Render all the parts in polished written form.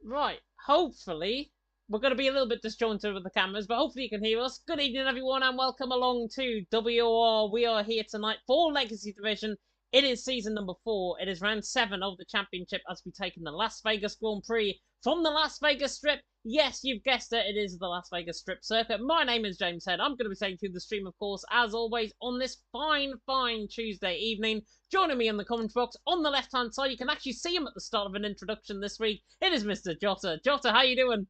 Right, hopefully, we're going to be a little bit disjointed with the cameras, but hopefully you can hear us. Good evening, everyone, and welcome along to WOR. We are here tonight for Legacy Division. It is season number 4. It is round 7 of the championship as we take in the Las Vegas Grand Prix from the Las Vegas Strip. Yes, you've guessed it, it is the Las Vegas Strip Circuit. My name is James Head. I'm going to be taking through the stream, of course, as always, on this fine Tuesday evening. Joining me in the comment box on the left-hand side, you can actually see him at the start of an introduction this week. It is Mr. Jota. Jota, how you doing?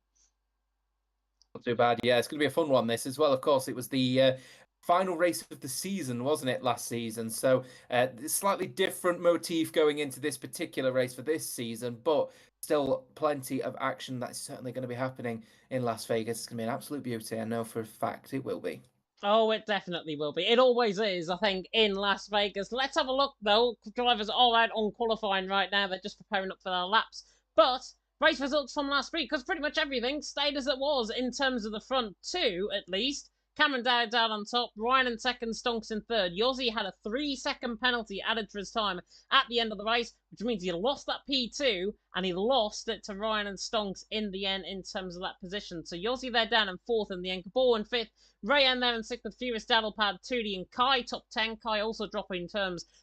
Not too bad. Yeah, it's going to be a fun one, this as well. Of course, it was the final race of the season, wasn't it, last season? So slightly different motif going into this particular race for this season, but still plenty of action that's certainly going to be happening in Las Vegas. It's going to be an absolute beauty. I know for a fact it will be. Oh, it definitely will be. It always is, I think, in Las Vegas. Let's have a look, though. Drivers are out on qualifying right now. They're just preparing up for their laps. But race results from last week, because pretty much everything stayed as it was in terms of the front two, at least. Cameron Dowd down on top, Ryan in second, Stonks in third. Yossi had a 3-second penalty added to his time at the end of the race, which means he lost that P2 and he lost it to Ryan and Stonks in the end in terms of that position. So Yossi there down in fourth in the end, Gabor in fifth, Rayan there in sixth with Furious, Daddlepad, Tootie and Kai top 10. Kai also dropping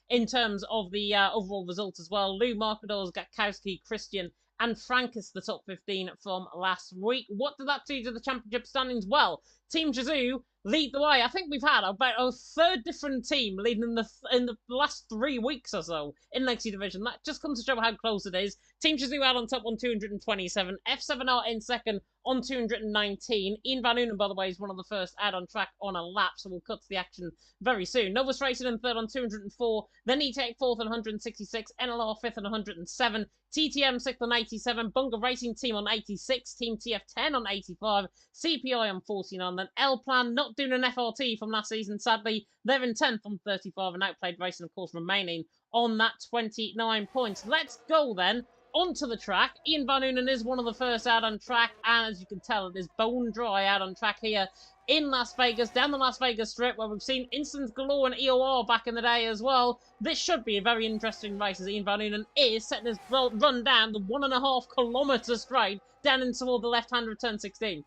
in terms of the overall results as well. Lou Markadors, Gatkowski, Christian and Francis the top 15 from last week. What did that do to the championship standings? Well, Team Jazoo lead the way. I think we've had about a third different team leading in the last 3 weeks or so in Legacy Division. That just comes to show how close it is. Team Jazoo out on top on 227. F7R in second on 219. Ian Van Unen, by the way, is one of the first out on track on a lap, so we'll cut to the action very soon. Novus Racing in third on 204. Then E-Tech fourth on 166. NLR fifth on 107. TTM sixth on 87. Bunga Racing Team on 86. Team TF10 on 85. CPI on 49. Then L-Plan not doing an FRT from last season, sadly. They're in 10th on 35. And Outplayed Racing, of course, remaining on that 29 points. Let's go then onto the track. Ian Van Unen is one of the first out on track, and as you can tell, it is bone dry out on track here in Las Vegas, down the Las Vegas Strip, where we've seen instants galore and EOR back in the day as well. This should be a very interesting race, as Ian Van Unen is setting his run down the 1.5 kilometre straight down in toward the left-hander of turn 16.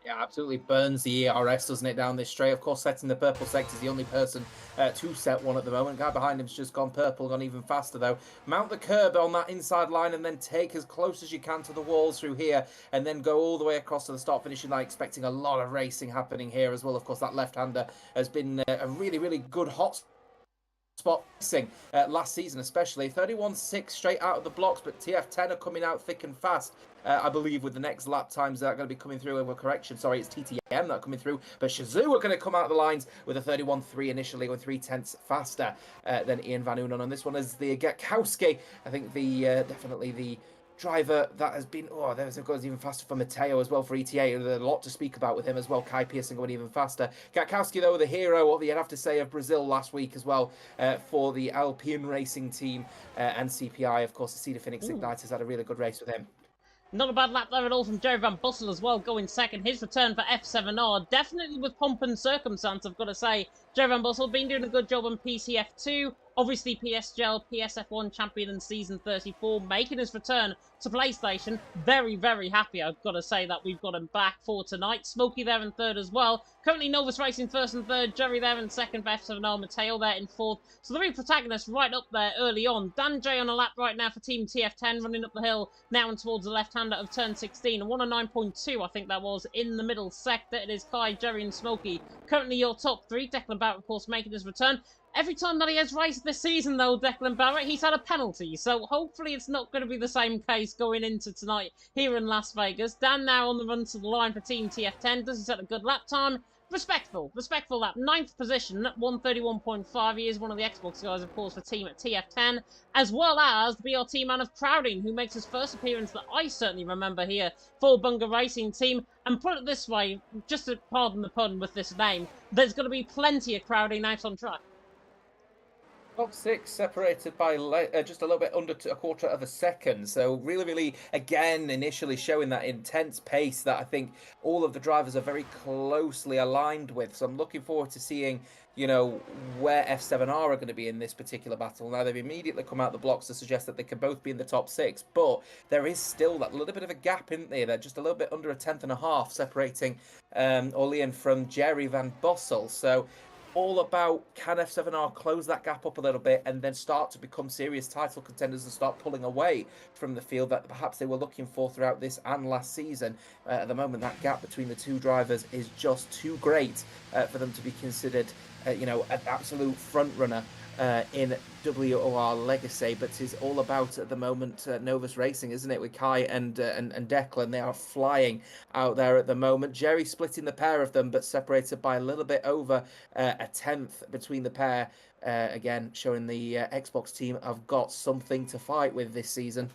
Yeah, absolutely burns the ERS, doesn't it, down this straight? Of course, setting the purple sector is the only person to set one at the moment. Guy behind him's just gone purple, gone even faster, though. Mount the curb on that inside line and then take as close as you can to the walls through here and then go all the way across to the start finishing line, expecting a lot of racing happening here as well. Of course, that left-hander has been a really, really good hot spot racing last season, especially 31.6 straight out of the blocks, but TF10 are coming out thick and fast. I believe with the next lap times that are going to be coming through, and correction, sorry, it's TTM that are coming through, but Shazoo are going to come out of the lines with a 31.3 initially, with 0.3 faster than Ian Van Unen on this one. As the Gatkowski, I think the definitely the driver that has been, there's goes even faster for Mateo as well for ETA. There's a lot to speak about with him as well. Kai Pearson going even faster. Gatkowski, though, the hero, what you'd have to say, of Brazil last week as well for the Alpine racing team and CPI. Of course, the Cedar Phoenix Igniters had a really good race with him. Not a bad lap there at all from Jerry Van Bussel as well, going second. His return for F7R, definitely with pomp and circumstance, I've got to say. Jerry Van Bussel been doing a good job on PCF2. Obviously, PSGL, PSF1 champion in season 34, making his return to PlayStation. Very, very happy, I've got to say, that we've got him back for tonight. Smokey there in third as well. Currently, Novus Racing first and third. Jerry there in second for F7R. Mateo there in fourth. So the three protagonists right up there early on. Dan J on a lap right now for Team TF10, running up the hill now and towards the left-hander of turn 16. And 109.2, I think that was, in the middle sector. It is Kai, Jerry and Smokey. Currently your top three. Declan Barrett, of course, making his return. Every time that he has raced this season, though, Declan Barrett, he's had a penalty. So hopefully it's not going to be the same case going into tonight here in Las Vegas. Dan now on the run to the line for Team TF10. Does he set a good lap time? Respectful lap. 9th position at 131.5. He is one of the Xbox guys, of course, for Team at TF10. As well as the BRT man of crowding, who makes his first appearance that I certainly remember here for Bunga Racing Team. And put it this way, just to pardon the pun with this name, there's going to be plenty of crowding out on track. Top six separated by just a little bit under a quarter of a second. So really, really, again, initially showing that intense pace that I think all of the drivers are very closely aligned with. So I'm looking forward to seeing, where F7R are going to be in this particular battle. Now, they've immediately come out the blocks to suggest that they can both be in the top six, but there is still that little bit of a gap, isn't there? They're just a little bit under a tenth and a half separating Orlean from Jerry Van Bossel. So all about, can F7R close that gap up a little bit and then start to become serious title contenders and start pulling away from the field that perhaps they were looking for throughout this and last season. At the moment, that gap between the two drivers is just too great for them to be considered, an absolute front runner in WOR Legacy, but it's all about at the moment Novus Racing, isn't it? With Kai and Declan, they are flying out there at the moment. Jerry splitting the pair of them, but separated by a little bit over a tenth between the pair. Again, showing the Xbox team have got something to fight with this season.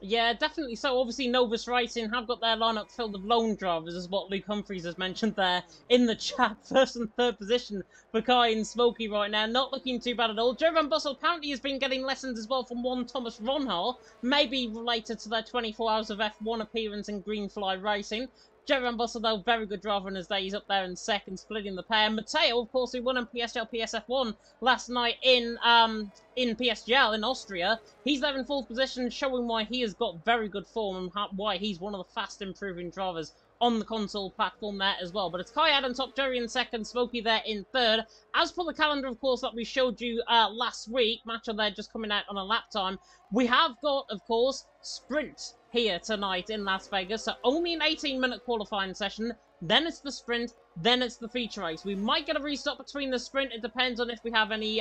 Yeah, definitely so. Obviously, Novus Racing have got their lineup filled with lone drivers, as what Luke Humphreys has mentioned there in the chat. First and third position for Kai and Smokey right now. Not looking too bad at all. Joe Van Bussel apparently has been getting lessons as well from one Thomas Ronhal, maybe related to their 24 hours of F1 appearance in Greenfly Racing. Jerry Van Bussel, though, very good driver in his day. He's up there in second, splitting the pair. Mateo, of course, who won in PSGL PSF1 last night in PSGL in Austria. He's there in fourth position, showing why he has got very good form and why he's one of the fast improving drivers on the console platform there as well. But it's Kai Ad on top, Jerry in second, Smokey there in third. As per the calendar, of course, that we showed you last week, Macho there just coming out on a lap time, we have got, of course, sprint here tonight in Las Vegas. So only an 18-minute qualifying session, then it's the sprint, then it's the feature race. We might get a restart between the sprint. It depends on if we have any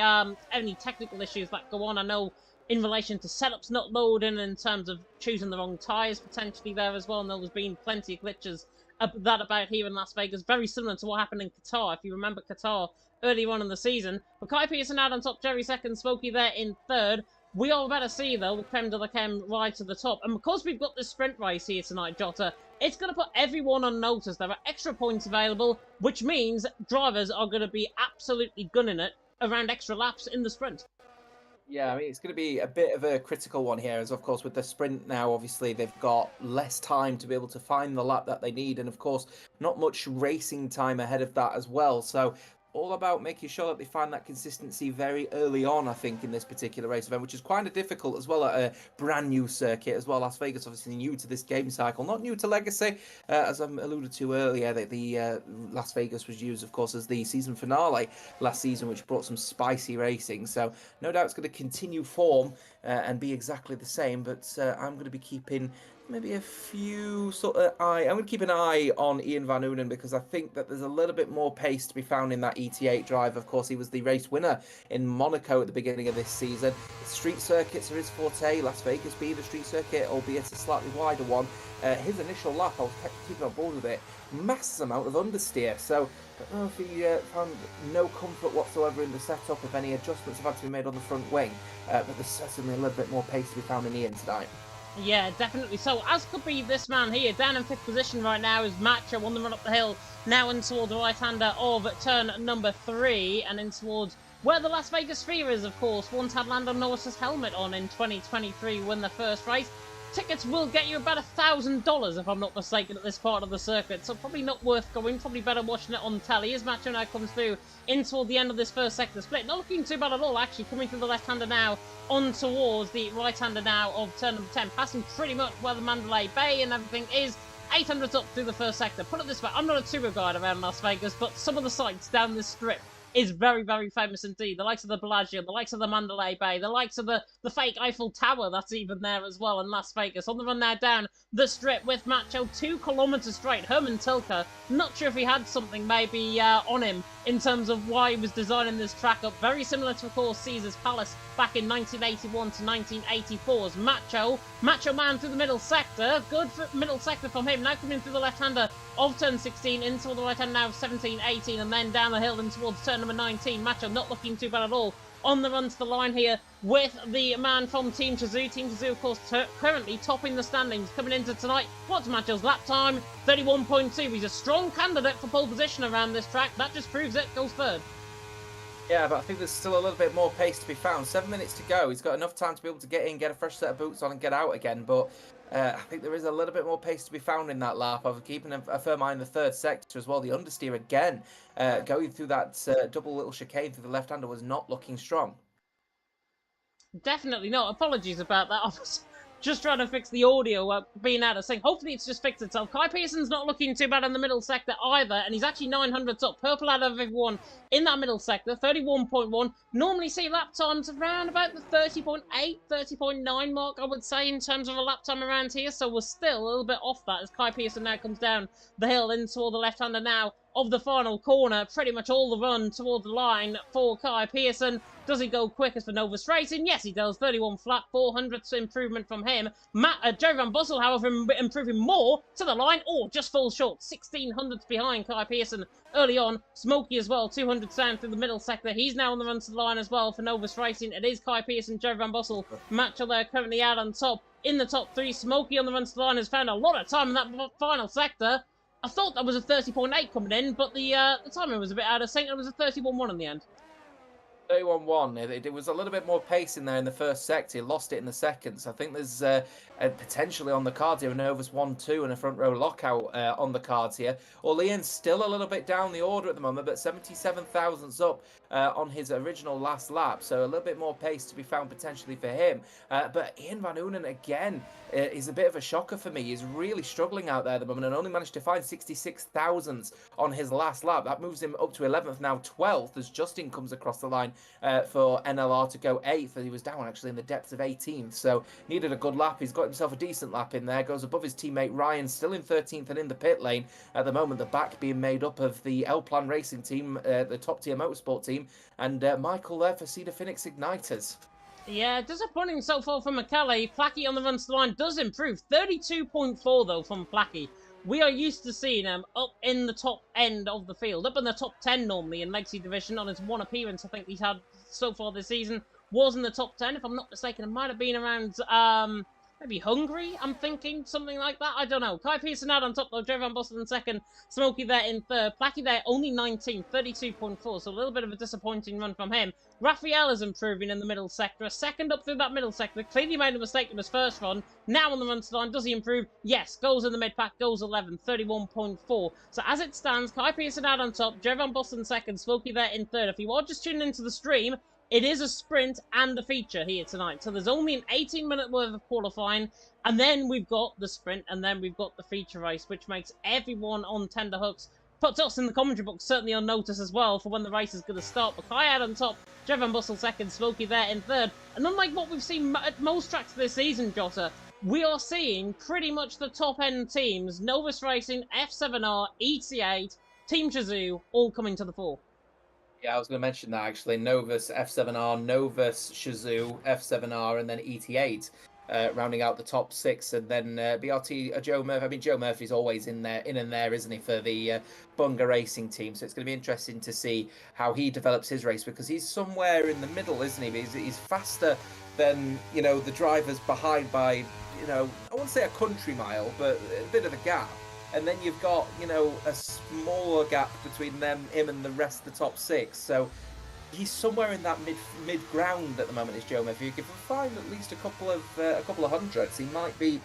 technical issues that go on. I know in relation to setups not loading, in terms of choosing the wrong tyres potentially there as well, and there's been plenty of glitches about here in Las Vegas, very similar to what happened in Qatar, if you remember Qatar earlier on in the season. But Kai Pearson out on top, Jerry second, Smokey there in third. We are about to see, though, the creme de la creme right to the top. And because we've got this sprint race here tonight, Jota, it's going to put everyone on notice. There are extra points available, which means drivers are going to be absolutely gunning it around extra laps in the sprint. Yeah, I mean, it's going to be a bit of a critical one here, as of course with the sprint now, obviously they've got less time to be able to find the lap that they need, and of course not much racing time ahead of that as well. So all about making sure that they find that consistency very early on, I think, in this particular race event, which is quite difficult as well at a brand new circuit as well. Las Vegas, obviously new to this game cycle, not new to Legacy, as I alluded to earlier, that the Las Vegas was used, of course, as the season finale last season, which brought some spicy racing. So no doubt it's going to continue form and be exactly the same, but I'm going to be keeping maybe a few I'm going to keep an eye on Ian Van Oonen, because I think that there's a little bit more pace to be found in that ET8 drive. Of course, he was the race winner in Monaco at the beginning of this season. Street circuits are his forte, Las Vegas being the street circuit, albeit a slightly wider one. His initial lap, I was keeping on board with it, massive amount of understeer, so I don't know if he found no comfort whatsoever in the setup, if any adjustments have had to be made on the front wing, but there's certainly a little bit more pace to be found in Ian tonight. Yeah, definitely. So, as could be this man here, down in fifth position right now is Macho on the run up the hill, now in towards the right-hander of turn number 3, and in towards where the Las Vegas Sphere is, of course. Once had Lando Norris's helmet on in 2023 when the first race. Tickets will get you about $1,000, if I'm not mistaken, at this part of the circuit, so probably not worth going, probably better watching it on telly, as Macho now comes through in toward the end of this first sector split. Not looking too bad at all, actually, coming through the left-hander now, on towards the right-hander now of turn number 10, passing pretty much where the Mandalay Bay and everything is. 800s up through the first sector. Put it this way, I'm not a tour guide around Las Vegas, but some of the sights down this strip is very, very famous indeed. The likes of the Bellagio, the likes of the Mandalay Bay, the likes of the fake Eiffel Tower that's even there as well in Las Vegas. On the run now down the strip with Macho 2 kilometers straight. Herman Tilke, not sure if he had something maybe on him in terms of why he was designing this track up. Very similar to, of course, Caesar's Palace back in 1981 to 1984's Macho Man through the middle sector. Good for middle sector from him. Now coming through the left-hander of turn 16 into the right-hand now of 17, 18, and then down the hill and towards turn number 19. Macho not looking too bad at all on the run to the line here with the man from Team Chazoo. Team Chazoo, of course, currently topping the standings coming into tonight. What's Macho's lap time? 31.2. He's a strong candidate for pole position around this track. That just proves it. Goes third. Yeah, but I think there's still a little bit more pace to be found. 7 minutes to go. He's got enough time to be able to get in, get a fresh set of boots on, and get out again. But I think there is a little bit more pace to be found in that lap. I'm keeping a firm eye in the third sector as well. The understeer again, going through that double little chicane through the left-hander was not looking strong. Definitely not. Apologies about that. I was just trying to fix the audio being out of sync. Hopefully it's just fixed itself. Kai Pearson's not looking too bad in the middle sector either, and he's actually 900s up. Purple out of everyone in that middle sector, 31.1. Normally see lap times around about the 30.8, 30.9 mark, I would say, in terms of a lap time around here, so we're still a little bit off that as Kai Pearson now comes down the hill in toward the left-hander now of the final corner. Pretty much all the run toward the line for Kai Pearson. Does he go quickest for Novus Racing? Yes, he does. 31 flat, 400th improvement from him. Jerry Van Bussel, however, improving more to the line. Oh, just falls short. 1600ths behind Kai Pearson early on. Smokey as well, 200 down through the middle sector. He's now on the run to the line as well for Novus Racing. It is Kai Pearson, Jerry Van Bussel. Matcher there currently out on top. In the top three, Smokey on the run to the line has found a lot of time in that final sector. I thought that was a 30.8 coming in, but the timing was a bit out of sync. It was a 31.1 in the end. 31-1. It was a little bit more pace in there in the first sector. He lost it in the second. So I think there's potentially on the cards here a Novus 1-2 and a front row lockout on the cards here. Orleans still a little bit down the order at the moment, but 77 thousandths up on his original last lap. So a little bit more pace to be found potentially for him. But Ian Van Oonen again is a bit of a shocker for me. He's really struggling out there at the moment and only managed to find 66 thousandths on his last lap. That moves him up to 11th, now 12th as Justin comes across the line for NLR to go 8th. He was down actually in the depths of 18th, so needed a good lap. He's got himself a decent lap in there, goes above his teammate Ryan, still in 13th and in the pit lane at the moment. The back being made up of the L Plan Racing team, the top tier motorsport team, and Michael there for Cedar Phoenix Igniters. Yeah, disappointing so far from McKellar. Plackey on the run to the line does improve. 32.4 though from Plackey. We are used to seeing him up in the top end of the field, up in the top 10 normally in Legacy Division. On his one appearance I think he's had so far this season was in the top 10. If I'm not mistaken, it might have been around maybe Hungary, I'm thinking, something like that. I don't know. Kai Pearson out on top though, Jerry Van Bussel in second, Smokey there in third, Plackey there only 19th, 32.4, so a little bit of a disappointing run from him. Raphael is improving in the middle sector, a second up through that middle sector, clearly made a mistake in his first run, now on the run to the line. Does he improve? Yes, goes in the mid-pack, goes 11th, 31.4. So as it stands, Kai Pearson out on top, Jerry Van Bussel in second, Smokey there in third. If you are just tuning into the stream, it is a sprint and a feature here tonight. So there's only an 18-minute worth of qualifying, and then we've got the sprint, and then we've got the feature race, which makes everyone on tender hooks. Puts us in the commentary book certainly on notice as well for when the race is going to start. But Kai out on top, Jeff Van Bussel second, Smokey there in third. And unlike what we've seen at most tracks this season, Jota, we are seeing pretty much the top-end teams, Novus Racing, F7R, ET8, Team Shazoo, all coming to the fore. Yeah, I was going to mention that actually. Novus, F7R, Novus, Shazoo, F7R, and then ET8, rounding out the top 6. And then BRT, Joe Murphy. I mean, Joe Murphy's always in and there, isn't he, for the Bunga Racing team? So it's going to be interesting to see how he develops his race, because he's somewhere in the middle, isn't he? He's faster than, the drivers behind by, I won't say a country mile, but a bit of a gap. And then you've got, a smaller gap between him and the rest of the top 6. So he's somewhere in that mid ground at the moment, is Joe Murphy. If he can find at least a couple of hundreds, he might be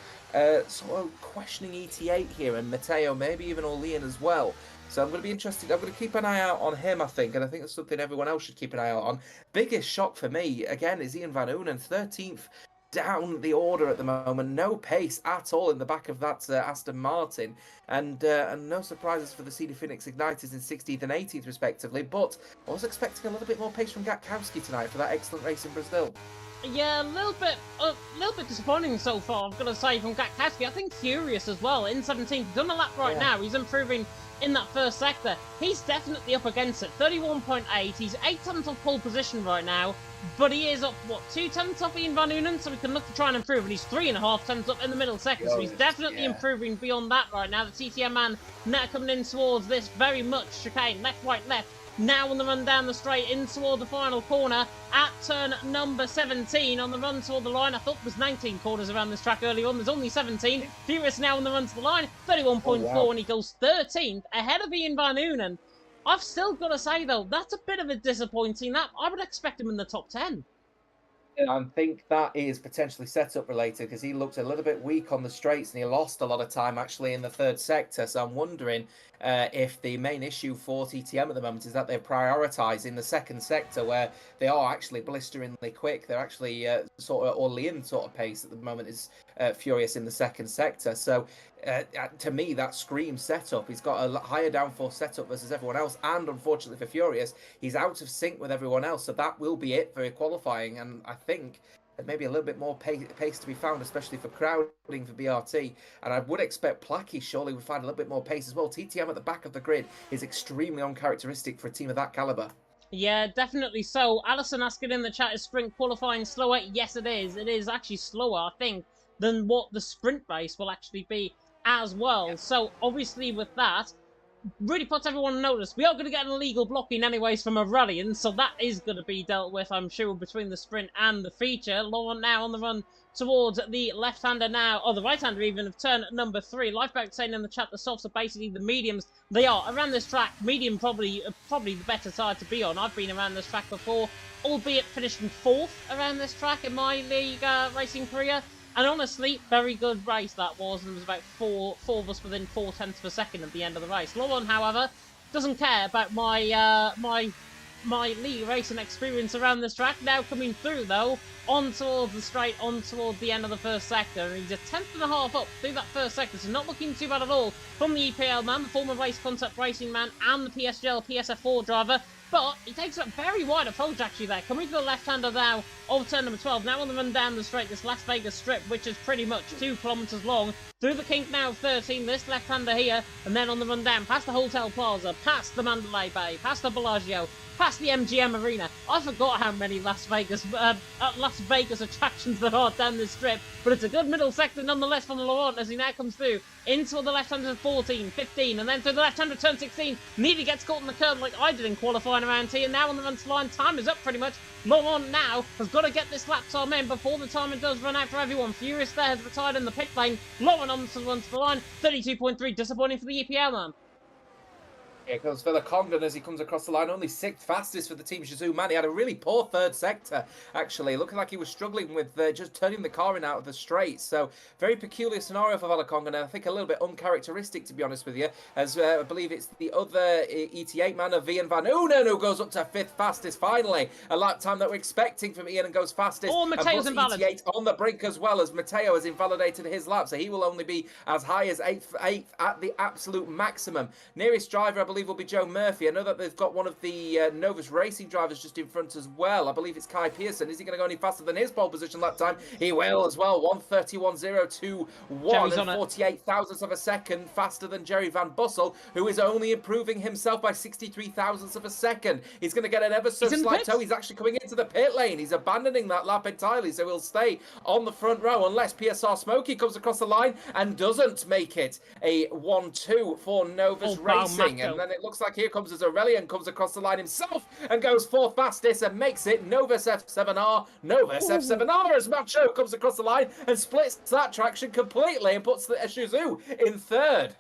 sort of questioning ET8 here, and Matteo, maybe even Orlean as well. So I'm going to be interested. I'm going to keep an eye out on him, I think, and I think that's something everyone else should keep an eye out on. Biggest shock for me, again, is Ian Van Oonen, 13th. Down the order at the moment, no pace at all in the back of that Aston Martin, and no surprises for the Cedar Phoenix Igniters in 16th and 18th respectively, but I was expecting a little bit more pace from Gatkowski tonight for that excellent race in Brazil. Yeah, a little bit disappointing so far, I've got to say, from Gatkowski. I think Furious as well, in 17th, done a lap right now, he's improving in that first sector. He's definitely up against it, 31.8, he's 8 tenths off pole position right now, but he is up, 2 tenths off Ian Van Oonen, so we can look to try and improve, and he's 3.5 tenths up in the middle sector, so he's definitely improving beyond that right now. The TTM man now coming in towards this very much chicane, left, right, left, now on the run down the straight in toward the final corner at turn number 17 on the run toward the line. I thought there was 19 corners around this track earlier on. There's only 17. Furious now on the run to the line, 31.4, and he goes 13th ahead of Ian Van Oonen. I've still got to say, though, that's a bit of a disappointing lap. I would expect him in the top 10. I think that is potentially setup related because he looked a little bit weak on the straights and he lost a lot of time actually in the third sector. So I'm wondering if the main issue for TTM at the moment is that they've prioritised in the second sector where they are actually blisteringly quick. They're actually sort of Orlean sort of pace at the moment is furious in the second sector. So to me, that screams setup. He's got a higher downforce setup versus everyone else, and unfortunately for Furious, he's out of sync with everyone else. So that will be it for qualifying. And I think there's maybe a little bit more pace to be found, especially for crowding for BRT. And I would expect Placky surely would find a little bit more pace as well. TTM at the back of the grid is extremely uncharacteristic for a team of that caliber. Yeah, definitely so. Alison asking in the chat, is sprint qualifying slower? Yes, it is. It is actually slower, I think, than what the sprint race will actually be as well. Yeah. So, obviously, with that, really puts everyone on notice. We are going to get an illegal blocking anyways from Aurelian, so that is going to be dealt with, I'm sure, between the sprint and the feature. Laurent now on the run towards the left-hander now, or the right-hander even, of turn number 3. Lifeboat saying in the chat the softs are basically the mediums. They are. Around this track, medium probably the better side to be on. I've been around this track before, albeit finishing 4th around this track in my league racing career. And honestly, very good race that was, and there was about four of us within 0.4 of a second at the end of the race. Laurent, however, doesn't care about my my league racing experience around this track. Now coming through, though, on towards the straight, on towards the end of the first sector, and he's a 10th.5 up through that first sector, so not looking too bad at all from the EPL man, the former Race Concept Racing man, and the PSGL PSF4 driver. But he takes a very wide approach actually there, coming to the left-hander now of turn number 12. Now on the run down the straight, this Las Vegas strip, which is pretty much 2 kilometres long. Through the kink now of 13, this left-hander here, and then on the run down, past the Hotel Plaza, past the Mandalay Bay, past the Bellagio, past the MGM Arena. I forgot how many Las Vegas attractions there are down this strip, but it's a good middle sector nonetheless from Laurent as he now comes through into the left-hander 14, 15, and then through the left-hander turn 16. Nearly gets caught in the curve like I did in qualifying around here. Now on the run to line, time is up pretty much. Laurent now has got to get this lap time in before the time it does run out for everyone. Furious there has retired in the pit lane. Laurent on to the run to the line, 32.3, disappointing for the EPL man. Here comes Philip Congdon as he comes across the line, only 6th fastest for the team Shizou Man. He had a really poor third sector, actually, looking like he was struggling with just turning the car in out of the straight. So, very peculiar scenario for Philip Congdon, and I think a little bit uncharacteristic, to be honest with you, as I believe it's the other ET8 man of Ian Van Unen who goes up to 5th fastest, finally. A lap time that we're expecting from Ian and goes fastest. Oh, Mateo's invalid. ET8 on the brink as well, as Mateo has invalidated his lap, so he will only be as high as 8th at the absolute maximum. Nearest driver, I believe, will be Joe Murphy. I know that they've got one of the Novus Racing drivers just in front as well. I believe it's Kai Pearson. Is he going to go any faster than his pole position that time? He will as well. 1:31.021 and 48 thousandths of a second faster than Jerry Van Bussel, who is only improving himself by 63 thousandths of a second. He's going to get an ever so slight toe. He's actually coming into the pit lane. He's abandoning that lap entirely, so he'll stay on the front row unless PSR Smokey comes across the line and doesn't make it a 1-2 for Novus Racing. And then it looks like here comes as Aurelian comes across the line himself and goes 4th fastest and makes it Novus F7R. Novus F7R as Macho comes across the line and splits that traction completely and puts the Shizou in 3rd.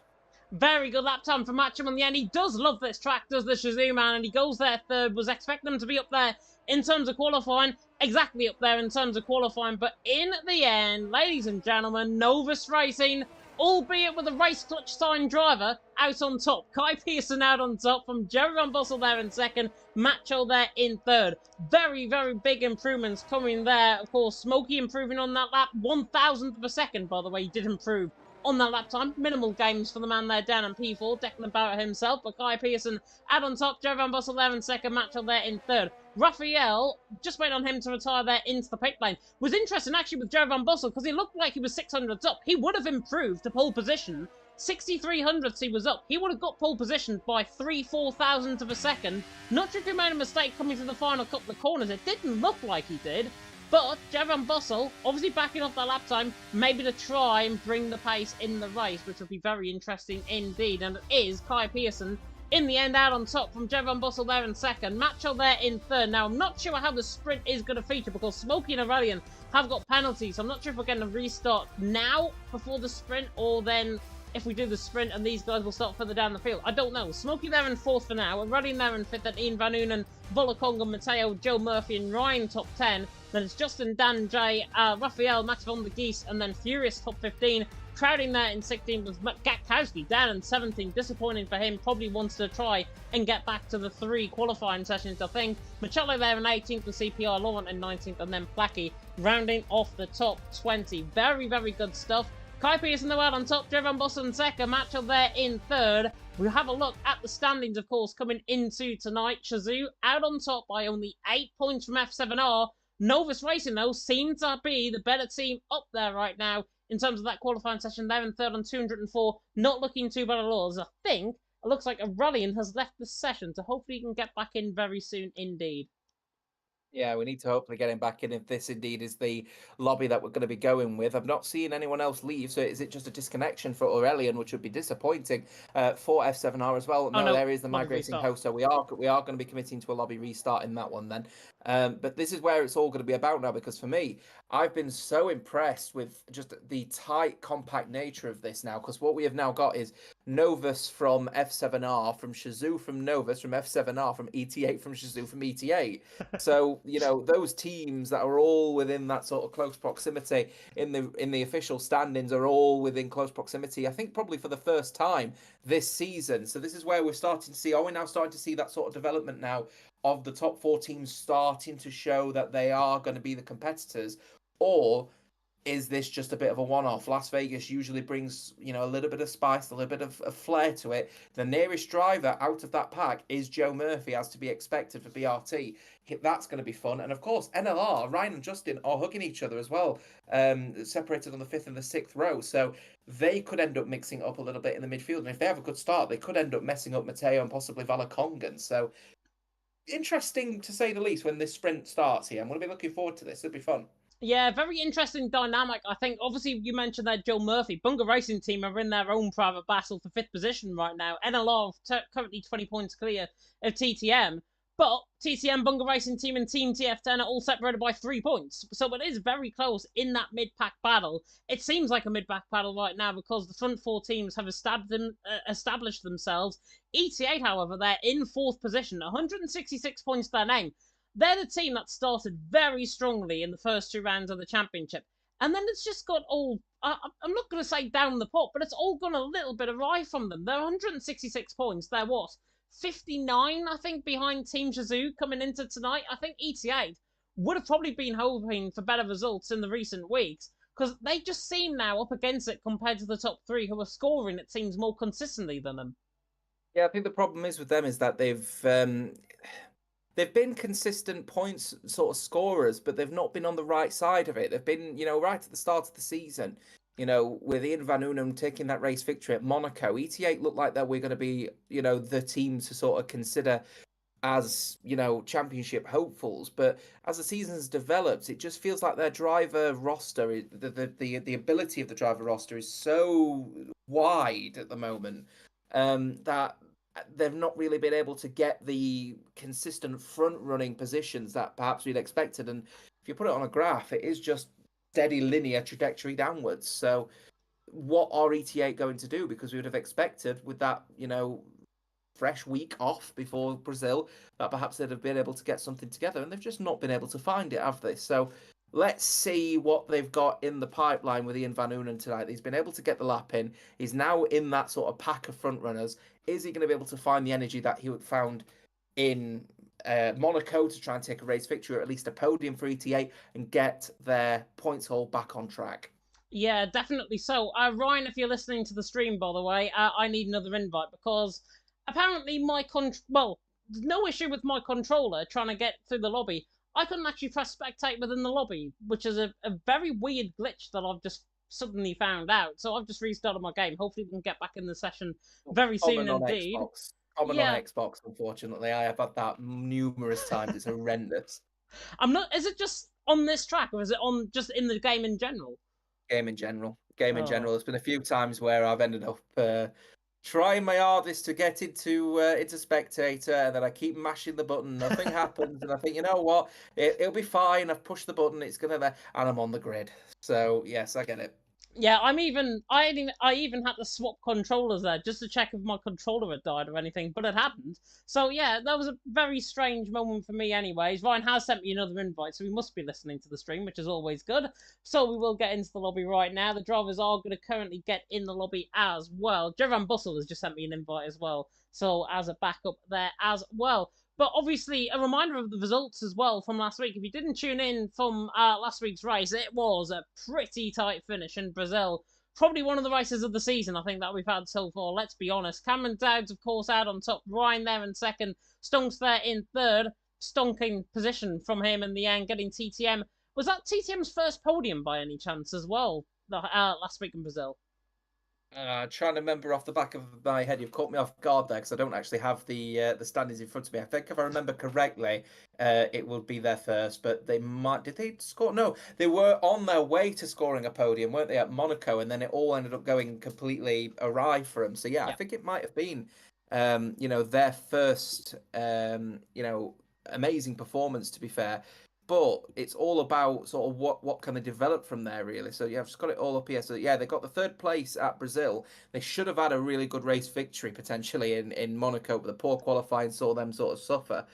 Very good lap time for Matcham in the end. He does love this track, does the Shizou man, and he goes there 3rd. Was expecting him to be up there in terms of qualifying, exactly up there in terms of qualifying, but in the end, ladies and gentlemen, Novus Racing, albeit with a race clutch sign driver, out on top. Kai Pearson out on top from Jerry Van Bussel there in 2nd, Macho there in 3rd. Very, very big improvements coming there. Of course, Smokey improving on that lap. 1,000th of a second, by the way, he did improve on that lap time. Minimal games for the man there down in P4, Declan Barrett himself, but Kai Pearson out on top, Jerry Van Bussel there in 2nd, Macho there in 3rd. Raphael, just waiting on him to retire there into the pit lane. Was interesting actually with Jerry Van Bussel because he looked like he was 600ths up. He would have improved to pole position. 6300ths he was up. He would have got pole position by 3-4 thousandths of a second. Not sure if he made a mistake coming through the final couple of corners. It didn't look like he did. But Jerry Van Bussel, obviously backing off that lap time, maybe to try and bring the pace in the race, which would be very interesting indeed. And it is Kai Pearson in the end out on top from Jerry Van Bussel there in 2nd. Macho there in 3rd. Now, I'm not sure how the sprint is going to feature because Smokey and Aurelian have got penalties. So I'm not sure if we're going to restart now before the sprint or then if we do the sprint and these guys will start further down the field. I don't know. Smokey there in 4th for now. We're running there in 5th at Ian Van Unen, Volakonga, Matteo, Joe Murphy, and Ryan top 10. Then it's Justin, Dan, Jay, Raphael, Max von der Geese, and then Furious top 15. Crowding there in 16th was Gatkowski down in 17th. Disappointing for him. Probably wants to try and get back to the 3 qualifying sessions, I think. Machello there in 18th with CPR, Laurent in 19th, and then Placky rounding off the top 20. Very, very good stuff. Kai Pearce in the world on top, Driven Boss and second, Matchel there in 3rd. We'll have a look at the standings, of course, coming into tonight. Shazoo out on top by only 8 points from F7R. Novus Racing, though, seems to be the better team up there right now in terms of that qualifying session. They're in 3rd on 204, not looking too bad at all. As I think it looks like Aurelian has left the session, so hopefully he can get back in very soon indeed. Yeah, we need to hopefully get him back in if this indeed is the lobby that we're going to be going with. I've not seen anyone else leave, so is it just a disconnection for Aurelian, which would be disappointing for F7R as well? No, there is the migrating host, so we are going to be committing to a lobby restart in that one then. But this is where it's all going to be about now, because for me, I've been so impressed with just the tight, compact nature of this now, because what we have now got is Novus from F7R, from Shazoo from Novus, from F7R, from ET8 from Shazoo, from ET8. So, you know, those teams that are all within that sort of close proximity in the official standings are all within close proximity, I think probably for the first time this season. So this is where we're starting to see, we're now starting to see that sort of development now of the top 4 teams starting to show that they are going to be the competitors. Or is this just a bit of a one-off? Las Vegas usually brings, you know, a little bit of spice, a little bit of flair to it. The nearest driver out of that pack is Joe Murphy, as to be expected for BRT. That's going to be fun. And of course, NLR, Ryan and Justin are hugging each other as well, separated on the 5th and the 6th row. So they could end up mixing up a little bit in the midfield. And if they have a good start, they could end up messing up Matteo and possibly Valakongan. So interesting, to say the least, when this sprint starts here. I'm going to be looking forward to this. It'll be fun. Yeah, very interesting dynamic. I think, obviously, you mentioned that Joe Murphy. Bunga Racing Team are in their own private battle for 5th position right now. NLR currently 20 points clear of TTM. But TTM, Bunga Racing Team, and Team TF10 are all separated by 3 points. So it is very close in that mid-pack battle. It seems like a mid-pack battle right now because the front 4 teams have established themselves. ET8, however, they're in 4th position, 166 points to their name. They're the team that started very strongly in the first 2 rounds of the championship. And then it's just got all, I'm not going to say down the pot, but it's all gone a little bit awry from them. They're 166 points. They're what? 59, I think, behind Team Shazoo coming into tonight. I think ET8 would have probably been hoping for better results in the recent weeks because they just seem now up against it compared to the top 3 who are scoring, it seems, more consistently than them. Yeah, I think the problem is with them is that they've been consistent points sort of scorers, but they've not been on the right side of it. They've been, you know, right at the start of the season, you know, with Ian Van Unen taking that race victory at Monaco. ET8 looked like that we're going to be, you know, the team to sort of consider as, you know, championship hopefuls. But as the season's developed, it just feels like their driver roster, the ability of the driver roster is so wide at the moment that they've not really been able to get the consistent front-running positions that perhaps we'd expected. And if you put it on a graph, it is just steady linear trajectory downwards. So what are ET8 going to do? Because we would have expected with that, you know, fresh week off before Brazil, that perhaps they'd have been able to get something together, and they've just not been able to find it, have they? So let's see what they've got in the pipeline with Ian Van Unen tonight. He's been able to get the lap in. He's now in that sort of pack of front runners. Is he going to be able to find the energy that he found in Monaco to try and take a race victory, or at least a podium for ET8, and get their points haul back on track? Yeah, definitely so. Ryan, if you're listening to the stream, by the way, I need another invite because apparently there's no issue with my controller trying to get through the lobby. I couldn't actually press spectate within the lobby, which is a very weird glitch that I've just suddenly found out. So I've just restarted my game. Hopefully we can get back in the session very soon indeed. Common on Xbox, unfortunately. I have had that numerous times. It's horrendous. Is it just on this track, or is it on just in the game in general? Game in general. There's been a few times where I've ended up trying my hardest to get into spectator, and then I keep mashing the button, nothing happens, and I think, you know what, it'll be fine. I've pushed the button, it's gonna, and I'm on the grid. So yes, I get it. Yeah, I even had to swap controllers there just to check if my controller had died or anything, but it hadn't. So yeah, that was a very strange moment for me anyways. Ryan has sent me another invite, so he must be listening to the stream, which is always good. So we will get into the lobby right now. The drivers are going to currently get in the lobby as well. Jovan Bustle has just sent me an invite as well, so as a backup there as well. But obviously, a reminder of the results as well from last week. If you didn't tune in from last week's race, it was a pretty tight finish in Brazil. Probably one of the races of the season, I think, that we've had so far. Let's be honest. Cameron Dowds, of course, out on top. Ryan there in second. Stonks there in third. Stonking position from him in the end, getting TTM. Was that TTM's first podium by any chance as well last week in Brazil? Trying to remember off the back of my head, you've caught me off guard there because I don't actually have the standings in front of me. I think if I remember correctly, it would be their first, but they might. Did they score? No, they were on their way to scoring a podium, weren't they, at Monaco? And then it all ended up going completely awry for them. So yeah, I Yeah. think it might have been, their first, amazing performance. To be fair. But it's all about sort of what can they develop from there, really. So yeah, I've just got it all up here. So yeah, they got the third place at Brazil. They should have had a really good race victory potentially in Monaco, but the poor qualifying saw them sort of suffer.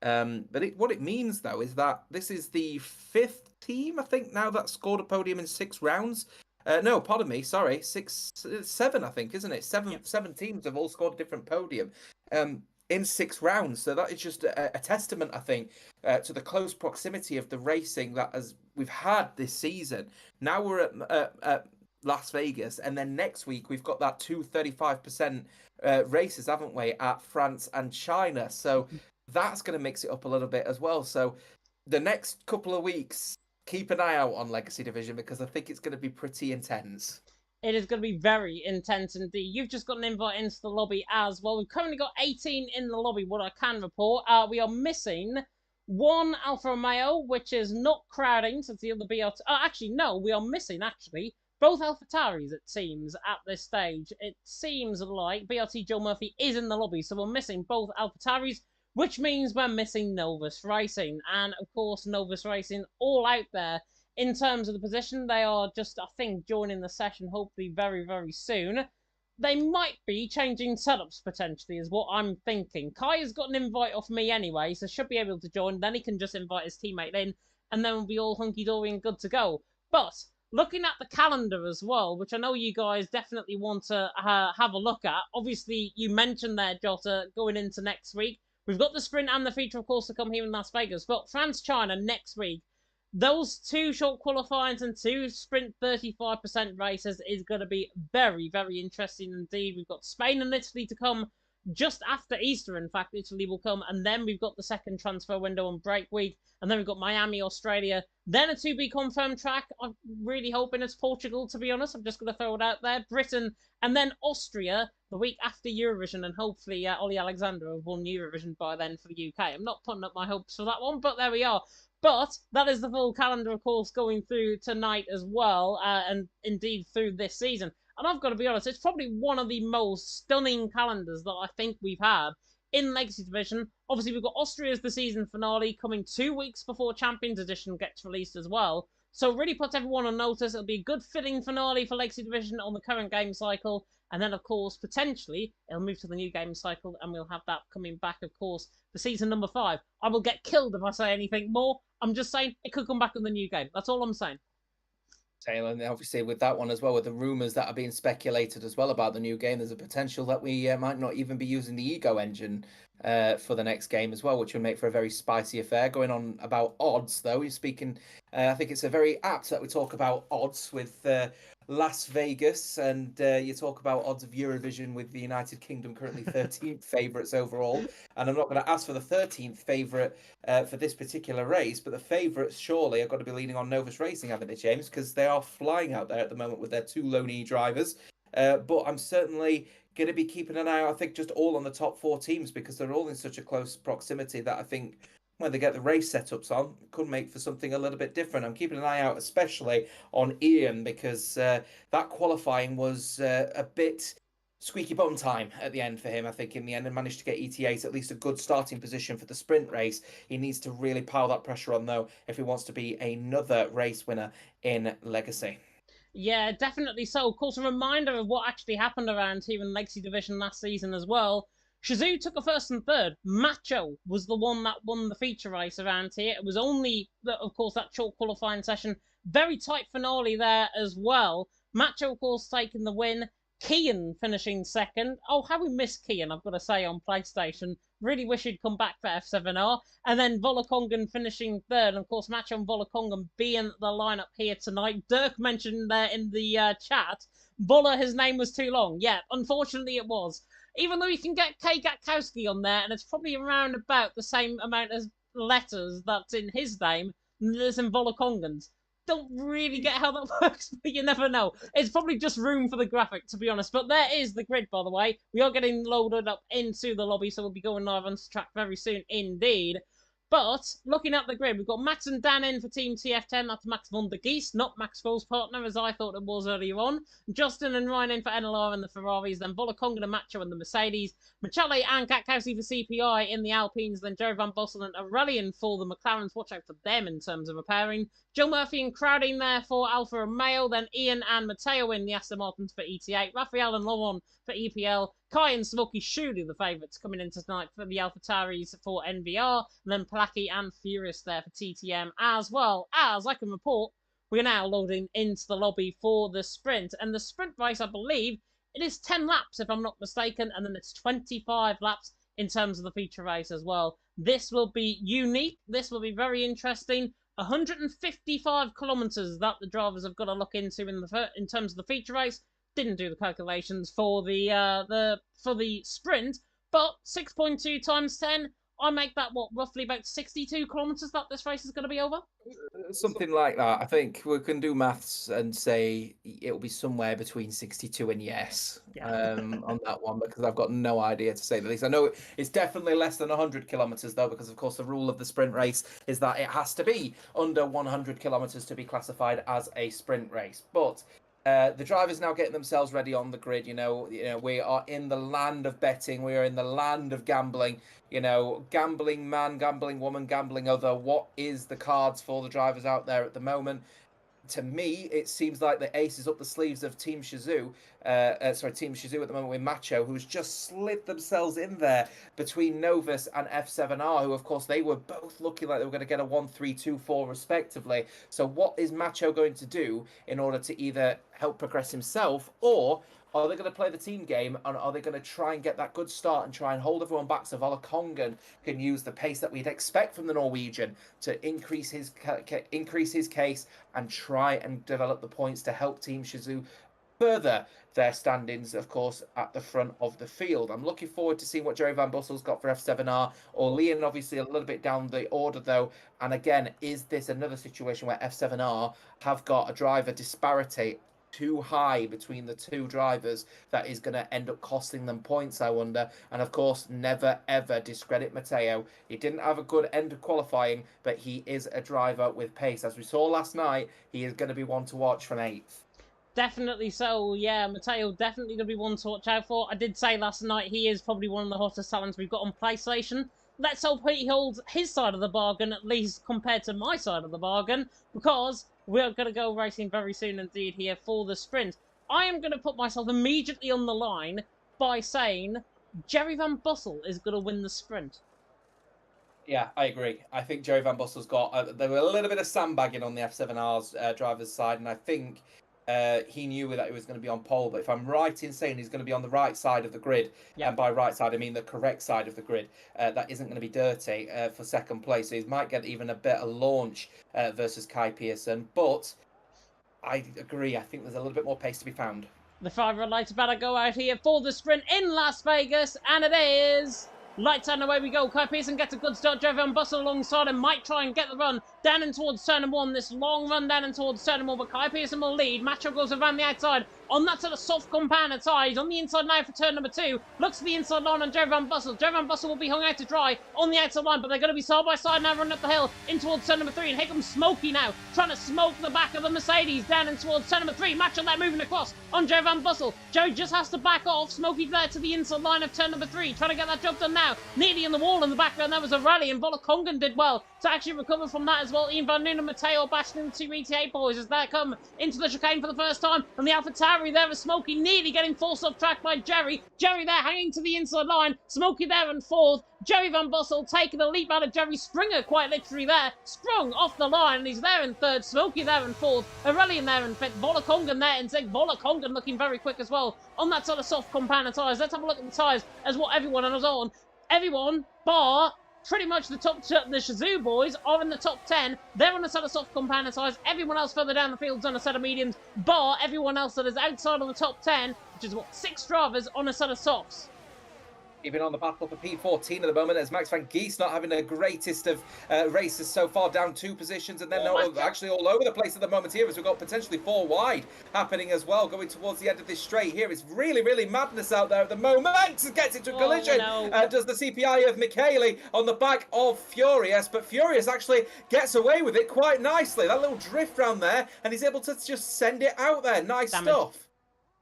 But what it means though is that this is the fifth team, I think, now that scored a podium in 6 rounds. No, pardon me, sorry, seven, I think, isn't it? Seven, Yeah. seven teams have all scored a different podium. In 6 rounds. So that is just a testament, I think, to the close proximity of the racing that as we've had this season. Now we're at Las Vegas, and then next week we've got that 235% races, haven't we, at France and China. So that's going to mix it up a little bit as well. So the next couple of weeks, keep an eye out on Legacy Division because I think it's going to be pretty intense. It is going to be very intense indeed. You've just got an invite into the lobby as well. We've currently got 18 in the lobby, what I can report. We are missing one Alfa Romeo, which is not crowding since the other BRT. Oh, actually, no, we are missing, both AlphaTauris, it seems, at this stage. It seems like BRT Joe Murphy is in the lobby, so we're missing both AlphaTauris, which means we're missing Novus Racing. And, of course, Novus Racing all out there in terms of the position. They are just, I think, joining the session hopefully very, very soon. They might be changing setups potentially, is what I'm thinking. Kai has got an invite off me anyway, so should be able to join. Then he can just invite his teammate in, and then we'll be all hunky dory and good to go. But looking at the calendar as well, which I know you guys definitely want to have a look at. Obviously, you mentioned there, Jota, going into next week. We've got the sprint and the feature, of course, to come here in Las Vegas. But France China next week, those two short qualifyings and two sprint 35% races is going to be very, very interesting indeed. We've got Spain and Italy to come just after Easter. In fact, Italy will come, and then we've got the second transfer window on break week, and then we've got Miami, Australia, then a to be confirmed track. I'm really hoping it's Portugal, to be honest. I'm just going to throw it out there. Britain, and then Austria the week after Eurovision, and hopefully Ollie Alexander will won Eurovision by then for the UK. I'm not putting up my hopes for that one, but there we are. But that is the full calendar, of course, going through tonight as well, and indeed through this season. And I've got to be honest, it's probably one of the most stunning calendars that I think we've had in Legacy Division. Obviously, we've got Austria as the season finale coming 2 weeks before Champions Edition gets released as well. So it really puts everyone on notice. It'll be a good fitting finale for Legacy Division on the current game cycle. And then, of course, potentially, it'll move to the new game cycle, and we'll have that coming back, of course, for season number 5. I will get killed if I say anything more. I'm just saying it could come back in the new game. That's all I'm saying. Taylor, and obviously with that one as well, with the rumours that are being speculated as well about the new game, there's a potential that we might not even be using the Ego engine for the next game as well, which would make for a very spicy affair. Going on about odds, though, you're speaking, I think it's a very apt that we talk about odds with Las Vegas, and you talk about odds of Eurovision with the United Kingdom currently 13th favourites overall. And I'm not going to ask for the 13th favourite for this particular race, but the favourites surely are going to be leaning on Novus Racing, haven't they, James? Because they are flying out there at the moment with their two Lone E drivers. But I'm certainly going to be keeping an eye out, I think, just all on the top 4 teams because they're all in such a close proximity that I think when they get the race setups on, it could make for something a little bit different. I'm keeping an eye out, especially on Ian, because that qualifying was a bit squeaky bum time at the end for him, I think, in the end, and managed to get ETA to at least a good starting position for the sprint race. He needs to really pile that pressure on, though, if he wants to be another race winner in Legacy. Yeah, definitely so. Of course, a reminder of what actually happened around here in the Legacy Division last season as well. Shazoo took a first and third. Macho was the one that won the feature race around here. It was only, of course, that short qualifying session. Very tight finale there as well. Macho, of course, taking the win. Kian finishing second. Oh, how we missed Kian, I've got to say, on PlayStation. Really wish he'd come back for F7R. And then Volakongan finishing third. And of course, Macho and Volakongan being the lineup here tonight. Dirk mentioned there in the chat, Vola, his name was too long. Yeah, unfortunately it was. Even though you can get K. Gatkowski on there, and it's probably around about the same amount of letters that's in his name as in Volakongan's. Don't really get how that works, but you never know. It's probably just room for the graphic, to be honest. But there is the grid, by the way. We are getting loaded up into the lobby, so we'll be going live on track very soon indeed. But looking at the grid, we've got Max and Dan in for Team TF10. That's Max von der Geest, not Max Fro's partner, as I thought it was earlier on. Justin and Ryan in for NLR and the Ferraris. Then Volakongan and Macho and the Mercedes. Machale and Gatkowski for CPI in the Alpines. Then Joe Van Bossel and Aurelian for the McLarens. Watch out for them in terms of repairing. Joe Murphy and Crowding there for Alfa Romeo. Then Ian and Matteo in the Aston Martins for ET8. Raphael and Laurent for EPL. Kai and Smoky surely the favourites coming in tonight for the AlphaTauris for NVR. And then Plaki and Furious there for TTM, as well as I can report we're now loading into the lobby for the sprint. And the sprint race, I believe, it is 10 laps if I'm not mistaken, and then it's 25 laps in terms of the feature race as well. This will be unique. This will be very interesting. 155 kilometres that the drivers have got to look into in terms of the feature race. Didn't do the calculations for the sprint, but 6.2 times 10, I make that what, roughly about 62 kilometers that this race is going to be over. Something like that. I think we can do maths and say it'll be somewhere between 62 and yes, on that one, because I've got no idea, to say the least. I know it's definitely less than 100 kilometers though, because of course the rule of the sprint race is that it has to be under 100 kilometers to be classified as a sprint race. But the drivers now getting themselves ready on the grid. You know, we are in the land of betting. We are in the land of gambling. You know, gambling man, gambling woman, gambling other. What is the cards for the drivers out there at the moment? To me, it seems like the ace is up the sleeves of Team Shazoo. Team Shazoo at the moment with Macho, who's just slid themselves in there between Novus and F7R, who, of course, they were both looking like they were going to get a 1-3-2-4 respectively. So what is Macho going to do in order to either help progress himself, or are they going to play the team game, and are they going to try and get that good start and try and hold everyone back so Volakongan can use the pace that we'd expect from the Norwegian to increase his case and try and develop the points to help Team Shazoo further their standings, of course, at the front of the field. I'm looking forward to seeing what Jerry Van Bussel's got for F7R, or Leon, obviously a little bit down the order though. And again, is this another situation where F7R have got a driver disparity too high between the two drivers that is going to end up costing them points, I wonder? And of course, never ever discredit Matteo. He didn't have a good end of qualifying, but he is a driver with pace. As we saw last night, he is going to be one to watch from 8th. Definitely so, yeah. Matteo definitely going to be one to watch out for. I did say last night he is probably one of the hottest talents we've got on PlayStation. Let's hope he holds his side of the bargain, at least compared to my side of the bargain, because we're going to go racing very soon indeed here for the sprint. I am going to put myself immediately on the line by saying Jerry Van Bussel is going to win the sprint. Yeah, I agree. I think Jerry Van Bussel's got... there were a little bit of sandbagging on the F7R's driver's side, and I think he knew that he was going to be on pole. But if I'm right in saying he's going to be on the right side of the grid, and by right side I mean the correct side of the grid, that isn't going to be dirty for second place. So he might get even a better launch versus Kai Pearson. But I agree. I think there's a little bit more pace to be found. The five-run lights about to go out here for the sprint in Las Vegas, and it is... Lights on, away we go. Kai Pearson gets a good start. Jerry Van Bussel alongside him might try and get the run down and towards turn 1. This long run down and towards turn 1, but Kai Pearson will lead. Macho goes around the outside on that sort of soft compound side. On the inside now for turn 2. Looks to the inside line on Jerry Van Bussel. Jerry Van Bussel will be hung out to dry on the outside line, but they're going to be side by side now running up the hill in towards turn 3. And here comes Smokey now, trying to smoke the back of the Mercedes down and towards turn 3. Macho there moving across on Jerry Van Bussel. Joe just has to back off. Smokey there to the inside line of turn 3, trying to get that job done now. Nearly in the wall in the background, there was a rally, and Volakongan did well to actually recover from that as as well. Ian Van Noon and Mateo bashing into two ETA boys as they come into the chicane for the first time. And the AlphaTauri there is Smokey nearly getting forced off track by Jerry. Jerry there hanging to the inside line. Smokey there in fourth. Jerry Van Bussel taking a leap out of Jerry Springer, quite literally there. Sprung off the line, and he's there in third. Smokey there in fourth. Aurelian there in fifth. Volakongan there in sixth. Volakongan looking very quick as well on that sort of soft compound tyres. Let's have a look at the tyres as what everyone is on. Everyone, bar pretty much the Shazoo boys, are in the top 10. They're on a set of soft compound tyres. Everyone else further down the field's on a set of mediums, bar everyone else that is outside of the top 10, which is what, 6 drivers on a set of softs. Keeping on the battle for P14 at the moment, as Max van Gies not having the greatest of races so far, down 2 positions, and then actually all over the place at the moment here, as we've got potentially 4 wide happening as well, going towards the end of this straight here. It's really, really madness out there at the moment. Gets into a collision. Does the CPI of Michele on the back of Furious, but Furious actually gets away with it quite nicely. That little drift round there, and he's able to just send it out there. Nice stuff.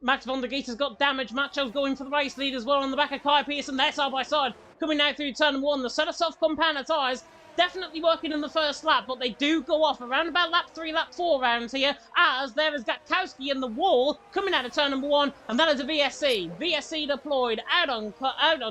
Max van der Geet has got damage. Macho's going for the race lead as well on the back of Kai Pearson. They're side by side. Coming now through turn 1. The set of soft compound tyres definitely working in the first lap, but they do go off around about lap 3, lap 4 rounds here, as there is Gatkowski in the wall coming out of turn number 1, and that is a VSC. VSC deployed out on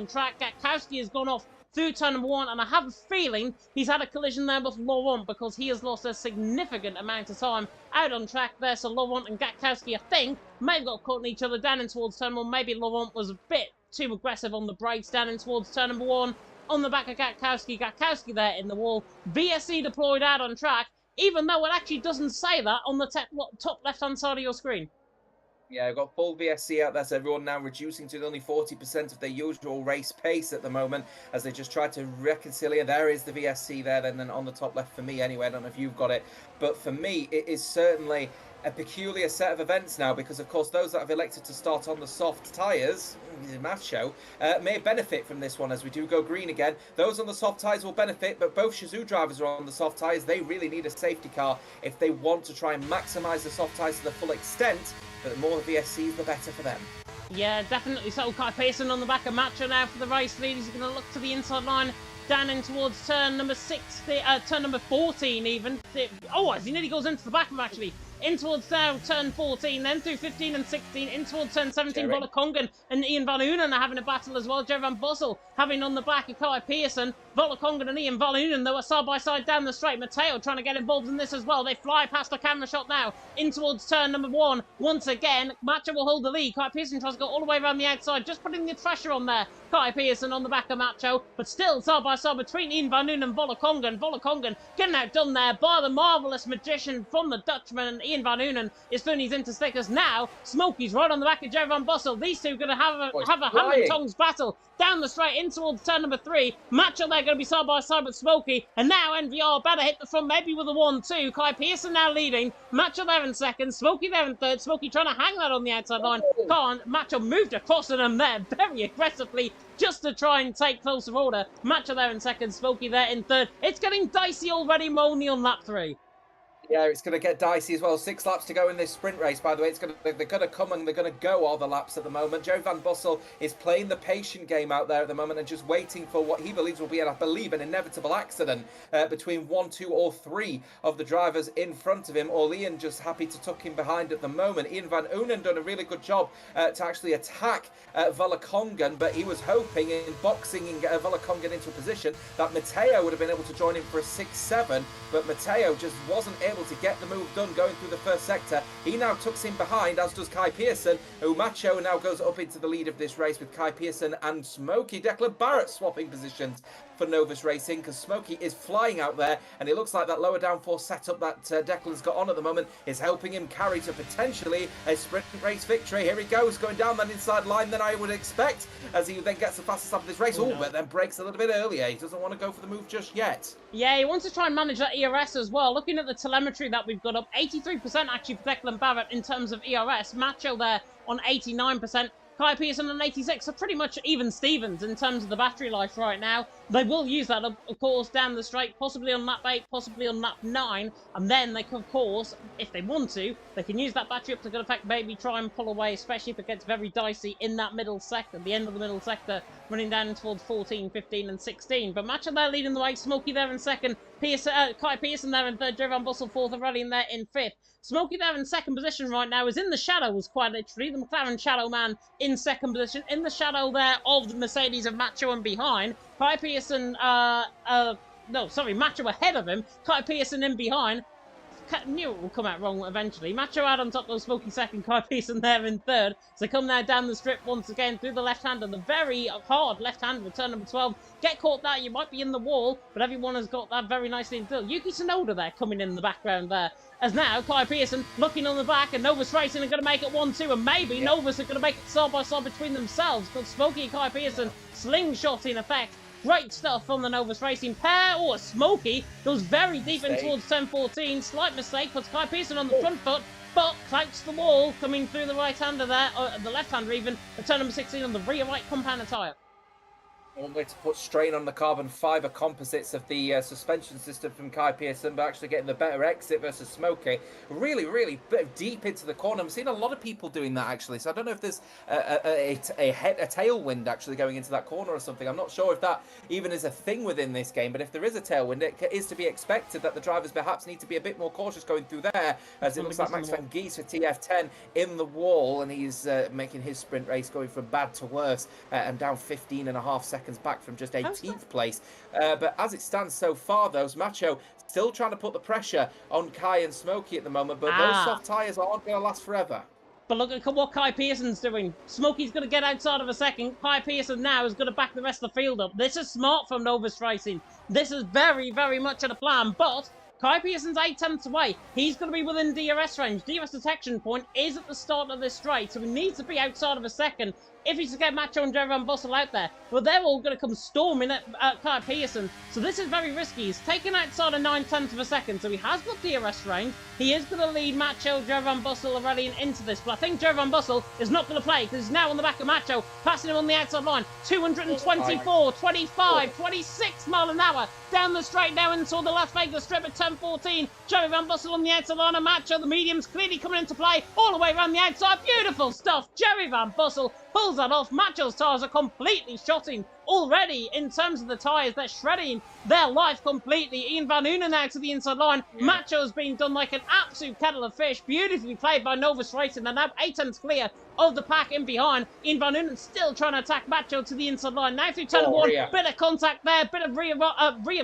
track. Gatkowski has gone off through turn number 1, and I have a feeling he's had a collision there with Laurent because he has lost a significant amount of time out on track there. So Laurent and Gatkowski, I think, may have got caught in each other down in towards turn 1. Maybe Laurent was a bit too aggressive on the brakes down in towards turn number 1. On the back of Gatkowski, Gatkowski there in the wall. VSC deployed out on track, even though it actually doesn't say that on the top left-hand side of your screen. Yeah, I've got full VSC out there, so everyone now reducing to only 40% of their usual race pace at the moment as they just try to reconcile. There is the VSC there, then on the top left for me anyway. I don't know if you've got it, but for me, it is certainly a peculiar set of events now because, of course, those that have elected to start on the soft tyres, Macho, may benefit from this one as we do go green again. Those on the soft tyres will benefit, but both Shazoo drivers are on the soft tyres. They really need a safety car if they want to try and maximise the soft tyres to the full extent. But the more VSCs, the better for them. Yeah, definitely so. Kai Pearson on the back of Macho now for the race lead. He's going to look to the inside line, down in towards turn number 14 even. Oh, as he nearly goes into the back of him, actually. In towards now turn 14, then through 15 and 16, in towards turn 17, Volakongan and Ian Van Unen are having a battle as well. Jerry Van Bussel having on the back of Kai Pearson. Volakongan and Ian Van Unen, though, are side by side down the straight. Mateo trying to get involved in this as well. They fly past the camera shot now, in towards turn number 1. Once again, Macho will hold the lead. Kai Pearson tries to go all the way around the outside, just putting the pressure on there. Kai Pearson on the back of Macho, but still side by side between Ian Van Unen and Volakongan. Volakongan getting outdone there by the marvellous magician from the Dutchman, and Ian Van Unen is throwing these into stickers. Now, Smokey's right on the back of Jerry Van Bussel. These two are going to have a hammer and tongs battle down the straight in towards turn number 3. Macho they're going to be side by side with Smokey, and now NVR better hit the front, maybe with a 1-2. Kai Pearson now leading. Macho there in second. Smokey there in third. Smokey trying to hang that on the outside line. Can't. Macho moved across to them there very aggressively, just to try and take closer order. Macho there in second, Smokey there in third. It's getting dicey already, Molney on lap 3. Yeah, it's going to get dicey as well. 6 laps to go in this sprint race, by the way. They're going to come and they're going to go all the laps at the moment. Joe Van Bussel is playing the patient game out there at the moment and just waiting for what he believes will be, I believe, an inevitable accident between 1, 2 or 3 of the drivers in front of him. Orlean just happy to tuck him behind at the moment. Ian Van Unen done a really good job to actually attack Volakongan, but he was hoping in boxing Volakongan into a position that Mateo would have been able to join him for a 6-7, but Mateo just wasn't able to get the move done going through the first sector. He now tucks in behind, as does Kai Pearson, who Macho now goes up into the lead of this race with Kai Pearson and Smokey. Declan Barrett swapping positions for Novus Racing because Smokey is flying out there, and it looks like that lower downforce setup that Declan's got on at the moment is helping him carry to potentially a sprint race victory. Here he goes, going down that inside line than I would expect, as he then gets the fastest lap of this race. But then breaks a little bit earlier. He doesn't want to go for the move just yet. Yeah, he wants to try and manage that ERS as well. Looking at the telemetry that we've got up, 83% actually for Declan Barrett in terms of ERS. Macho there on 89%. Kai Pearson on 86 are pretty much even Stevens in terms of the battery life right now. They will use that, of course, down the straight, possibly on lap 8, possibly on lap 9, and then they can, of course, if they want to, they can use that battery up to good effect, maybe try and pull away, especially if it gets very dicey in that middle sector, the end of the middle sector, running down towards 14, 15, and 16. But Macho there leading the way, Smokey there in second, Kai Pearson there in third, Joe Van Bussel fourth, and Rallying there in fifth. Smokey there in second position right now is in the shadows, quite literally. The McLaren Shadow Man in second position, in the shadow there of the Mercedes of Macho and behind. Kai Pearson, Macho ahead of him. Kai Pearson in behind. Knew it will come out wrong eventually. Macho out on top, though, Smokey second, Kai Pearson there in third. So come there down the strip once again through the left-hander, the very hard left-hander with turn number 12. Get caught there, you might be in the wall, but everyone has got that very nicely until Yuki Tsunoda there coming in the background there. As now, Kai Pearson looking on the back, and Novus Racing are going to make it 1-2, and maybe Novus are going to make it side by side between themselves, because Smokey and Kai Pearson slingshot in effect. Great stuff from the Novus Racing pair. Oh, Smokey goes very deep in towards 10-14. Slight mistake, puts Kai Pearson on the front foot, but clouts the wall coming through the right-hander there, or the left-hander even, at turn number 16 on the rear right compound tyre. One way to put strain on the carbon fibre composites of the suspension system from Kai Pearson, but actually getting the better exit versus Smokey. Really, really deep into the corner. I'm seeing a lot of people doing that, actually. So I don't know if there's a tailwind actually going into that corner or something. I'm not sure if that even is a thing within this game, but if there is a tailwind, it is to be expected that the drivers perhaps need to be a bit more cautious going through there, as it looks like Max van Gies for TF10 in the wall, and he's making his sprint race going from bad to worse, and down 15.5 seconds back from just 18th place. But as it stands so far, though, Macho still trying to put the pressure on Kai and Smokey at the moment, but those soft tyres aren't going to last forever. But look at what Kai Pearson's doing. Smokey's going to get outside of a second. Kai Pearson now is going to back the rest of the field up. This is smart from Novus Racing. This is very, very much of the plan, but Kai Pearson's 8/10ths away. He's going to be within DRS range. DRS detection point is at the start of this straight, so he needs to be outside of a second if he's to get Macho and Joe Van Bussel out there. Well, they're all going to come storming at Kai Pearson, so this is very risky. He's taken outside of 9/10ths of a second, so he has got DRS range. He is going to lead Macho, Joe Van Bussel are rallying into this, but I think Joe Van Bussel is not going to play because he's now on the back of Macho, passing him on the outside line. 224, 25, 26 mile an hour down the straight now into the Las Vegas strip at 10:14. Joey Van Bussel on the outside line, and Macho, the medium's clearly coming into play all the way around the outside. Beautiful stuff. Joey Van Bussel pulls that off. Macho's tyres are completely shotting already in terms of the tyres. They're shredding their life completely. Ian Van Unen now to the inside line. Macho's being done like an absolute kettle of fish. Beautifully played by Novus Racing. They're now 8/10ths clear of the pack in behind. Ian Van Unen still trying to attack Macho to the inside line. Now through turn one, bit of contact there, bit of rear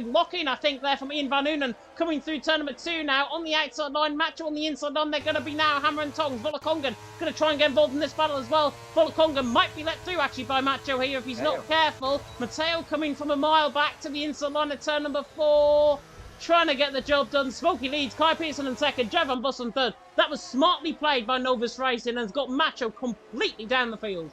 locking, I think, there from Ian Van Unen. Coming through turn number 2 now on the outside line. Macho on the inside line. They're going to be now hammer and tongs. Volakongan going to try and get involved in this battle as well. Volakongan might be let through actually by Macho here if he's not careful. Mateo coming from a mile back to the inside line at turn number 4. Trying to get the job done. Smokey leads. Kai Pearson in second. Joe Van Bussel in third. That was smartly played by Novus Racing and has got Macho completely down the field.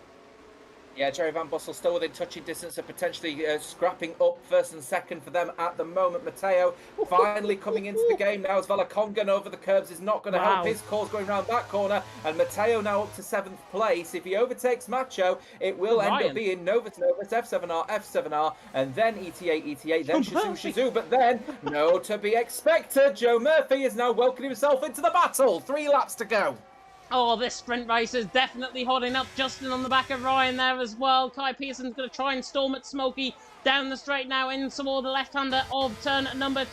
Yeah, Jerry Van Bussel still within touching distance of potentially scrapping up first and second for them at the moment. Mateo finally coming into the game now as Volakongan over the curbs is not going to help his cause going around that corner. And Mateo now up to 7th place. If he overtakes Macho, it will end up being Novus, F7R, and then ETA, then Shizou. But then, no to be expected. Joe Murphy is now welcoming himself into the battle. 3 laps to go. Oh, this sprint race is definitely holding up. Justin on the back of Ryan there as well. Kai Pearson's going to try and storm at Smokey down the straight now in toward the left-hander of turn number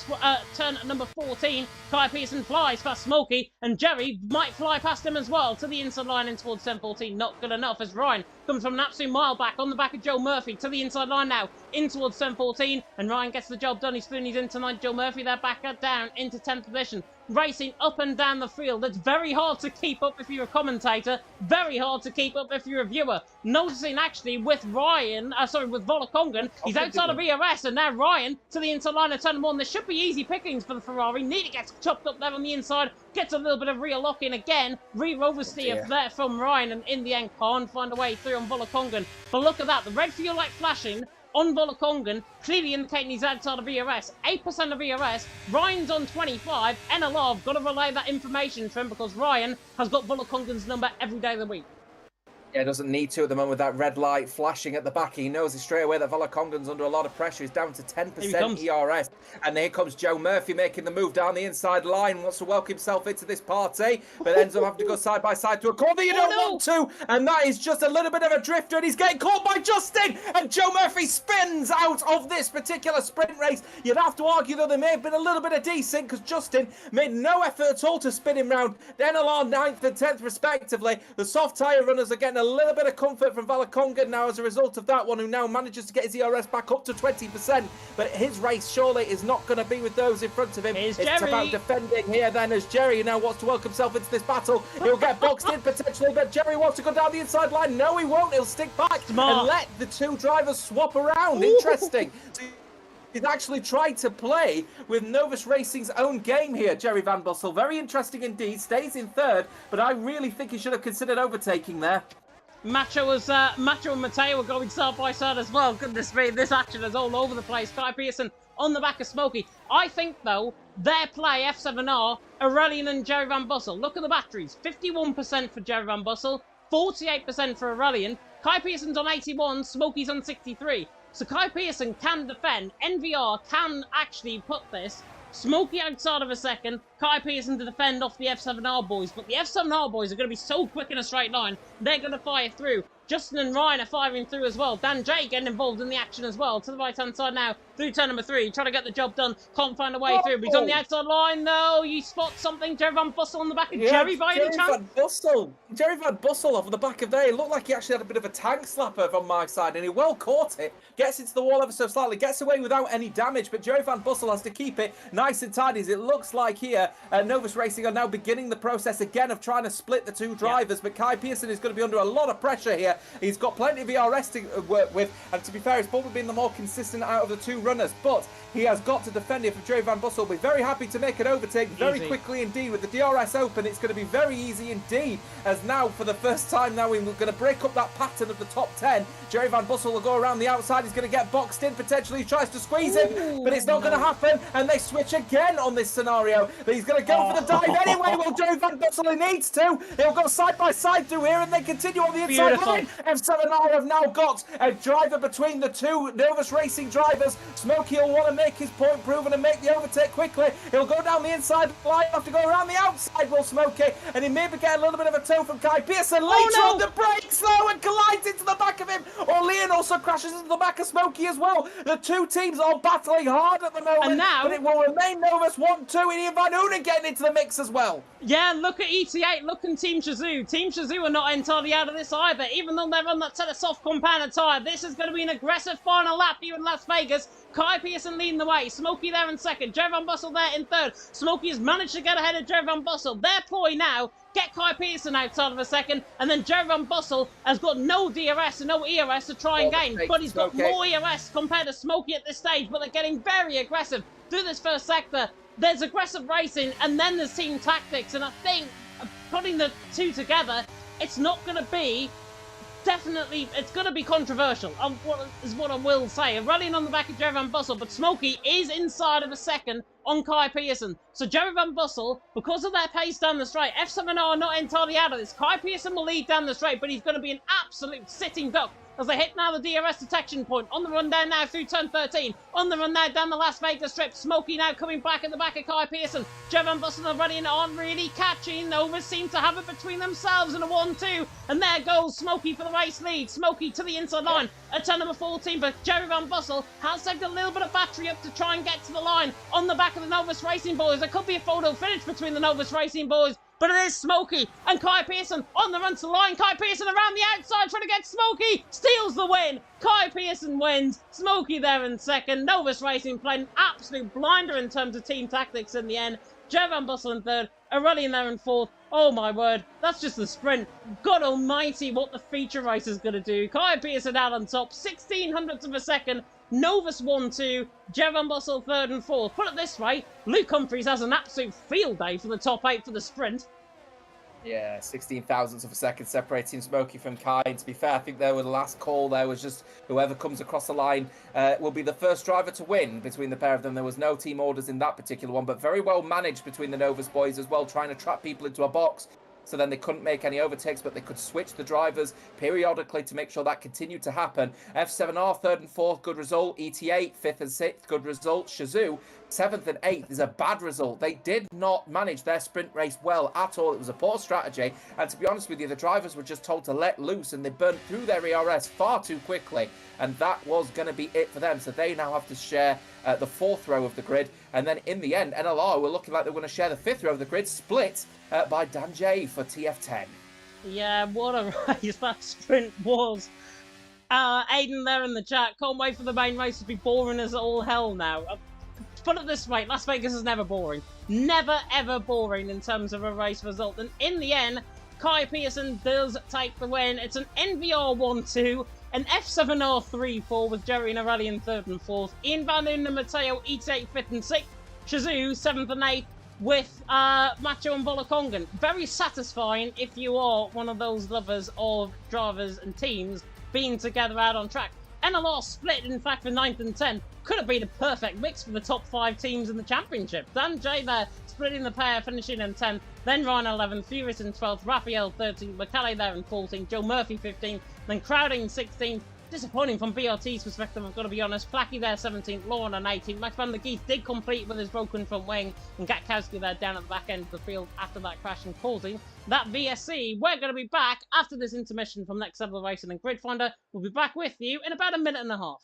14. Kai Pearson flies past Smokey, and Jerry might fly past him as well to the inside line in towards 10-14. Not good enough as Ryan comes from an absolute mile back on the back of Joe Murphy to the inside line now in towards 10-14, and Ryan gets the job done. He's spoonies in tonight. Joe Murphy there back down into 10th position. Racing up and down the field. It's very hard to keep up if you're a commentator. Very hard to keep up if you're a viewer. Noticing actually with with Volakongan, he's outside of ERS, and now Ryan to the inside line of turn 1. There should be easy pickings for the Ferrari. Nearly gets chopped up there on the inside. Gets a little bit of rear lock-in again. Rear oversteer there from Ryan, and in the end can't find a way through on Volakongan. But look at that. The red fuel light flashing on Volakongan, clearly indicating he's outside of ERS. 8% of ERS. Ryan's on 25. NLR have got to relay that information to him because Ryan has got Volakongan's number every day of the week. Yeah, doesn't need to at the moment with that red light flashing at the back. He knows it straight away that Valakongan's under a lot of pressure. He's down to 10% ERS. And here comes Joe Murphy making the move down the inside line. Wants to welcome himself into this party, but ends up having to go side by side to a corner you don't want to. And that is just a little bit of a drifter, and he's getting caught by Justin. And Joe Murphy spins out of this particular sprint race. You'd have to argue, though, there may have been a little bit of decent because Justin made no effort at all to spin him round. NLR 9th and 10th, respectively. The soft tyre runners are getting a little bit of comfort from Valakongan now as a result of that one, who now manages to get his ERS back up to 20%. But his race surely is not going to be with those in front of him. It's about defending here then, as Jerry now wants to welcome himself into this battle. He'll get boxed in potentially, but Jerry wants to go down the inside line. No, he won't. He'll stick back and let the two drivers swap around. Interesting. He's actually tried to play with Novus Racing's own game here, Jerry Van Bussel. Very interesting indeed. Stays in third, but I really think he should have considered overtaking there. Macho and Mateo were going side by side as well. Goodness me, this action is all over the place. Kai Pearson on the back of Smokey. I think, though, their play, F7R, Aurelian and Jerry Van Bussel. Look at the batteries. 51% for Jerry Van Bussel, 48% for Aurelian. Kai Pearson's on 81, Smokey's on 63. So Kai Pearson can defend. NVR can actually put this. Smokey outside of a second. Kai Pearson to defend off the F7R boys. But the F7R boys are going to be so quick in a straight line. They're going to fire through. Justin and Ryan are firing through as well. Dan J getting involved in the action as well. To the right-hand side now. Through turn number 3. Trying to get the job done. Can't find a way through. But he's on the outside line. No, you spot something. Jerry Van Bussel on the back of Jerry by any chance? Jerry Van Bussel off the back of there. It looked like he actually had a bit of a tank slapper from my side. And he well caught it. Gets into the wall ever so slightly. Gets away without any damage. But Jerry Van Bussel has to keep it nice and tidy. As it looks like here, Novus Racing are now beginning the process again of trying to split the two drivers. But Kai Pearson is going to be under a lot of pressure here. He's got plenty of ERS to work with, and to be fair, he's probably been the more consistent out of the two runners, but he has got to defend it for Jerry Van Bussel. Will be very happy to make an overtake very quickly indeed. With the DRS open, it's going to be very easy indeed, as now for the first time now we're going to break up that pattern of the top 10. Jerry Van Bussel will go around the outside. He's going to get boxed in potentially. He tries to squeeze him, but it's not going to happen, and they switch again on this scenario. But he's going to go for the dive anyway. Well, Jerry Van Bussel, he needs to. He'll go side by side through here, and they continue on the inside line. F7R have now got a driver between the two Novus Racing drivers. Smokey will want to make his point proven and make the overtake quickly. He'll go down the inside line, have to go around the outside, will Smokey, and he maybe get a little bit of a tow from Kai Pearson. Later on the brakes though, and collides into the back of him. Orlean also crashes into the back of Smokey as well. The two teams are battling hard at the moment, and now, but it will remain Novus 1-2, and Ian Van Hoonen getting into the mix as well. Yeah, look at ET8, look at Team Shazoo. Team Shazoo are not entirely out of this either, even though they're on that set of soft compounder tyre. This is going to be an aggressive final lap here in Las Vegas. Kai Pearson leading the way. Smokey there in second. Jerry Van Bussel there in third. Smokey has managed to get ahead of Jerry Van Bussel. Their ploy now, get Kai Pearson outside of a second, and then Jerry Van Bussel has got no DRS and no ERS to try and gain, but he's got more ERS compared to Smokey at this stage, but they're getting very aggressive through this first sector. There's aggressive racing, and then there's team tactics, and I think putting the two together, it's not going to be it's going to be controversial, is what I will say. Running on the back of Jerry Van Bussel, but Smokey is inside of a second on Kai Pearson. So Jerry Van Bussel, because of their pace down the straight, F7R are not entirely out of this. Kai Pearson will lead down the straight, but he's going to be an absolute sitting duck as they hit now the DRS detection point. On the run down now through turn 13. On the run now down the Las Vegas strip. Smokey now coming back at the back of Kai Pearson. Jerry Van Bussel and running aren't really catching. Novus seem to have it between themselves in a 1-2. And there goes Smokey for the race lead. Smokey to the inside line at turn number 14. But Jerry Van Bussel has saved a little bit of battery up to try and get to the line on the back of the Novus Racing boys. There could be a photo finish between the Novus Racing boys, but it is Smokey and Kai Pearson on the run to the line. Kai Pearson around the outside trying to get Smokey. Steals the win. Kai Pearson wins. Smokey there in second. Novus Racing played an absolute blinder in terms of team tactics in the end. Jerry Van Bussel in third. Aurelian there in fourth. Oh my word. That's just the sprint. God almighty what the feature race is going to do. Kai Pearson out on top. 16 hundredths of a second. Novus 1-2, Jerry Van Bussel third and fourth. Put it this way, Luke Humphries has an absolute field day for the top 8 for the sprint. Yeah, 16 thousandths of a second separating Smokey from Kai. And to be fair, I think there was the last call there was just whoever comes across the line will be the first driver to win between the pair of them. There was no team orders in that particular one, but very well managed between the Novus boys as well, trying to trap people into a box. so then they couldn't make any overtakes, but they could switch the drivers periodically to make sure that continued to happen. F7R, 3rd and 4th, good result. ET8, 5th and 6th, good result. Shazoo, 7th and 8th is a bad result. They did not manage their sprint race well at all. It was a poor strategy, and to be honest with you, the drivers were just told to let loose, and they burnt through their ERS far too quickly, and that was going to be it for them. So they now have to share the 4th row of the grid, and then in the end, NLR were looking like they were going to share the 5th row of the grid, split by Danjay for TF10. Yeah, what a race that sprint was. Aiden there in the chat, can't wait for the main race to be boring as all hell now. Put it this way, Las Vegas is never boring. Never ever boring in terms of a race result. And in the end, Kai Pearson does take the win. It's an NVR 1-2, an F7R 3-4 with Jerry Norelli in 3rd and 4th, Ian Van Loon and Matteo ET8 5th and 6th, Shazoo 7th and 8th, with Macho and Bolakongan. Very satisfying if you are one of those lovers of drivers and teams being together out on track. NLR split, in fact, for 9th and 10th. Could have been a perfect mix for the top 5 teams in the championship. Dan J there, splitting the pair, finishing in 10th. Then Ryan 11th, Furious in 12th, Raphael 13th, McCallie there in 14th, Joe Murphy 15th, then Crowding 16th. Disappointing from BRT's perspective, I've got to be honest. Flacky there 17th, Lauren on 18th. Max van der Geest did complete with his broken front wing, and Gatkowski there down at the back end of the field after that crash and causing that VSC. We're going to be back after this intermission from Next Level Racing and Grid Finder. We'll be back with you in about a minute and a half.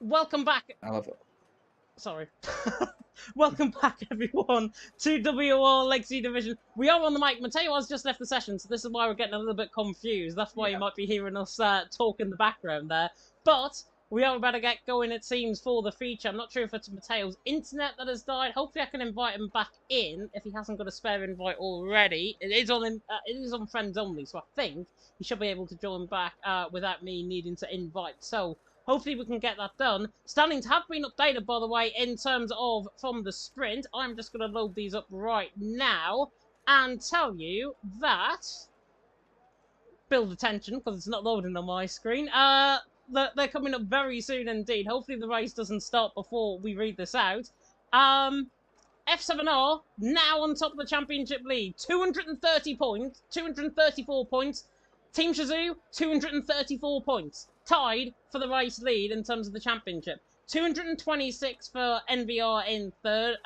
Welcome back. I love it. Sorry. Welcome back, everyone, to WOR Legacy Division. We are on the mic. Mateo has just left the session, so this is why we're getting a little bit confused. That's why you might be hearing us talk in the background there. But we are about to get going, it seems, for the feature. I'm not sure if it's Mateo's internet that has died. Hopefully I can invite him back in, if he hasn't got a spare invite already. It is on friends only, so I think he should be able to join back without me needing to invite. So hopefully we can get that done. Standings have been updated, by the way, in terms of from the sprint. I'm just going to load these up right now and tell you that... Build attention, because it's not loading on my screen. They're coming up very soon indeed. Hopefully the race doesn't start before we read this out. F7R, now on top of the championship lead. 230 points, 234 points. Team Shazoo, 234 points. Tied for the race lead in terms of the championship. 226 for NVR in third.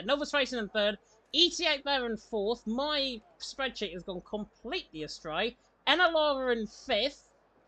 Novus Racing in third. ET8 there in fourth. My spreadsheet has gone completely astray. NLR in fifth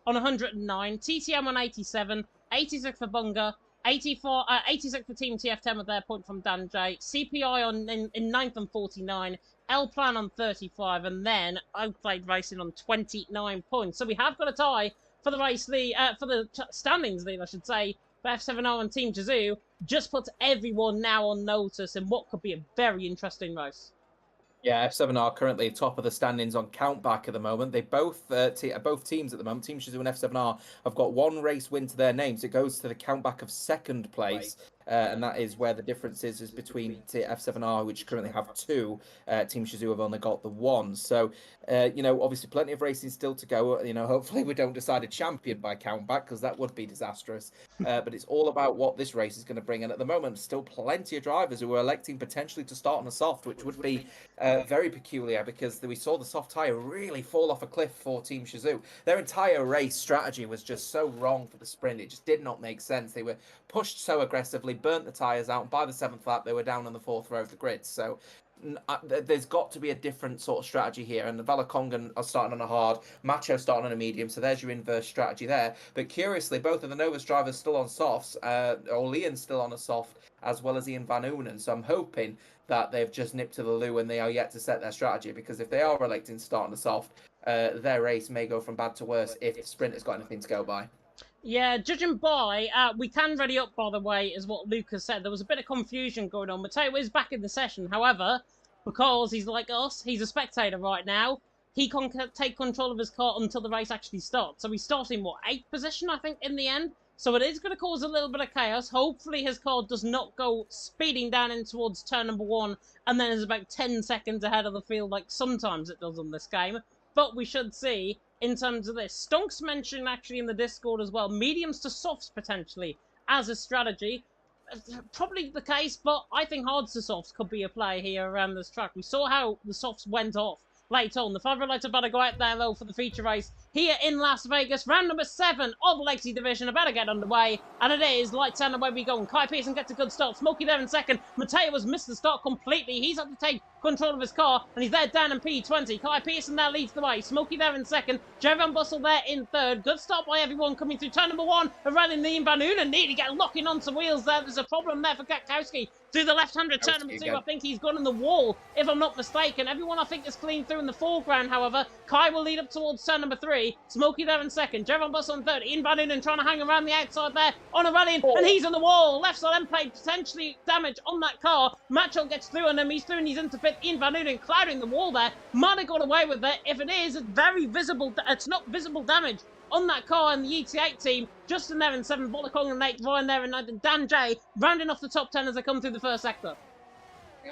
on 109. TTM on 87. 86 for Bunga. 86 for Team TF10 with their point from Dan J. CPI in 9th on 49. L Plan on 35. And then Outplayed Racing on 29 points. So we have got a tie for the race lead, for the standings lead, I should say, But F7R and Team Chazoo just puts everyone now on notice in what could be a very interesting race. Yeah, F7R currently top of the standings on countback at the moment. They both teams at the moment, Team Shazoo and F7R, have got one race win to their names. It goes to the countback of second place, and that is where the difference is between F7R, which currently have 2. Team Shazoo have only got the 1. So, obviously plenty of racing still to go. Hopefully we don't decide a champion by countback, because that would be disastrous. But it's all about what this race is going to bring. And at the moment, still plenty of drivers who are electing potentially to start on a soft, which would be very peculiar, because we saw the soft tyre really fall off a cliff for Team Shazoo. Their entire race strategy was just so wrong for the sprint. It just did not make sense. They were pushed so aggressively, burnt the tyres out, and by the 7th lap, they were down on the 4th row of the grid. So there's got to be a different sort of strategy here, and the Valakongan are starting on a hard, Macho starting on a medium, so there's your inverse strategy there. But curiously, both of the Novus drivers still on softs, or Leon's still on a soft, as well as Ian Van Oonen. So I'm hoping that they've just nipped to the loo and they are yet to set their strategy, because if they are electing to start on the soft, their race may go from bad to worse if the sprint has got anything to go by. Yeah, judging by, we can ready up, by the way, is what Lucas said. There was a bit of confusion going on. Mateo is back in the session. However, because he's like us, he's a spectator right now, he can take control of his car until the race actually starts. So he's starting, 8th position, I think, in the end? So it is going to cause a little bit of chaos. Hopefully his car does not go speeding down in towards turn number 1 and then is about 10 seconds ahead of the field like sometimes it does on this game. But we should see, in terms of this, Stonks mentioned actually in the Discord as well, mediums to softs potentially as a strategy. Probably the case, but I think hards to softs could be a play here around this track. We saw how the softs went off late on. The Father Lights about to go out there though for the feature race here in Las Vegas. Round number 7 of the Legacy Division about to get underway, and it is lights down and away we go. And Kai Pearson gets a good start. Smokey there in second. Mateo has missed the start completely. He's had to take control of his car, and he's there down in P20. Kai Pearson now leads the way. Smokey there in second. Jervan Bustle there in third. Good start by everyone coming through turn number 1. Around in Ian Van Oonen nearly get locking onto wheels there. There's a problem there for Katkowski. Through the left-hander turn number 2, again. I think he's gone in the wall, if I'm not mistaken. Everyone, I think, is clean through in the foreground, however. Kai will lead up towards turn number 3. Smokey there in second. Jervan Bustle in third. Ian Van Oonen trying to hang around the outside there on a rally, and he's on the wall. Left side end plate potentially damage on that car. Macho gets through on him. He's through and he's into fifth. Ian Van Oonen clouding the wall there. Might have got away with it. If it is, it's very visible. It's not visible damage on that car and the ET8 team. Justin there in 7th, Bolakong in 8th, Ryan there in 9th, and Dan J rounding off the top 10 as they come through the first sector.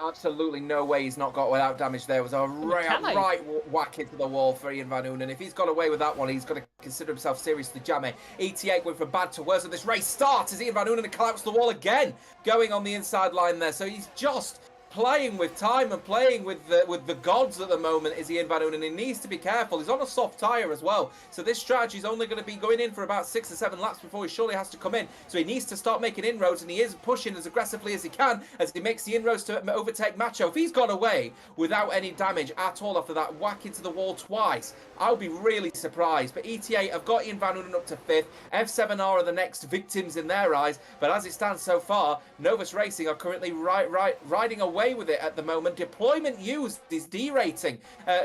Absolutely no way he's not got without damage there. It was a right whack into the wall for Ian Van Oonen. If he's got away with that one, he's going to consider himself seriously jammy. ET8 went from bad to worse, and this race starts as Ian Van Oonen collapsed the wall again, going on the inside line there. So he's just playing with time and playing with the gods at the moment is Ian Van Oonen. He needs to be careful. He's on a soft tyre as well. So this strategy is only going to be going in for about 6 or 7 laps before he surely has to come in. So he needs to start making inroads, and he is pushing as aggressively as he can as he makes the inroads to overtake Macho. If he's got away without any damage at all after that whack into the wall twice, I'll be really surprised. But ETA have got Ian Van Oonen up to 5th. F7R are the next victims in their eyes. But as it stands so far, Novus Racing are currently riding away with it at the moment. Deployment used is derating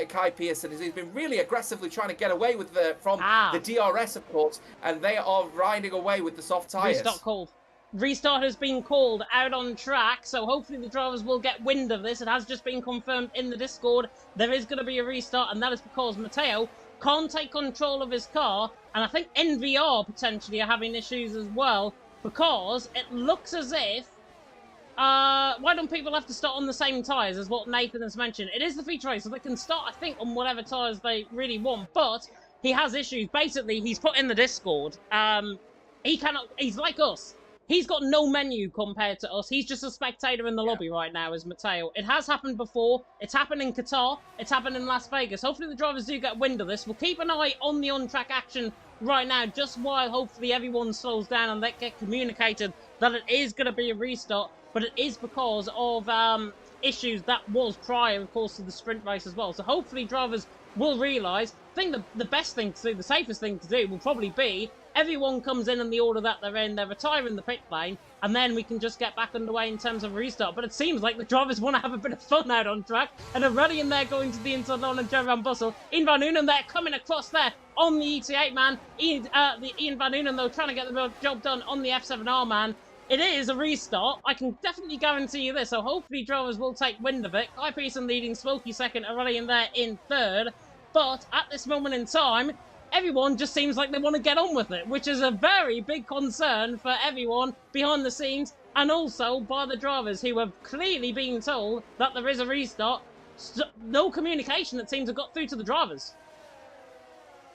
Kai Pearson. He's been really aggressively trying to get away with from the DRS, of course, and they are riding away with the soft tyres. Restart called. Restart has been called out on track, so hopefully the drivers will get wind of this. It has just been confirmed in the Discord. There is going to be a restart, and that is because Mateo can't take control of his car, and I think NVR potentially are having issues as well, because it looks as if why don't people have to start on the same tyres as what Nathan has mentioned? It is the feature race, so they can start, I think, on whatever tyres they really want, but he has issues. Basically, he's put in the Discord. He cannot, he's like us. He's got no menu compared to us. He's just a spectator in the lobby right now as Mateo. It has happened before. It's happened in Qatar. It's happened in Las Vegas. Hopefully the drivers do get wind of this. We'll keep an eye on the on-track action right now, just while hopefully everyone slows down and they get communicated that it is going to be a restart. But it is because of issues that was prior, of course, to the sprint race as well. So hopefully drivers will realise think the best thing to do, the safest thing to do, will probably be everyone comes in the order that they're in, they're retiring the pit lane, and then we can just get back underway in terms of restart. But it seems like the drivers want to have a bit of fun out on track, and are running in there going to the inside line and Joe Van Bussel. Ian Van Unen there, coming across there on the ET8 man. Ian Van Unen, though, trying to get the job done on the F7R man. It is a restart. I can definitely guarantee you this, so hopefully drivers will take wind of it. Guy Pearson leading, Smokey second, and running in there in third. But at this moment in time, everyone just seems like they want to get on with it, which is a very big concern for everyone behind the scenes, and also by the drivers, who have clearly been told that there is a restart. No communication, it seems, have got through to the drivers.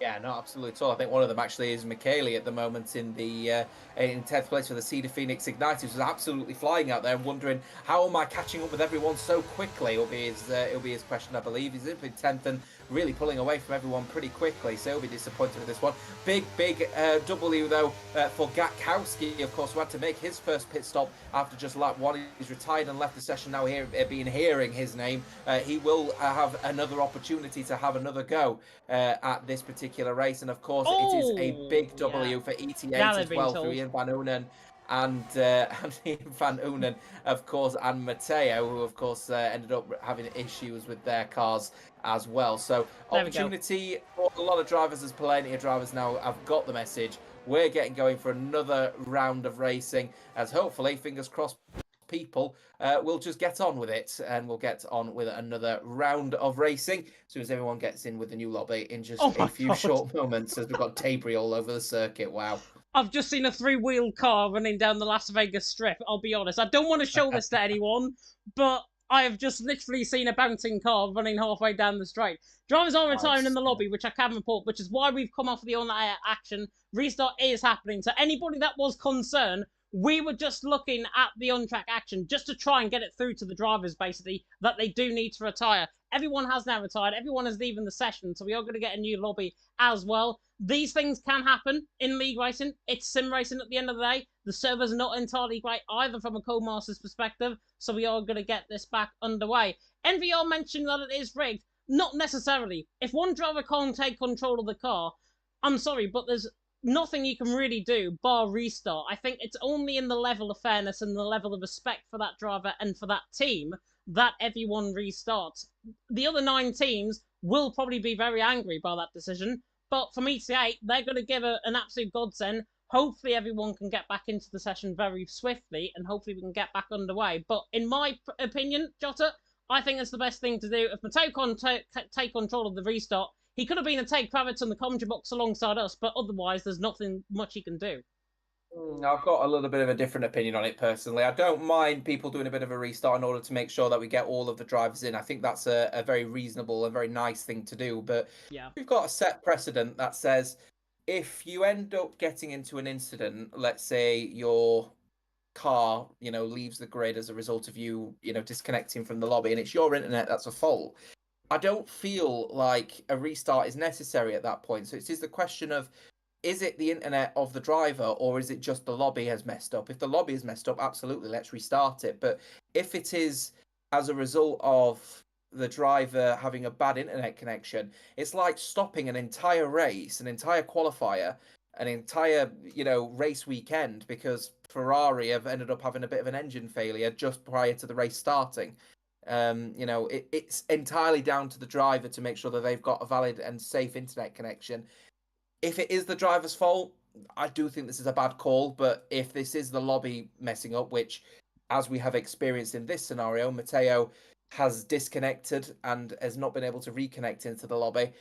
Yeah, no, absolutely at all. I think one of them actually is Michele at the moment in the in 10th place for the Cedar Phoenix Igniters, who's absolutely flying out there and wondering, how am I catching up with everyone so quickly? It'll be his question, I believe. He's in 10th and really pulling away from everyone pretty quickly, so he'll be disappointed with this one. Big W though for Gatkowski, of course, who had to make his first pit stop after just lap 1. He's retired and left the session now. Hearing his name, he will have another opportunity to have another go at this particular race, and of course it is a big W for ET8 as well through Ian Van Unen and Ian Van Unen, of course, and Matteo, who of course ended up having issues with their cars as well. So opportunity for a lot of drivers. There's plenty of drivers now have got the message. We're getting going for another round of racing, as hopefully, fingers crossed, people will just get on with it, and we'll get on with another round of racing as soon as everyone gets in with the new lobby in just a few short moments, as we've got debris all over the circuit. Wow. I've just seen a 3-wheel car running down the Las Vegas Strip. I'll be honest. I don't want to show this to anyone, but I have just literally seen a bouncing car running halfway down the straight. Drivers are retiring in the lobby, which I can report, which is why we've come off the on-air action. Restart is happening. So anybody that was concerned, we were just looking at the on-track action just to try and get it through to the drivers, basically, that they do need to retire. Everyone has now retired. Everyone is leaving the session, so we are going to get a new lobby as well. These things can happen in league racing. It's sim racing at the end of the day. The servers are not entirely great either from a Codemasters perspective, so we are going to get this back underway. NVR mentioned that it is rigged. Not necessarily. If one driver can't take control of the car, I'm sorry, but there's nothing you can really do bar restart. I think it's only in the level of fairness and the level of respect for that driver and for that team that everyone restarts. The other 9 teams will probably be very angry by that decision, but from ET8, they're going to give an absolute godsend. Hopefully everyone can get back into the session very swiftly, and hopefully we can get back underway. But in my opinion, Jota, I think it's the best thing to do. If Mateo can take control of the restart, he could have been a Tate Kravitz on the commentary box alongside us, but otherwise there's nothing much he can do. I've got a little bit of a different opinion on it personally. I don't mind people doing a bit of a restart in order to make sure that we get all of the drivers in. I think that's a very reasonable and very nice thing to do. But we've got a set precedent that says if you end up getting into an incident, let's say your car, leaves the grid as a result of you, disconnecting from the lobby, and it's your internet that's a fault, I don't feel like a restart is necessary at that point. So it's just the question of, is it the internet of the driver, or is it just the lobby has messed up? If the lobby has messed up, absolutely, let's restart it. But if it is as a result of the driver having a bad internet connection, it's like stopping an entire race, an entire qualifier, an entire, race weekend, because Ferrari have ended up having a bit of an engine failure just prior to the race starting. It's entirely down to the driver to make sure that they've got a valid and safe internet connection. If it is the driver's fault, I do think this is a bad call. But if this is the lobby messing up, which, as we have experienced in this scenario, Matteo has disconnected and has not been able to reconnect into the lobby,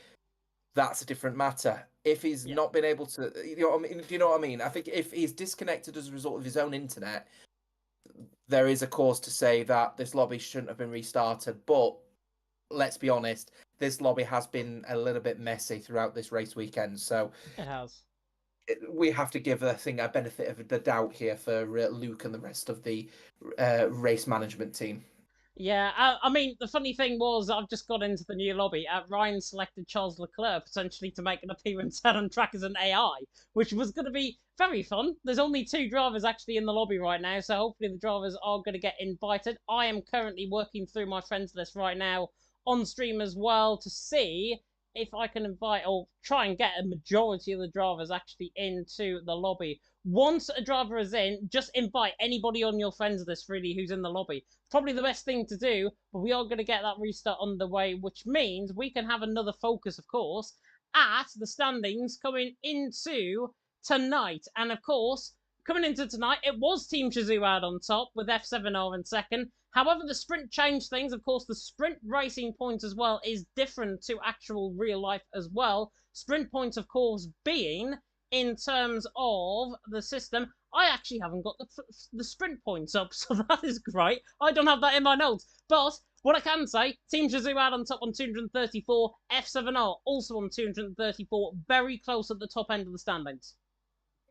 that's a different matter. If he's not been able to, do you know what I mean? I think if he's disconnected as a result of his own internet, there is a cause to say that this lobby shouldn't have been restarted. But let's be honest, this lobby has been a little bit messy throughout this race weekend. So it has. We have to give the thing a benefit of the doubt here for Luke and the rest of the race management team. Yeah, I mean, the funny thing was, I've just got into the new lobby. Ryan selected Charles Leclerc potentially to make an appearance out on track as an AI, which was going to be very fun. There's only 2 drivers actually in the lobby right now, so hopefully the drivers are going to get invited. I am currently working through my friends list right now on stream as well to see if I can invite or try and get a majority of the drivers actually into the lobby. Once a driver is in, just invite anybody on your friends list really who's in the lobby. Probably the best thing to do, but we are going to get that restart underway, which means we can have another focus, of course, at the standings coming into tonight. And of course, coming into tonight, it was Team Shazoo out on top with F7R in second. However, the sprint changed things. Of course, the sprint racing point as well is different to actual real life as well. Sprint points, of course, being in terms of the system. I actually haven't got the sprint points up, so that is great. I don't have that in my notes. But what I can say, Team Shazoo out on top on 234, F7R also on 234, very close at the top end of the standings.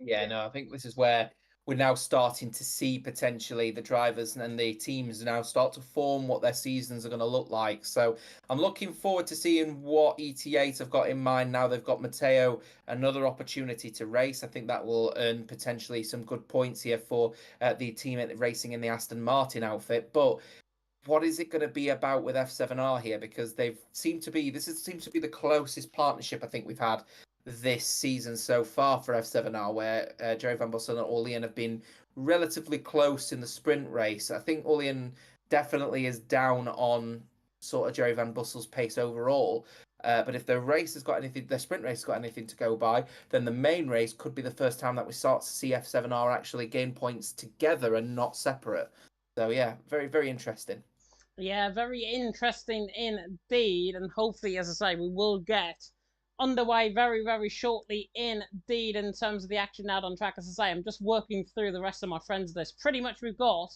Yeah, no, I think this is where we're now starting to see potentially the drivers and the teams now start to form what their seasons are going to look like. So I'm looking forward to seeing what ET8 have got in mind now. They've got Matteo another opportunity to race. I think that will earn potentially some good points here for the team racing in the Aston Martin outfit. But what is it going to be about with F7R here? Because seems to be the closest partnership I think we've had this season so far for F7R, where Jerry Van Bussel and Orlean have been relatively close in the sprint race. I think Orlean definitely is down on sort of Jerry Van Bussel's pace overall. But if their sprint race has got anything to go by, then the main race could be the first time that we start to see F7R actually gain points together and not separate. So yeah, very, very interesting. Yeah, very interesting indeed. And hopefully, as I say, we will get underway very, very shortly indeed in terms of the action out on track. As I say, I'm just working through the rest of my friends list. Pretty much we've got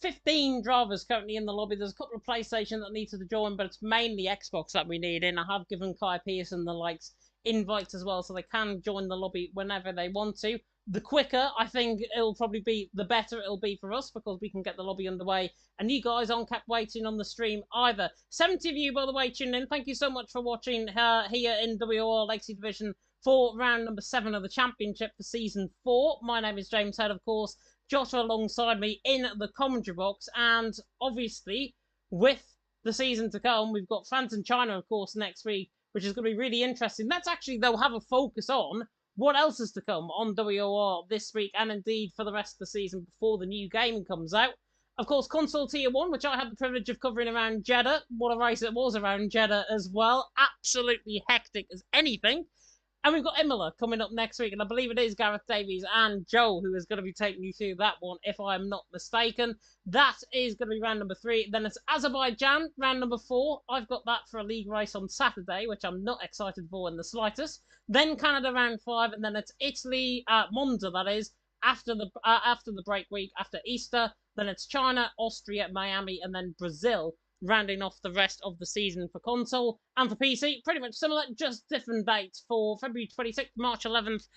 15 drivers currently in the lobby. There's a couple of PlayStation that need to join, but it's mainly Xbox that we need in. I have given Kai Pearson the likes invites as well, so they can join the lobby whenever they want to. The quicker, I think it'll probably be, the better it'll be for us because we can get the lobby underway. And you guys aren't kept waiting on the stream either. 70 of you, by the way, tuned in. Thank you so much for watching here in WOR Legacy Division for round number 7 of the Championship for Season 4. My name is James Head, of course. Jota alongside me in the commentary box. And obviously, with the season to come, we've got France and China, of course, next week, which is going to be really interesting. Let's actually, though, have a focus on what else is to come on WOR this week and indeed for the rest of the season before the new game comes out. Of course, Console Tier 1, which I had the privilege of covering around Jeddah. What a race it was around Jeddah as well. Absolutely hectic as anything. And we've got Imola coming up next week, and I believe it is Gareth Davies and Joe who is going to be taking you through that one, if I'm not mistaken. That is going to be round number 3. Then it's Azerbaijan, round number 4. I've got that for a league race on Saturday, which I'm not excited for in the slightest. Then Canada, round 5, and then it's Italy, Monza, that is, after the break week, after Easter. Then it's China, Austria, Miami, and then Brazil, rounding off the rest of the season for console. And for PC, pretty much similar, just different dates. For February 26th, March 11th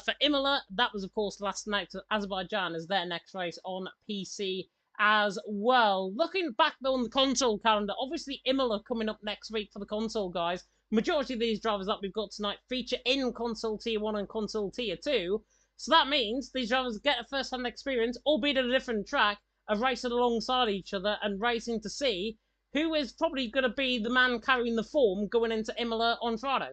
for Imola. That was, of course, last night to Azerbaijan as their next race on PC as well. Looking back, though, on the console calendar, obviously Imola coming up next week for the console guys. Majority of these drivers that we've got tonight feature in Console Tier 1 and Console Tier 2. So that means these drivers get a first-hand experience, albeit at a different track, of racing alongside each other and racing to see who is probably going to be the man carrying the form going into Imola on Friday.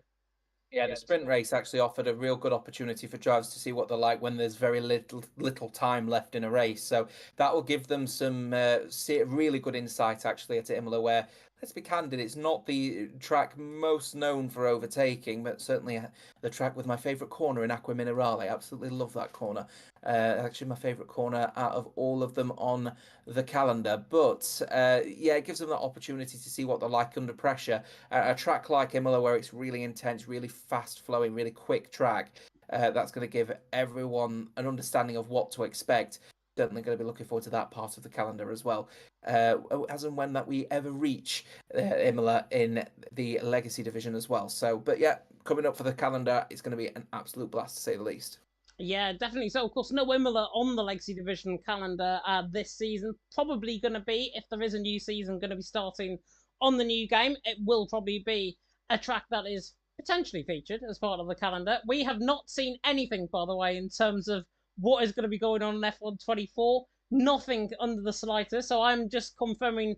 Yeah, the sprint race actually offered a real good opportunity for drivers to see what they're like when there's very little time left in a race. So that will give them some really good insight actually at Imola, where, let's be candid, it's not the track most known for overtaking, but certainly the track with my favourite corner in Acqua Minerale. I absolutely love that corner. Actually, my favourite corner out of all of them on the calendar. But yeah, it gives them that opportunity to see what they're like under pressure. A track like Imola, where it's really intense, really fast-flowing, really quick track, that's going to give everyone an understanding of what to expect. Certainly going to be looking forward to that part of the calendar as well, as and when that we ever reach Imola in the Legacy Division as well. So, but yeah, coming up for the calendar, it's going to be an absolute blast to say the least. Yeah, definitely. So, of course, no Imola on the Legacy Division calendar this season. Probably going to be, if there is a new season going to be starting on the new game, it will probably be a track that is potentially featured as part of the calendar. We have not seen anything, by the way, in terms of what is going to be going on in F1 24. Nothing under the slightest. So I'm just confirming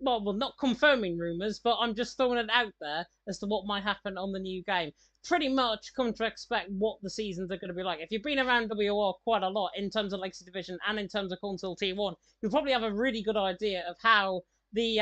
well, not confirming rumours, but I'm just throwing it out there as to what might happen on the new game. Pretty much come to expect what the seasons are going to be like. If you've been around WOR quite a lot in terms of Legacy Division and in terms of Console T1, you'll probably have a really good idea of how the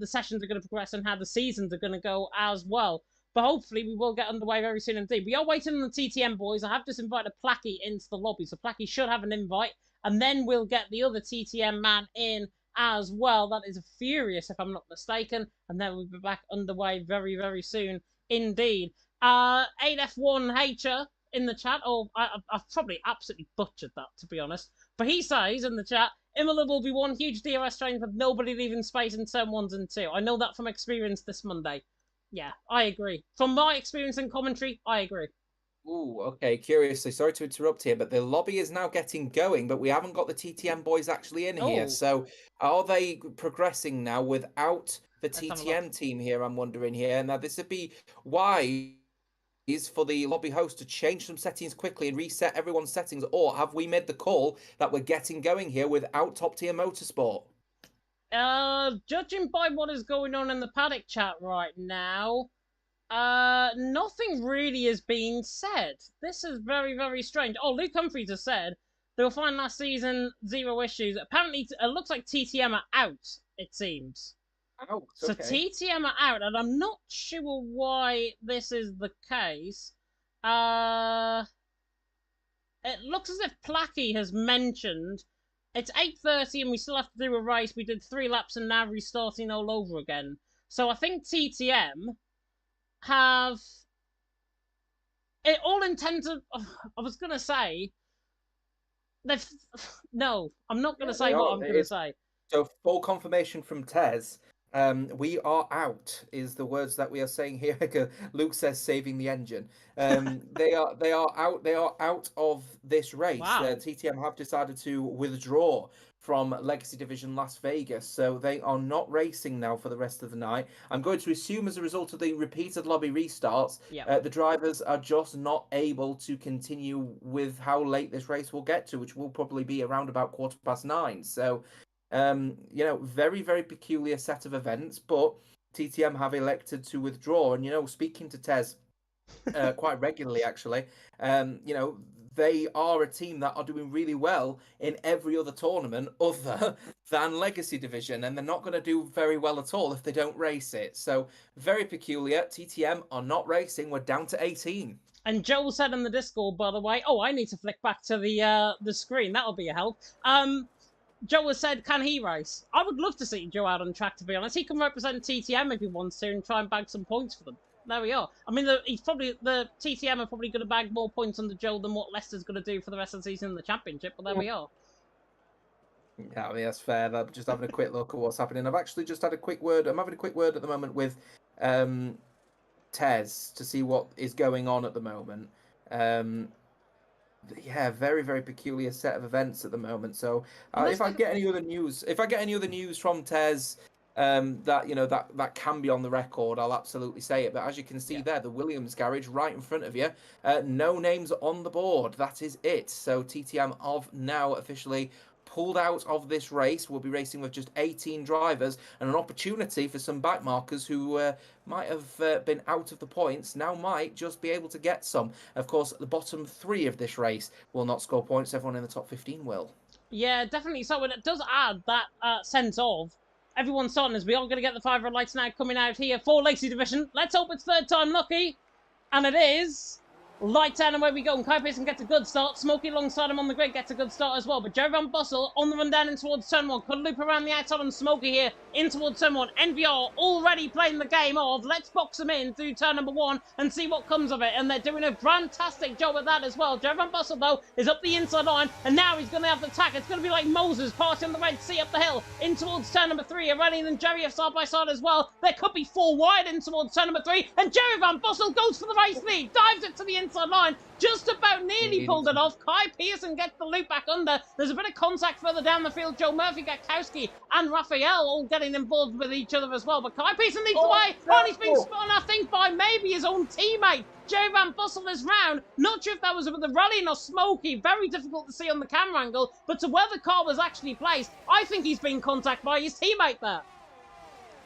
sessions are going to progress and how the seasons are going to go as well. But hopefully we will get underway very soon indeed. We are waiting on the TTM boys. I have just invited Placky into the lobby, so Placky should have an invite, and then we'll get the other TTM man in as well. That is Furious, if I'm not mistaken, and then we'll be back underway very, very soon indeed. 8F1H'er in the chat. Oh, I've probably absolutely butchered that, to be honest. But he says in the chat, Imola will be one huge DRS train with nobody leaving space in turn 1s and 2. I know that from experience this Monday. Yeah, I agree. From my experience in commentary, I agree. Ooh, okay. Curiously, sorry to interrupt here, but the lobby is now getting going, but we haven't got the TTM boys actually in here. So are they progressing now without the TTM team here? I'm wondering here. Now, this would be wise for the lobby host to change some settings quickly and reset everyone's settings, or have we made the call that we're getting going here without Top Tier Motorsport? Judging by what is going on in the paddock chat right now, nothing really is being said. This is very, very strange. Oh, Luke Humphries has said they were fine last season, 0 issues. Apparently, it looks like TTM are out, it seems. Oh, so TTM are out, and I'm not sure why this is the case. It looks as if Placky has mentioned it's 8:30 and we still have to do a race. We did 3 laps and now restarting all over again. So I think TTM have it all intended. I was gonna say they've. No, I'm not gonna say what I'm gonna say. So full confirmation from Tez. We are out is the words that we are saying here. Luke says saving the engine. They are out. They are out of this race. Wow. TTM have decided to withdraw from Legacy Division Las Vegas, so they are not racing now for the rest of the night. I'm going to assume as a result of the repeated lobby restarts, the drivers are just not able to continue with how late this race will get to, which will probably be around about 9:15. So. Very, very peculiar set of events, but TTM have elected to withdraw. And, speaking to Tez quite regularly, actually, they are a team that are doing really well in every other tournament other than Legacy Division, and they're not going to do very well at all if they don't race it. So, very peculiar. TTM are not racing. We're down to 18. And Joel said in the Discord, by the way, I need to flick back to the screen. That'll be a help. Joe has said, can he race? I would love to see Joe out on track, to be honest. He can represent TTM if he wants to and try and bag some points for them. There we are. I mean, the TTM are probably going to bag more points under Joe than what Leicester's going to do for the rest of the season in the championship, but there we are. Yeah, I mean, that's fair. I'm just having a quick look at what's happening. I've actually just had a quick word. I'm having a quick word at the moment with Tez to see what is going on at the moment. Yeah, very, very peculiar set of events at the moment. So if I get any other news, from Tez, that can be on the record, I'll absolutely say it. But as you can see there, the Williams garage right in front of you, no names on the board. That is it. So TTM have now officially pulled out of this race. We'll be racing with just 18 drivers and an opportunity for some backmarkers who might have been out of the points, now might just be able to get some. Of course, the bottom 3 of this race will not score points. Everyone in the top 15 will. Yeah, definitely so. And it does add that sense of everyone's starting as we are going to get the 5 red lights now coming out here for Legacy Division. Let's hope it's third time lucky. And it is. Light down and away we go. And Kai Pearson gets a good start. Smokey alongside him on the grid gets a good start as well. But Jerry Van Bussel on the run down in towards turn 1. Could loop around the outside on Smokey here in towards turn 1. NVR already playing the game of let's box them in through turn number 1 and see what comes of it. And they're doing a fantastic job at that as well. Jerry Van Bussel though is up the inside line and now he's going to have the attack. It's going to be like Moses parting the Red Sea up the hill in towards turn number 3. Iranian and Jerry are side by side as well. There could be 4 wide in towards turn number 3 and Jerry Van Bussel goes for the race lead. Dives it to the inside line. Just about nearly pulled it off. Kai Pearson gets the loop back under. There's a bit of contact further down the field. Joe Murphy, Gatkowski, and Raphael all getting involved with each other as well. But Kai Pearson leads the way. And he's been spun, I think, by maybe his own teammate. Jerry Van Bussel is round. Not sure if that was with the rallying or Smokey. Very difficult to see on the camera angle. But to where the car was actually placed, I think he's been contacted by his teammate there.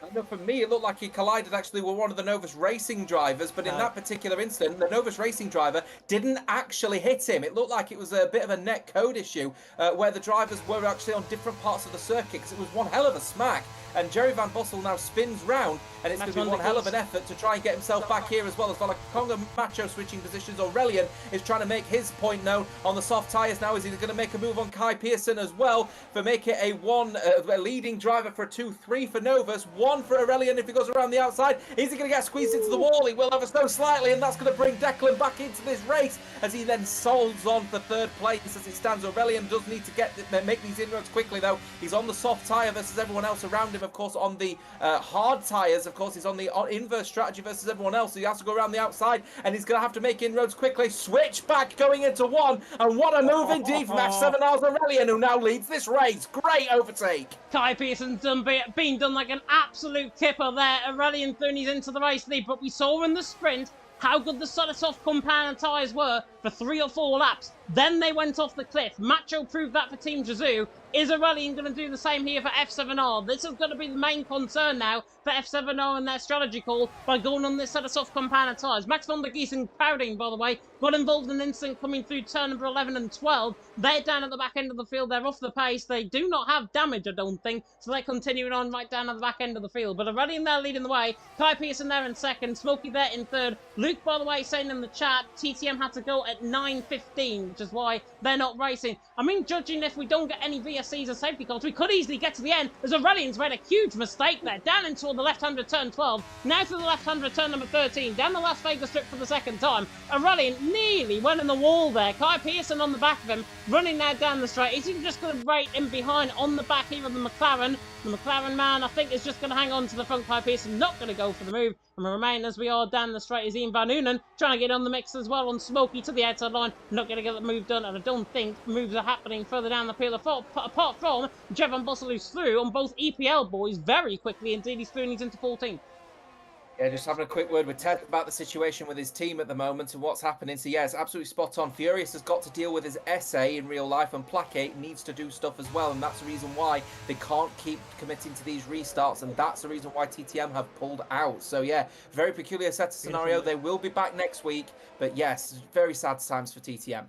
I know for me, it looked like he collided actually with one of the Novus Racing drivers, but in that particular incident, the Novus Racing driver didn't actually hit him. It looked like it was a bit of a net code issue where the drivers were actually on different parts of the circuit because it was one hell of a smack. And Jerry Van Bossel now spins round, and it's going to be one hell of an effort to try and get himself back here as well. As Congo Macho switching positions. Aurelian is trying to make his point known on the soft tyres now. Is he going to make a move on Kai Pearson as well for make it a leading driver for a 2-3 for Novus, 1 for Aurelian if he goes around the outside. Is he going to get squeezed into the wall? He will ever so slightly, and that's going to bring Declan back into this race as he then solves on for 3rd place as it stands. Aurelian does need to make these inroads quickly though. He's on the soft tyre versus everyone else around him. Of course, on the hard tyres, of course, he's on the inverse strategy versus everyone else. So he has to go around the outside, and he's going to have to make inroads quickly. Switch back going into 1, and what a move indeed from F7R's Aurelian, who now leads this race. Great overtake. Kai Pearson's being done like an absolute kipper there. Aurelian Thuni's into the race lead, but we saw in the sprint how good the soft compound tyres were for 3 or 4 laps. Then they went off the cliff. Macho proved that for Team Jizu. Is Aurelian going to do the same here for F7R? This is going to be the main concern now for F7R and their strategy call by going on this set of soft compound tyres. Max von der Giesen crowding, by the way, got involved in an incident coming through turn number 11 and 12. They're down at the back end of the field. They're off the pace. They do not have damage, I don't think, so they're continuing on right down at the back end of the field. But Aurelian there leading the way. Kai Pearson there in 2nd. Smokey there in 3rd. Luke, by the way, saying in the chat, TTM had to go at 9:15, which is why they're not racing. I mean, judging if we don't get any VSCs or safety cars, we could easily get to the end, as Aurelian's made a huge mistake there. Down into the left-hander turn 12, now to the left-hander turn number 13, down the Las Vegas strip for the 2nd time. Aurelian nearly went in the wall there. Kai Pearson on the back of him, running now down the straight. Is he just going to rate in behind on the back here of the McLaren? The McLaren man, I think, is just going to hang on to the front. Kai Pearson not going to go for the move. And we remain as we are down the straight is Ian Van Unen, trying to get on the mix as well on Smokey to the outside line. Not going to get the move done, and I don't think moves are happening further down the field apart from Jeff Van Bossel, who's through on both EPL boys very quickly. Indeed, he's through and he's into 14th. Yeah, just having a quick word with Ted about the situation with his team at the moment and what's happening. So yeah, it's absolutely spot on. Furious has got to deal with his essay in real life, and Placate needs to do stuff as well, and that's the reason why they can't keep committing to these restarts, and that's the reason why TTM have pulled out. So yeah, very peculiar set of scenario. They will be back next week, but yes, very sad times for TTM.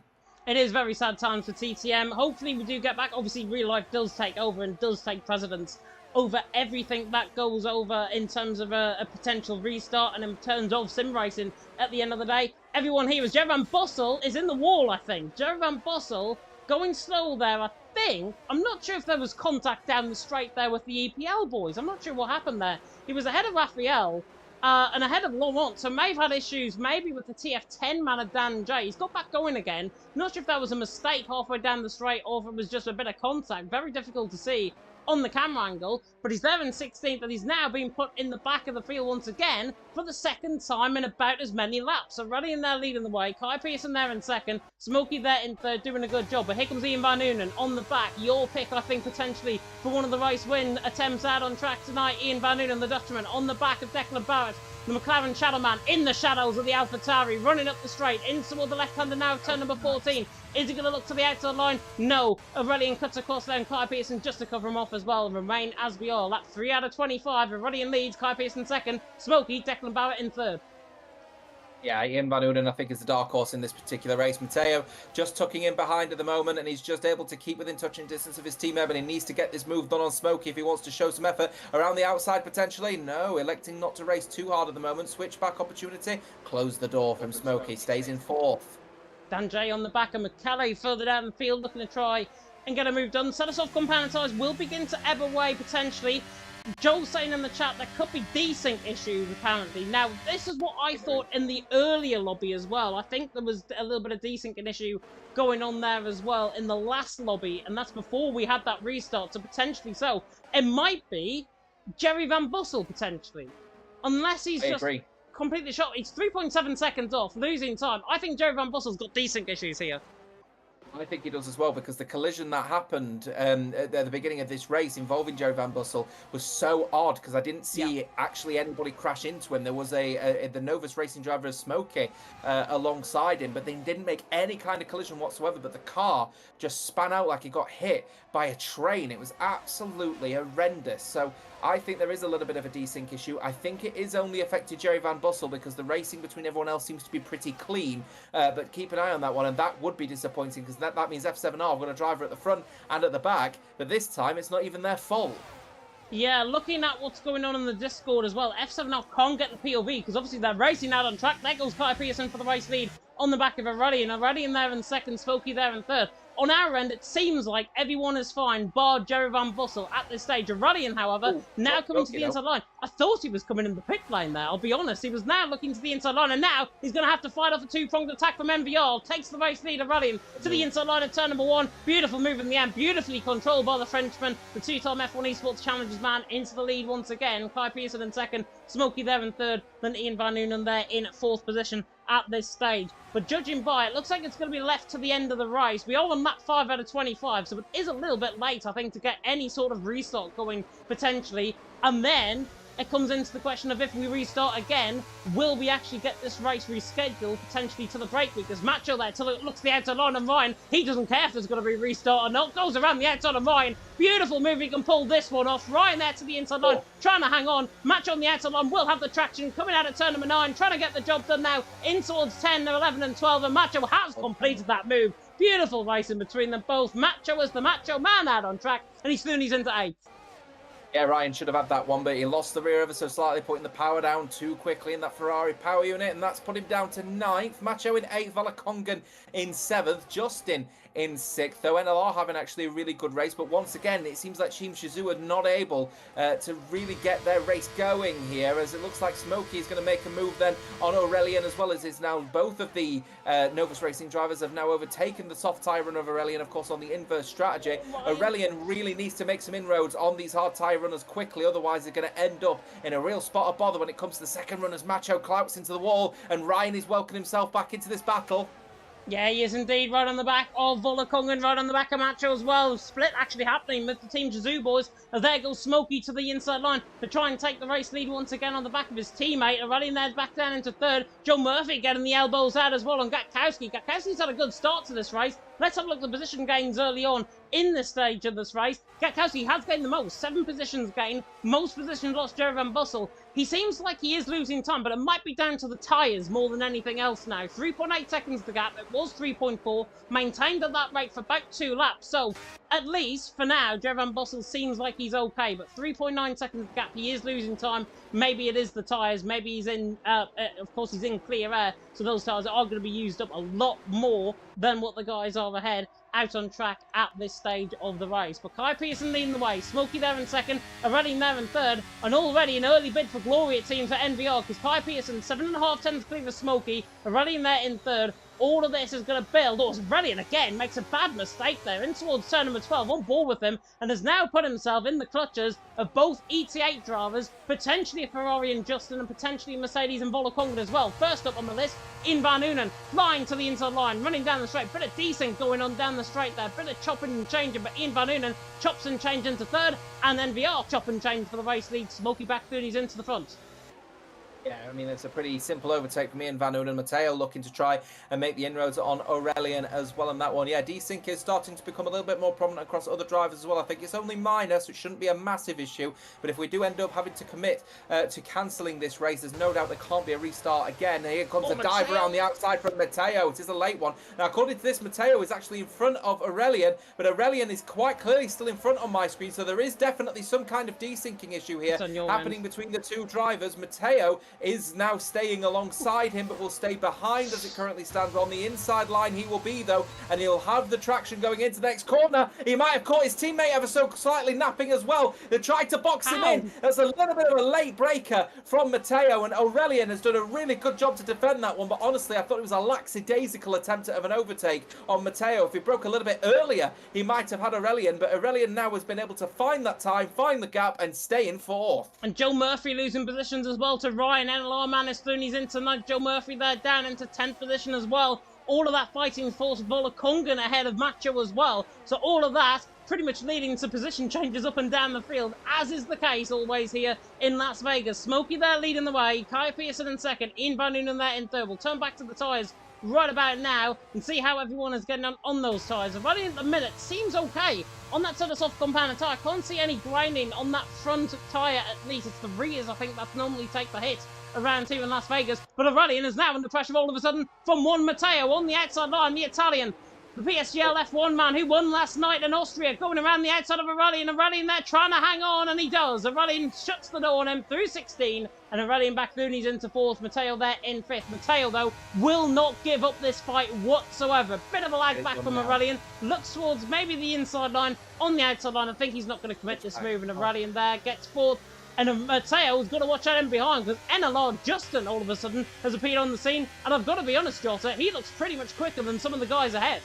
It is very sad times for TTM. Hopefully we do get back. Obviously, real life does take over and does take precedence over everything that goes over in terms of a potential restart and in terms of sim racing at the end of the day. Everyone here is Jerry Van Bossel is in the wall, I think. Jerry Van Bossel going slow there, I think. I'm not sure if there was contact down the straight there with the EPL boys. I'm not sure what happened there. He was ahead of Raphael and ahead of Laurent, so may have had issues maybe with the TF10 man of Dan J. He's got back going again. Not sure if that was a mistake halfway down the straight or if it was just a bit of contact. Very difficult to see on the camera angle, but he's there in 16th, and he's now being put in the back of the field once again for the 2nd time in about as many laps. So Aurelian there leading the way, Kai Pearson there in 2nd, Smokey there in 3rd, doing a good job. But here comes Ian Van Unen on the back. Your pick, I think, potentially for one of the race win attempts out on track tonight. Ian Van Unen, the Dutchman, on the back of Declan Barrett. The McLaren Shadow Man in the shadows of the AlphaTauri, running up the straight, in toward the left-hander now, turn number 14. Is he going to look to the outside line? No. Aurelian cuts across there, and Kai Pearson just to cover him off as well. Remain as we are. Lap 3 out of 25. Aurelian leads, Kai Pearson 2nd. Smokey, Declan Barrett in 3rd. Yeah, Ian Van Unen, I think, is the dark horse in this particular race. Matteo just tucking in behind at the moment, and he's just able to keep within touching distance of his teammate, but he needs to get this move done on Smokey if he wants to show some effort around the outside potentially. No, electing not to race too hard at the moment. Switchback opportunity. Close the door from Smokey. Stays in 4th. Dan J on the back of McCallie further down the field, looking to try and get a move done. Set us off compound tyres will begin to ebb away potentially. Joel's saying in the chat there could be desync issues apparently. Now, this is what I thought in the earlier lobby as well. I think there was a little bit of desyncing issue going on there as well in the last lobby, and that's before we had that restart, so potentially so. It might be Jerry Van Bossel potentially. Unless he's completely shot. He's 3.7 seconds off, losing time. I think Jerry Van Bossel's got desync issues here. I think he does as well, because the collision that happened at the beginning of this race involving Jerry Van Bussel was so odd, because I didn't see actually anybody crash into him. There was the Novus Racing driver Smokey alongside him, but they didn't make any kind of collision whatsoever. But the car just span out like it got hit by a train. It was absolutely horrendous. So I think there is a little bit of a desync issue. I think it is only affected Jerry Van Bussel because the racing between everyone else seems to be pretty clean. But keep an eye on that one, and that would be disappointing, because that means F7R have got a driver at the front and at the back, but this time it's not even their fault. Yeah, looking at what's going on in the Discord as well, F7R can't get the POV because obviously they're racing out on track. There goes Kai Pearson for the race lead on the back of Aurelian. Aurelian there in second, Smokey there in third. On our end, it seems like everyone is fine, bar Jerry Van Bussel at this stage. Aurelian, however, now coming to the inside line. I thought he was coming in the pit lane there, I'll be honest. He was now looking to the inside line, and now he's going to have to fight off a two-pronged attack from MVR. Takes the race lead, Aurelian, to the inside line of turn number one. Beautiful move in the end, beautifully controlled by the Frenchman. The two-time F1 Esports Challengers man into the lead once again. Kai Pearson in second, Smokey there in third, then Ian Van Noonen there in fourth position at this stage. But judging by it, looks like it's going to be left to the end of the race. We are on lap 5 out of 25, so it is a little bit late, I think, to get any sort of restart going, potentially. And then it comes into the question of, if we restart again, will we actually get this race rescheduled, potentially to the break week? As Macho there looks the outside line, and Ryan, he doesn't care if there's going to be a restart or not, goes around the outside of Ryan. Beautiful move, he can pull this one off. Ryan there to the inside line, trying to hang on. Macho on the outside line will have the traction, coming out at turn number 9, trying to get the job done now, in towards 10, 11 and 12, and Macho has completed that move. Beautiful racing between them both. Macho is the Macho man out on track, and he's into 8th. Yeah, Ryan should have had that one, but he lost the rear ever so slightly, putting the power down too quickly in that Ferrari power unit, and that's put him down to 9th. Macho in 8th, Valakongan in 7th, Justin in 6th, though NLR having actually a really good race, but once again, it seems like Team Shizu are not able to really get their race going here, as it looks like Smokey is going to make a move then on Aurelian, as well as is now both of the Novus Racing drivers have now overtaken the soft tyre run of Aurelian, of course, on the inverse strategy. Aurelian really needs to make some inroads on these hard tyre runners quickly, otherwise they're going to end up in a real spot of bother when it comes to the second run, as Macho clouts into the wall, and Ryan is welcoming himself back into this battle. Yeah, he is indeed, right on the back of Volokong, right on the back of Macho as well. Split actually happening with the Team Jizu boys. As there goes Smokey to the inside line to try and take the race lead once again on the back of his teammate. Running there back down into third. Joe Murphy getting the elbows out as well on Gatkowski. Gatkowski's had a good start to this race. Let's have a look at the position gains early on in this stage of this race. Gatkowski has gained the most, 7 positions gained, most positions lost Jerry Van Bussel. He seems like he is losing time, but it might be down to the tyres more than anything else now. 3.8 seconds the gap, it was 3.4, maintained at that rate for about 2 laps. So, at least, for now, Jerry Van Bussel seems like he's okay, but 3.9 seconds the gap, he is losing time. Maybe it is the tyres, maybe he's in, of course he's in clear air, so those tyres are going to be used up a lot more than what the guys are ahead out on track at this stage of the race. But Kai Pearson leading the way, Smokey there in second, Aurelian there in third, and already an early bid for glory it seems for NVR, because Kai Pearson 7.5 tenths clear for Smokey, Aurelian there in third. All of this is going to build. Oh, Aurelian again makes a bad mistake there in towards turn number 12, on board with him, and has now put himself in the clutches of both ET8 drivers, potentially a Ferrari and Justin, and potentially Mercedes and Volokong as well. First up on the list, Ian Van Noonen, flying to the inside line, running down the straight. Bit of decent going on down the straight there, bit of chopping and changing, but Ian Van Noonen chops and change into third, and then VR chop and change for the race lead. Smokey back 30s into the front. Yeah, I mean, it's a pretty simple overtake for me and Van Noonen and Matteo looking to try and make the inroads on Aurelian as well on that one. Yeah, desync is starting to become a little bit more prominent across other drivers as well. I think it's only minor, so it shouldn't be a massive issue. But if we do end up having to commit to cancelling this race, there's no doubt there can't be a restart again. Here comes a dive around the outside from Matteo. It is a late one. Now, according to this, Matteo is actually in front of Aurelian, but Aurelian is quite clearly still in front on my screen, so there is definitely some kind of desyncing issue here happening between the two drivers. Matteo is now staying alongside him, but will stay behind as it currently stands. On the inside line he will be, though, and he'll have the traction going into the next corner. He might have caught his teammate ever so slightly napping as well. They tried to box him in. That's a little bit of a late breaker from Matteo, and Aurelian has done a really good job to defend that one, but honestly I thought it was a lackadaisical attempt of an overtake on Matteo. If he broke a little bit earlier, he might have had Aurelian, but Aurelian now has been able to find that time, find the gap, and stay in 4th. And Joe Murphy losing positions as well to Ryan. NLR man is Flooney's into ninth. Joe Murphy there down into 10th position as well. All of that fighting force of Kungan ahead of Macho as well. So all of that pretty much leading to position changes up and down the field, as is the case always here in Las Vegas. Smokey there leading the way, Kai Pearson in second, Ian Van Noonen there in third. We'll turn back to the tyres right about now and see how everyone is getting on those tyres. Running at the minute seems okay. On that sort of soft compound tyre, can't see any grinding on that front tyre at least. It's the rears, I think, that normally take the hit around here in Las Vegas. But Aurelian is now under pressure all of a sudden from Juan Matteo on the outside line, the Italian. The PSGL F1 man who won last night in Austria, going around the outside of Aurelian. Aurelian there trying to hang on, and he does. Aurelian shuts the door on him through 16, and Aurelian back Looney's into fourth. Matteo there in fifth. Matteo, though, will not give up this fight whatsoever. Bit of a lag back from Aurelian. Looks towards maybe the inside line. On the outside line, I think he's not going to commit this move, and Aurelian there gets fourth. And Matteo's got to watch out in behind, because NLR Justin all of a sudden has appeared on the scene. And I've got to be honest, Jota, he looks pretty much quicker than some of the guys ahead.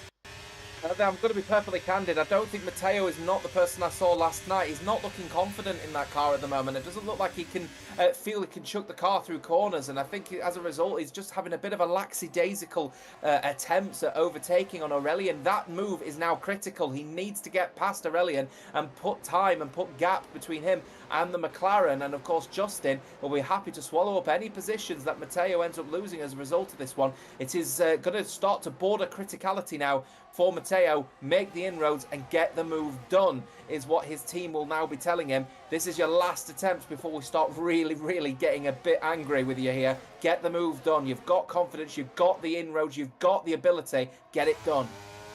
I'm going to be perfectly candid. I don't think Matteo is not the person I saw last night. He's not looking confident in that car at the moment. It doesn't look like he can feel he can chuck the car through corners. And I think as a result, he's just having a bit of a lackadaisical attempts at overtaking on Aurelian. That move is now critical. He needs to get past Aurelian and put time and put gap between him and the McLaren. And of course, Justin will be happy to swallow up any positions that Matteo ends up losing as a result of this one. It is going to start to border criticality now for Matteo. Make the inroads and get the move done is what his team will now be telling him. This is your last attempt before we start really getting a bit angry with you here. Get the move done. You've got confidence, you've got the inroads, you've got the ability. Get it done.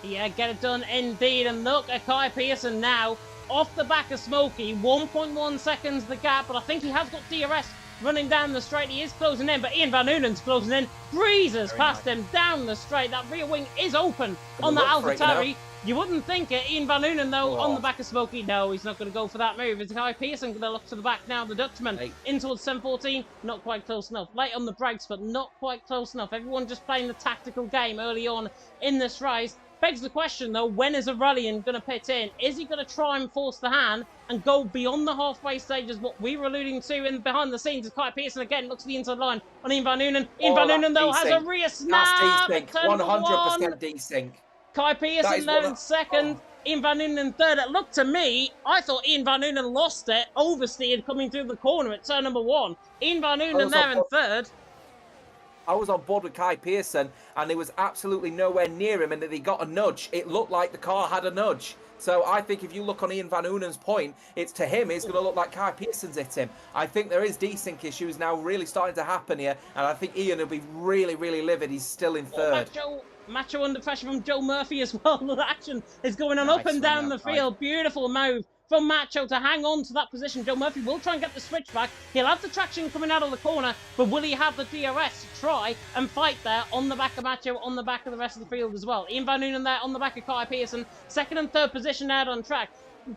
Yeah, get it done indeed. And look at Kai Pearson now off the back of Smokey. 1.1 seconds the gap, but I think he has got DRS running down the straight. He is closing in, but Ian Van Noonen's closing in. Breezes past him down the straight. That rear wing is open on the AlphaTauri. You wouldn't think it. Ian Van Noonen, though, on the back of Smokey. No, he's not going to go for that move. It's Kai Pearson going to look to the back now. The Dutchman in towards 714. Not quite close enough. Late on the brakes, but not quite close enough. Everyone just playing the tactical game early on in this race. Begs the question, though, when is Aurelian going to pit in? Is he going to try and force the hand and go beyond the halfway stage, as what we were alluding to in behind the scenes? As Kai Pearson again looks to the inside line on Ian Van Noonen. Ian Van Noonen, though, has a rear snap. That's desync. 100% desync. Kai Pearson there in second. Ian Van Noonen in third. It looked to me, I thought Ian Van Noonen lost it, oversteered coming through the corner at turn number one. Ian Van Noonen there in third. I was on board with Kai Pearson, and he was absolutely nowhere near him, and he got a nudge. It looked like the car had a nudge. So I think if you look on Ian Van Noonen's point, it's to him, it's going to look like Kai Pearson's hit him. I think there is desync issues now really starting to happen here, and I think Ian will be really livid. He's still in third. Macho under pressure from Joe Murphy as well. The action is going on up and down the field. Beautiful move from Macho to hang on to that position. Joe Murphy will try and get the switch back. He'll have the traction coming out of the corner, but will he have the DRS to try and fight there on the back of Macho, on the back of the rest of the field as well? Ian Van Noonen there on the back of Kai Pearson. Second and third position out on track.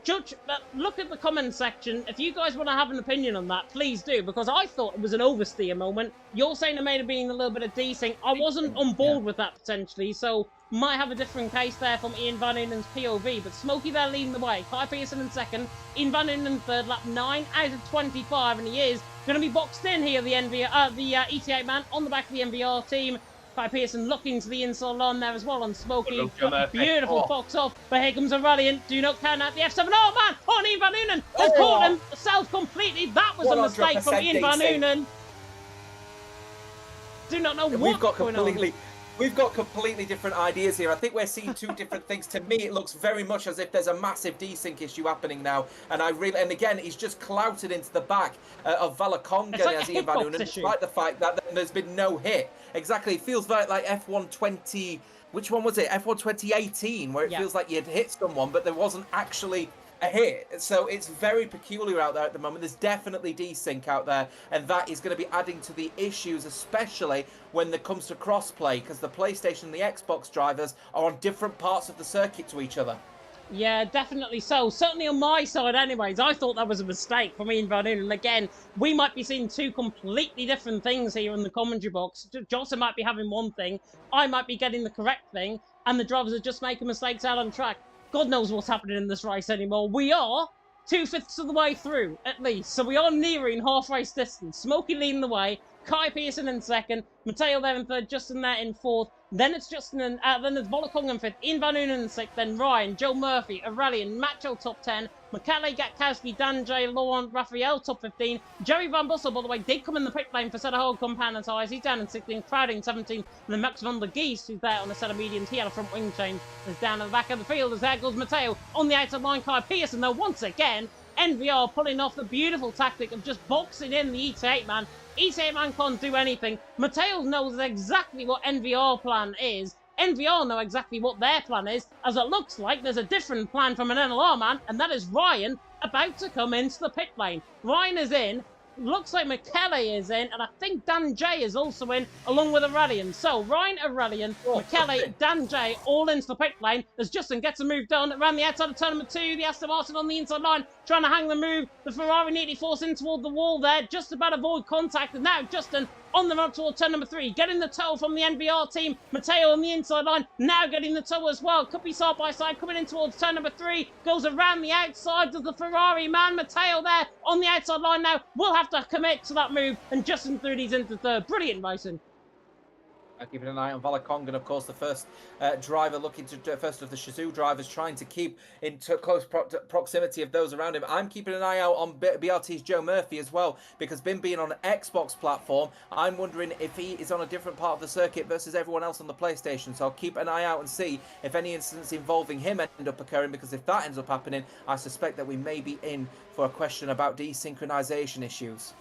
Judge, look at the comment section. If you guys want to have an opinion on that, please do, because I thought it was an oversteer moment. You're saying it may have been a little bit of desync. I wasn't on board with that potentially, so might have a different case there from Ian Van Noonen's POV. But Smokey there leading the way. Kai Pearson in second. Ian Van Noonen in third, lap 9 out of 25, and he is going to be boxed in here. The ET8 man on the back of the NVR team. Kai Pearson looking to the inside line there as well on Smokey. Beautiful box off, but here comes Aurelian. Do not count out the F7. Oh man! Oh, Ian Van Noonen has caught himself completely. That was a mistake from Ian Van Noonen. Do not know what's going on. We've got completely different ideas here. I think we're seeing two different things. To me, it looks very much as if there's a massive desync issue happening now. And and again, he's just clouted into the back of Valakonga as Ian Van Noonen, despite the fact that there's been no hit. Exactly. It feels like F1 20, which one was it? F1 2018, where it feels like you'd hit someone, but there wasn't actually a hit. So it's very peculiar out there at the moment. There's definitely desync out there, and that is going to be adding to the issues, especially when it comes to crossplay, because the PlayStation and the Xbox drivers are on different parts of the circuit to each other. Yeah, definitely so. Certainly on my side anyways, I thought that was a mistake from Ian Van Noonen. And again, we might be seeing two completely different things here in the commentary box. Johnson might be having one thing, I might be getting the correct thing, and the drivers are just making mistakes out on track. God knows what's happening in this race anymore. We are 2/5 of the way through, at least. So we are nearing half race distance. Smokey leading the way. Kai Pearson in second. Matteo there in third. Justin there in fourth. Then it's Justin, and then there's Volokong in 5th, Ian Van Unen in 6th, then Ryan, Joe Murphy, Aurelian, Macho top 10, Michele, Gatkowski, Dan J, Laurent, Raphael top 15, Jerry Van Bussel, by the way, did come in the pit lane for set of hold compound and tyres. He's down in 16, Crowding 17, and then Max van der Geest, who's there on a set of mediums. He had a front wing change, is down at the back of the field as there goes Matteo on the outside line. Kai Pearson, though, once again, NVR pulling off the beautiful tactic of just boxing in the ET8 man. ET8 man can't do anything. Matteo knows exactly what NVR plan is. NVR know exactly what their plan is, as it looks like there's a different plan from an NLR man, and that is Ryan about to come into the pit lane. Ryan is in. Looks like Michele is in, and I think Dan J is also in, along with Aurelian. So, Ryan, Aurelian, Michele, Dan J, all into the pit lane, as Justin gets a move done around the outside of turn number 2, the Aston Martin on the inside line, trying to hang the move, the Ferrari nearly forced in toward the wall there, just about avoid contact, and now Justin on the run toward turn number 3, getting the tow from the NVR team, Matteo on the inside line, now getting the tow as well, could be side by side, coming in towards turn number 3, goes around the outside of the Ferrari man, Matteo there on the outside line now, will have to commit to that move, and Justin through these into 3rd, brilliant racing. Keeping an eye on Volokong, and of course the first driver looking to first of the Shizou drivers trying to keep in close proximity of those around him. I'm keeping an eye out on BRT's Joe Murphy as well, because him being on an Xbox platform, I'm wondering if he is on a different part of the circuit versus everyone else on the PlayStation. So I'll keep an eye out and see if any incidents involving him end up occurring, because if that ends up happening, I suspect that we may be in for a question about desynchronization issues.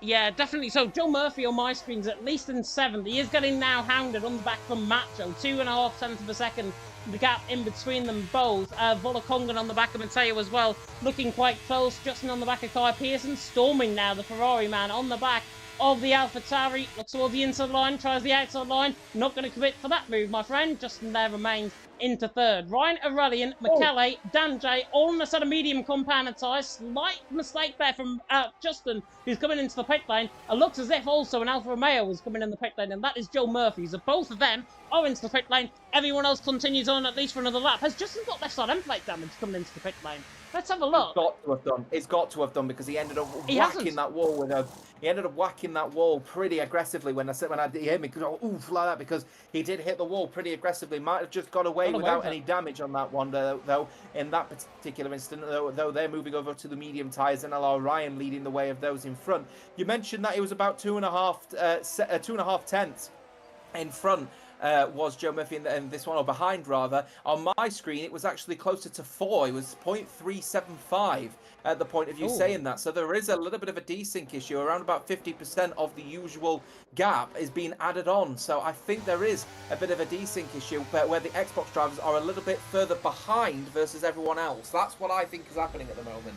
Yeah, definitely. So Joe Murphy on my screen's at least in 7th. He is getting now hounded on the back from Macho. 2.5 tenths of a second, the gap in between them both. Volokongan on the back of Matteo as well, looking quite close. Justin on the back of Kai Pearson, storming now the Ferrari man on the back of the AlphaTauri. Looks toward the inside line, tries the outside line. Not going to commit for that move, my friend. Justin there remains into 3rd. Ryan Aurelian, Michele, Dan J, all on a set of medium compound tyres. Slight mistake there from Justin, who's coming into the pit lane. It looks as if also an Alfa Romeo is coming in the pit lane, and that is Joe Murphy. So both of them are into the pit lane. Everyone else continues on at least for another lap. Has Justin got left side end plate damage coming into the pit lane? Let's have a look. It's got to have done. It's got to have done, because he ended up whacking that wall with a. He ended up whacking that wall pretty aggressively when I heard me go oof like that, because he did hit the wall pretty aggressively. Might have just got away without any damage on that one though. In that particular instant, though they're moving over to the medium tyres, and LR Ryan leading the way of those in front. You mentioned that it was about 2.5 tenths in front. Was Joe Murphy in this one, or behind rather. On my screen, it was actually closer to 4. It was 0.375 at the point of you saying that. So there is a little bit of a desync issue. Around about 50% of the usual gap is being added on. So I think there is a bit of a desync issue where the Xbox drivers are a little bit further behind versus everyone else. That's what I think is happening at the moment.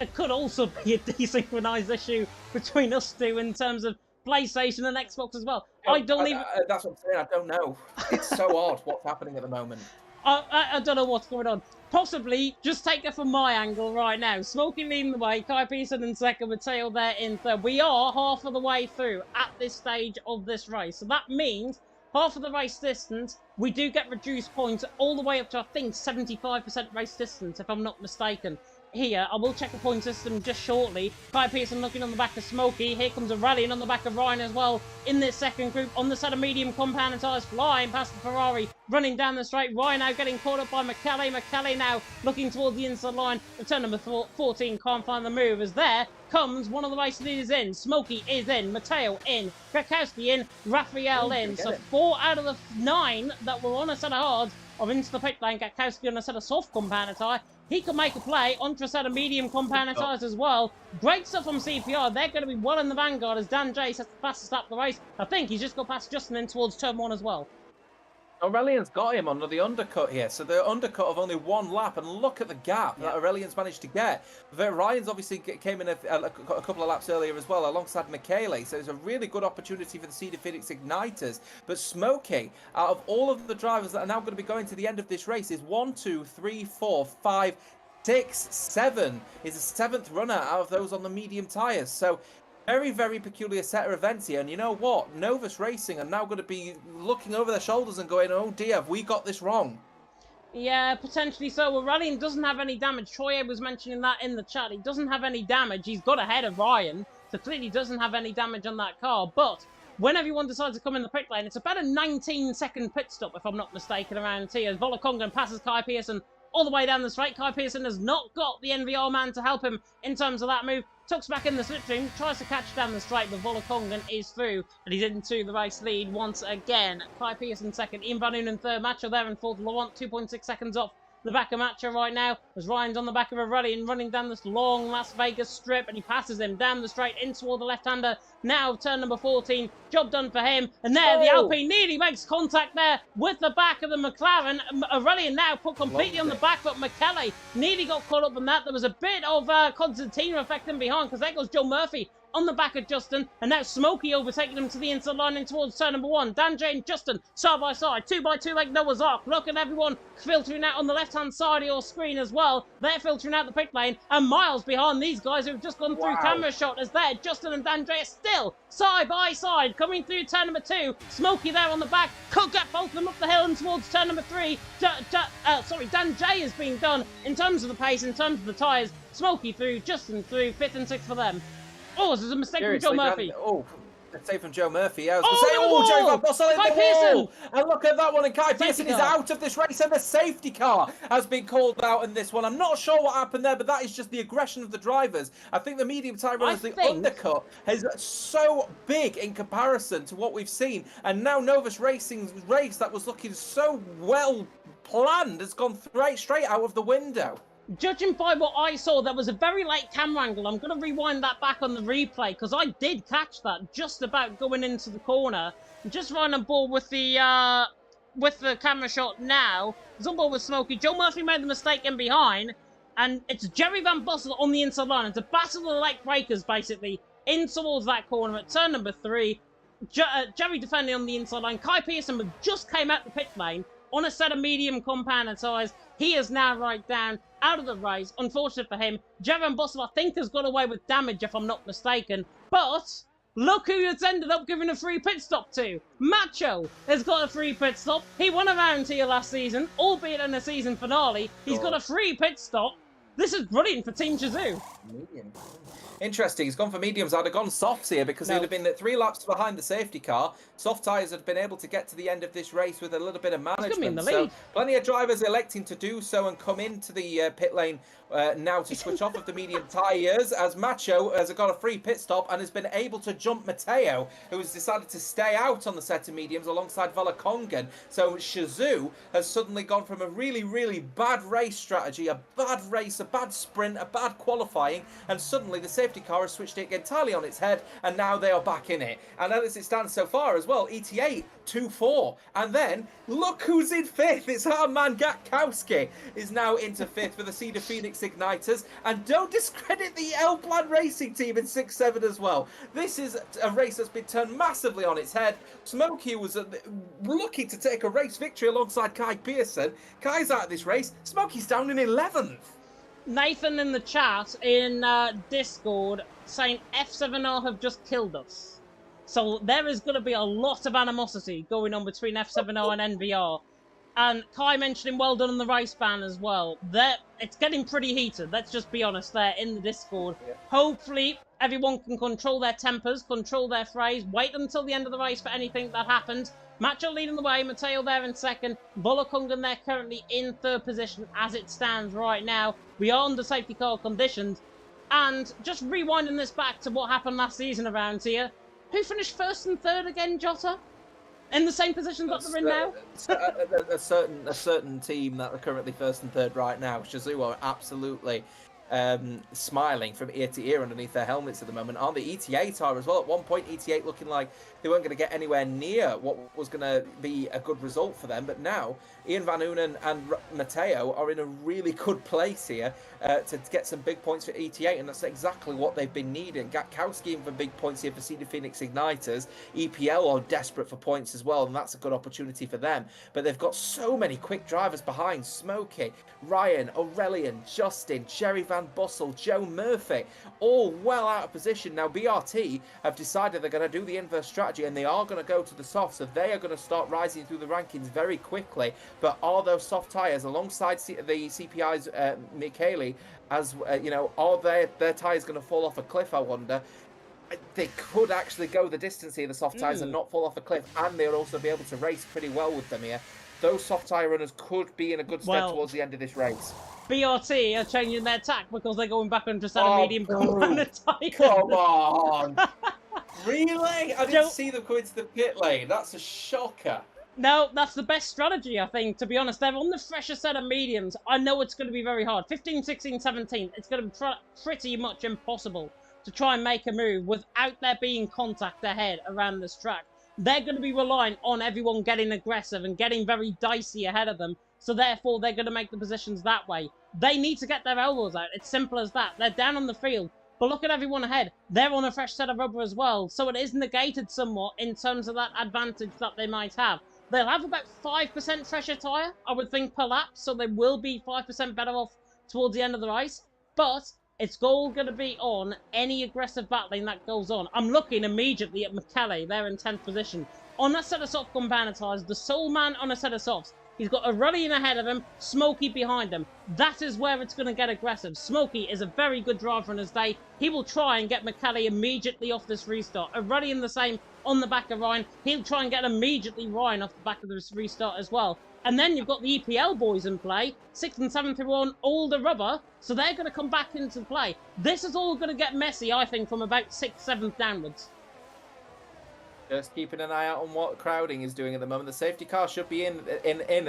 It could also be a desynchronized issue between us two in terms of PlayStation and Xbox as well. That's what I'm saying. I don't know. It's so odd what's happening at the moment. I don't know what's going on. Possibly, just take it from my angle right now. Smokey leading the way, Kai Pearson in 2nd, Matteo there in 3rd. We are half of the way through at this stage of this race. So that means half of the race distance, we do get reduced points all the way up to, I think, 75% race distance, if I'm not mistaken. Here, I will check the point system just shortly. Kai Pearson looking on the back of Smokey. Here comes Aurelian on the back of Ryan as well. In this second group, on the side of medium compound tyres, flying past the Ferrari, running down the straight. Ryan now getting caught up by Michele. Michele now looking towards the inside line. Turn number 14 can't find the move, as there comes one of the race leaders in. Smokey is in, Matteo in, Krakowski in, Raphael in. So 4 out of the 9 that were on a set of hards are into the pit lane. Krakowski on a set of soft compound tyre. He could make a play onto a set of medium compound tyres as well. Great stuff from CPR. They're going to be well in the vanguard as Dan J sets the fastest lap of the race. I think he's just got past Justin in towards turn 1 as well. Aurelian's got him under the undercut here. So the undercut of only 1 lap, and look at the gap that Aurelian's managed to get. Ryan's obviously came in a couple of laps earlier as well, alongside Michele. So it's a really good opportunity for the Cedar Phoenix Igniters. But Smokey, out of all of the drivers that are now going to be going to the end of this race, is 1, 2, 3, 4, 5, 6, 7. Is the 7th runner out of those on the medium tyres. So very, very peculiar set of events here. And you know what? Novus Racing are now going to be looking over their shoulders and going, oh dear, have we got this wrong? Yeah, potentially so. Aurelian doesn't have any damage. Troye was mentioning that in the chat. He doesn't have any damage. He's got ahead of Ryan, so clearly doesn't have any damage on that car. But when everyone decides to come in the pit lane, it's about a 19-second pit stop, if I'm not mistaken, around here. Volakongan passes Kai Pearson all the way down the straight. Kai Pearson has not got the NVR man to help him in terms of that move. Tucks back in the slipstream, tries to catch down the straight, but Volakongan is through, and he's into the race lead once again. Kai Pearson second, Ian Van Unen third, Macho there in fourth, Laurent 2.6 seconds off the back of Macho right now, as Ryan's on the back of a rally and running down this long Las Vegas strip, and he passes him down the straight in toward the left-hander. Now turn number 14, job done for him, and there the Alpine nearly makes contact there with the back of the McLaren. Aurelian now put completely on the back, but McKelly nearly got caught up in that. There was a bit of Constantino affecting behind, because there goes Joe Murphy on the back of Justin, and now Smokey overtaking him to the inside line in towards turn number 1. Dan J and Justin side by side, 2x2 like Noah's Ark. Look at everyone filtering out on the left-hand side of your screen as well. They're filtering out the pit lane, and miles behind these guys who've just gone through camera shot as there. Justin and Dan J are still side by side coming through turn number 2. Smokey there on the back, could get both of them up the hill and towards turn number 3. Dan J has been done in terms of the pace, in terms of the tyres. Smokey through, Justin through, 5th and 6th for them. Oh, this is a mistake from Joe Murphy. Mistake from Joe Murphy. Yeah, I was Joe Van Bossel in the wall. And look at that one. And Kai Pearson is out of this race, and the safety car has been called out in this one. I'm not sure what happened there, but that is just the aggression of the drivers. I think the medium tyre runners, the undercut is so big in comparison to what we've seen. And now Novus Racing's race that was looking so well planned has gone straight out of the window. Judging by what I saw, there was a very late camera angle. I'm going to rewind that back on the replay, because I did catch that just about going into the corner. I'm just running on board with the camera shot now. He's on board with Smokey. Joe Murphy made the mistake in behind, and it's Jerry Van Bossel on the inside line. It's a battle of the late breakers, basically, in towards that corner at turn number 3. Jerry defending on the inside line. Kai Pearson just came out the pit lane on a set of medium compounder tyres. He is now right down, out of the race. Unfortunate for him. Jerry Van Bossel, I think, has got away with damage, if I'm not mistaken. But look who it's ended up giving a free pit stop to. Macho has got a free pit stop. He won around here last season, albeit in the season finale. He's got a free pit stop. This is brilliant for Team Shazoo. Medium. Interesting. He's gone for mediums. I'd have gone softs here because he'd have been at 3 laps behind the safety car. Soft tyres had been able to get to the end of this race with a little bit of management. So plenty of drivers electing to do so and come into the pit lane now to switch off of the medium tyres, as Macho has got a free pit stop and has been able to jump Mateo, who has decided to stay out on the set of mediums alongside Volakongan. So Shazoo has suddenly gone from a really, really bad race strategy, a bad race, a bad sprint, a bad qualifying, and suddenly the safety car has switched it entirely on its head, and now they are back in it. And as it stands so far as well, ETA 2-4, and then look who's in 5th. It's our man Gatkowski is now into 5th for the Cedar Phoenix Igniters, and don't discredit the L Plan Racing team in 6-7 as well. This is a race that's been turned massively on its head. Smokey was lucky to take a race victory alongside Kai Pearson. Kai's out of this race. Smokey's down in 11th. Nathan in the chat in Discord saying F7R have just killed us. So there is going to be a lot of animosity going on between F7R and NVR. And Kai mentioning well done on the race ban as well. It's getting pretty heated, let's just be honest there in the Discord. Yeah. Hopefully everyone can control their tempers, control their phrase, wait until the end of the race for anything that happens. Macho leading the way, Mateo there in 2nd, Volakongan there currently in 3rd position as it stands right now. We are under safety car conditions. And just rewinding this back to what happened last season around here, who finished 1st and 3rd again, Jota? In the same position that they're in now? A certain team that are currently 1st and 3rd right now. Shazoo are absolutely smiling from ear to ear underneath their helmets at the moment. Aren't the ETA are as well? At one point, ETA looking like they weren't going to get anywhere near what was going to be a good result for them. But now, Ian Van Unen and Mateo are in a really good place here to get some big points for ETA, and that's exactly what they've been needing. Gatkowski in for big points here for Cedar Phoenix Igniters. EPL are desperate for points as well, and that's a good opportunity for them. But they've got so many quick drivers behind. Smokey, Ryan, Aurelian, Justin, Jerry Van Bossel, Joe Murphy, all well out of position. Now BRT have decided they're going to do the inverse strategy, and they are going to go to the soft, so they are going to start rising through the rankings very quickly. But are those soft tyres alongside the CPI's Michele, as you know, are their tyres going to fall off a cliff, I wonder? they could actually go the distance here, the soft tyres, and not fall off a cliff, and they'll also be able to race pretty well with them here. Those soft tyre runners could be in a good step towards the end of this race. BRT are changing their tack because they're going back onto set of medium compound tyres. Come on! Really? I didn't see them going to the pit lane. That's a shocker. No, that's the best strategy, I think, to be honest. They're on the fresher set of mediums. I know it's going to be very hard. 15, 16, 17, it's going to be pretty much impossible to try and make a move without there being contact ahead around this track. They're going to be relying on everyone getting aggressive and getting very dicey ahead of them, so therefore they're going to make the positions that way. They need to get their elbows out. It's simple as that. They're down on the field, but look at everyone ahead. They're on a fresh set of rubber as well, so it is negated somewhat in terms of that advantage that they might have. They'll have about 5% fresher tyre, I would think, per lap, so they will be 5% better off towards the end of the race, but it's all going to be on any aggressive battling that goes on. I'm looking immediately at McKelly. They're in 10th position. On a set of soft compound tyres, the sole man on a set of softs. He's got a Ruddy in ahead of him, Smokey behind him. That is where it's going to get aggressive. Smokey is a very good driver on his day. He will try and get McKelly immediately off this restart. A Ruddy in the same on the back of Ryan. He'll try and get immediately Ryan off the back of this restart as well. And then you've got the EPL boys in play. 6th and 7th are on all the rubber, so they're going to come back into play. This is all going to get messy, I think, from about 6th, 7th downwards. Just keeping an eye out on what Crowding is doing at the moment. The safety car should be in at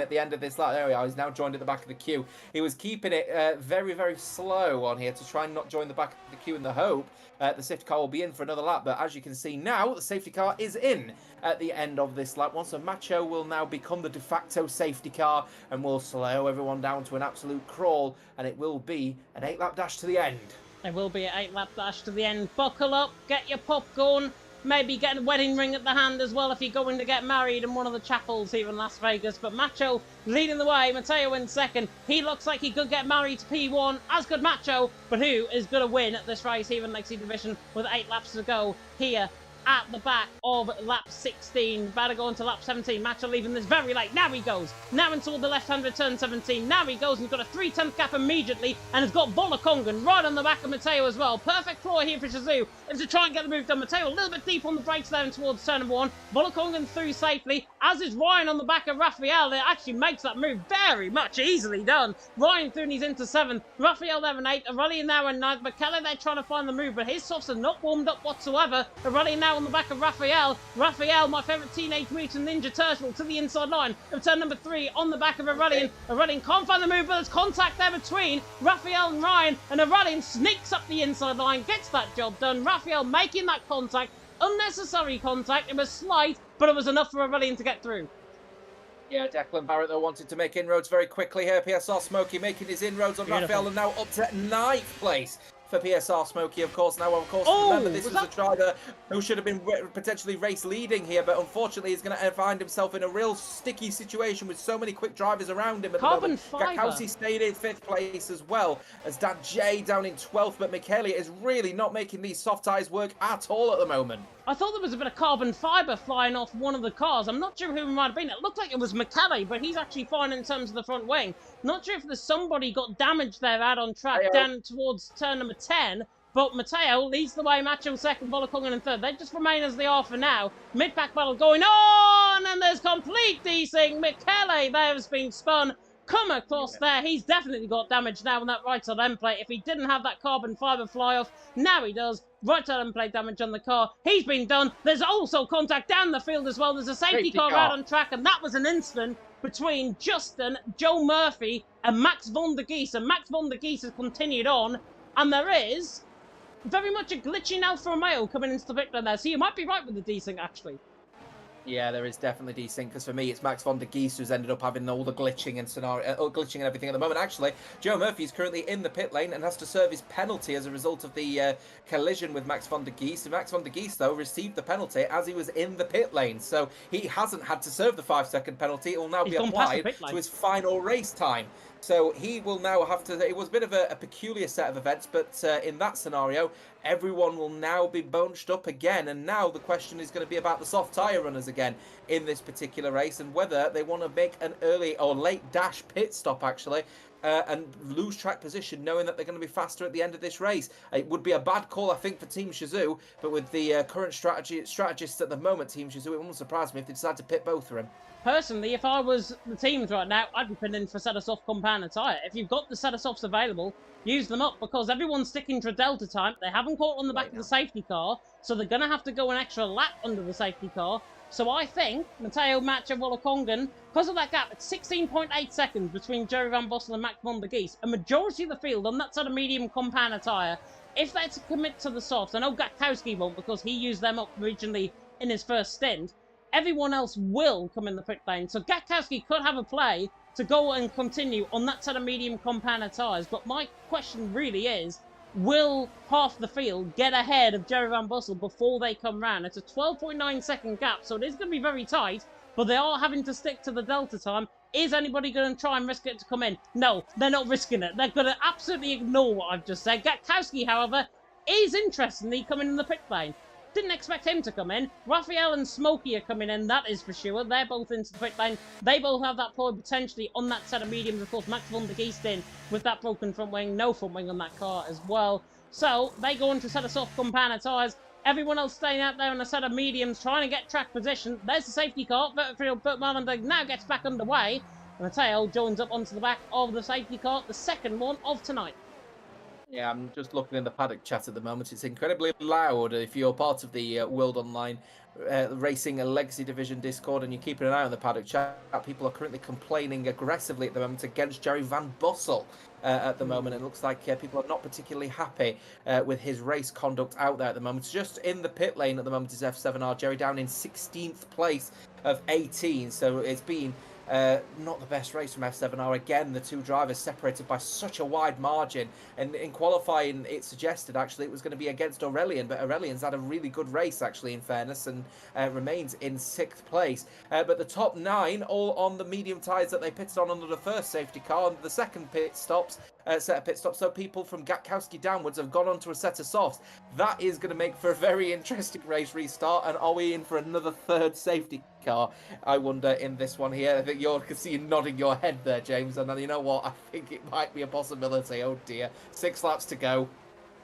the end of this lap. There we are. He's now joined at the back of the queue. He was keeping it very, very slow on here to try and not join the back of the queue in the hope the safety car will be in for another lap. But as you can see now, the safety car is in at the end of this lap. So Macho will now become the de facto safety car and will slow everyone down to an absolute crawl. And it will be an 8-lap dash to the end. There will be an 8-lap dash to the end. Buckle up, get your popcorn. Maybe get a wedding ring at the hand as well if you're going to get married in one of the chapels here in Las Vegas. But Macho leading the way, Mateo in second. He looks like he could get married to P1, as could Macho. But who is going to win at this race here in Lake Sea Division with 8 laps to go here at the back of lap 16. About to go into lap 17. Macho leaving this very late. Now he goes. Now into the left-hand return 17. Now he goes and he's got a 3/10 gap immediately. And has got Volakongan right on the back of Mateo as well. Perfect floor here for Shazoo. And to try and get the move done. Mateo a little bit deep on the brakes there and towards turn number 1. Volakongan through safely. As is Ryan on the back of Raphael. It actually makes that move very much easily done. Ryan through and he's into 7th. Raphael there in 8th. Aureli now in 9th. McKellar there trying to find the move. But his softs are not warmed up whatsoever. Aureli now on the back of Raphael. Raphael, my favourite Teenage Mutant Ninja Turtle, to the inside line of turn number 3 on the back of Aurelian. Aurelian can't find the move, but there's contact there between Raphael and Ryan, and Aurelian sneaks up the inside line, gets that job done. Raphael making that contact, unnecessary contact. It was slight, but it was enough for Aurelian to get through. Yeah, Declan Barrett, though, wanted to make inroads very quickly here. PSR Smokey making his inroads on Raphael, and now up to 9th place. For PSR Smokey, of course. Now, of course, remember, this was a driver who should have been potentially race leading here, but unfortunately he's going to find himself in a real sticky situation with so many quick drivers around him at the moment. Gakowski stayed in 5th place as well as Dan J down in 12th, but Michele is really not making these soft tyres work at all at the moment. I thought there was a bit of carbon fibre flying off one of the cars. I'm not sure who it might have been. It looked like it was Michele, but he's actually fine in terms of the front wing. Not sure if there's somebody got damaged there out on track down towards turn number 10. But Mateo leads the way, Macho second, Volakongan in third. They just remain as they are for now. Mid-pack battle going on, and there's complete desync. Michele there has been spun. Come across there. He's definitely got damage now on that right side end plate. If he didn't have that carbon fibre fly off, now he does. Right side end plate damage on the car. He's been done. There's also contact down the field as well. There's a safety car out on track, and that was an incident between Justin, Joe Murphy, and Max von der Gies. And Max von der Gies has continued on, and there is very much a glitching Alfa Romeo coming into the picture there. So you might be right with the desync, actually. Yeah, there is definitely desync, because for me, it's Max von der Gies who's ended up having all the glitching and glitching and everything at the moment. Actually, Joe Murphy is currently in the pit lane and has to serve his penalty as a result of the collision with Max von der Gies. So Max von der Gies, though, received the penalty as he was in the pit lane. So he hasn't had to serve the 5-second penalty. It will now be applied to his final race time. So he will now have to... It was a bit of a peculiar set of events, but in that scenario, everyone will now be bunched up again. And now the question is going to be about the soft tyre runners again in this particular race, and whether they want to make an early or late dash pit stop, actually, and lose track position, knowing that they're going to be faster at the end of this race. It would be a bad call, I think, for Team Shizou, but with the current strategists at the moment, Team Shizou, it wouldn't surprise me if they decide to pit both of them. Personally, if I was the teams right now, I'd be putting in for set a soft compound tyre. If you've got the set a softs available, use them up, because everyone's sticking to a delta time. They haven't caught on the back of the safety car, so they're going to have to go an extra lap under the safety car. So I think Matteo Matcha Wollongong, because of that gap, it's 16.8 seconds between Jerry Van Bossel and Max von der Geest. A majority of the field on that sort of medium compound tyre, if they're to commit to the softs, I know Gatkowski won't because he used them up originally in his first stint, everyone else will come in the pit lane. So Gatkowski could have a play to go and continue on that set of medium compound tyres. But my question really is, will half the field get ahead of Jerry Van Bossel before they come round? It's a 12.9 second gap, so it is going to be very tight, but they are having to stick to the delta time. Is anybody going to try and risk it to come in? No, they're not risking it. They're going to absolutely ignore what I've just said. Gatkowski, however, is interestingly coming in the pit lane. Didn't expect him to come in. Raphael and Smokey are coming in, that is for sure. They're both into the pit lane. They both have that ploy potentially on that set of mediums. Of course, Max von der Geest in with that broken front wing. No front wing on that car as well. So they go into a set of soft compound tyres. Everyone else staying out there on a set of mediums, trying to get track position. There's the safety car. Bert Marlin now gets back underway. And Matteo joins up onto the back of the safety car, the second one of tonight. Yeah, I'm just looking in the paddock chat at the moment. It's incredibly loud. If you're part of the World Online Racing Legacy Division Discord and you're keeping an eye on the paddock chat, people are currently complaining aggressively at the moment against Jerry Van Bossel at the moment. It looks like people are not particularly happy with his race conduct out there at the moment. Just in the pit lane at the moment is F7R. Jerry down in 16th place of 18. So it's been not the best race from F7R. Again, the two drivers separated by such a wide margin, and in qualifying it suggested actually it was going to be against Aurelian, but Aurelian's had a really good race actually, in fairness, and remains in 6th place. But the top 9 all on the medium tyres that they pitted on under the first safety car, and the second set of pit stops, so people from Gatkowski downwards have gone onto a set of softs. That is going to make for a very interesting race restart. And are we in for another third safety car, I wonder, in this one here? I think you're seeing nodding your head there, James, and then you know what, I think it might be a possibility. Oh dear, 6 laps to go.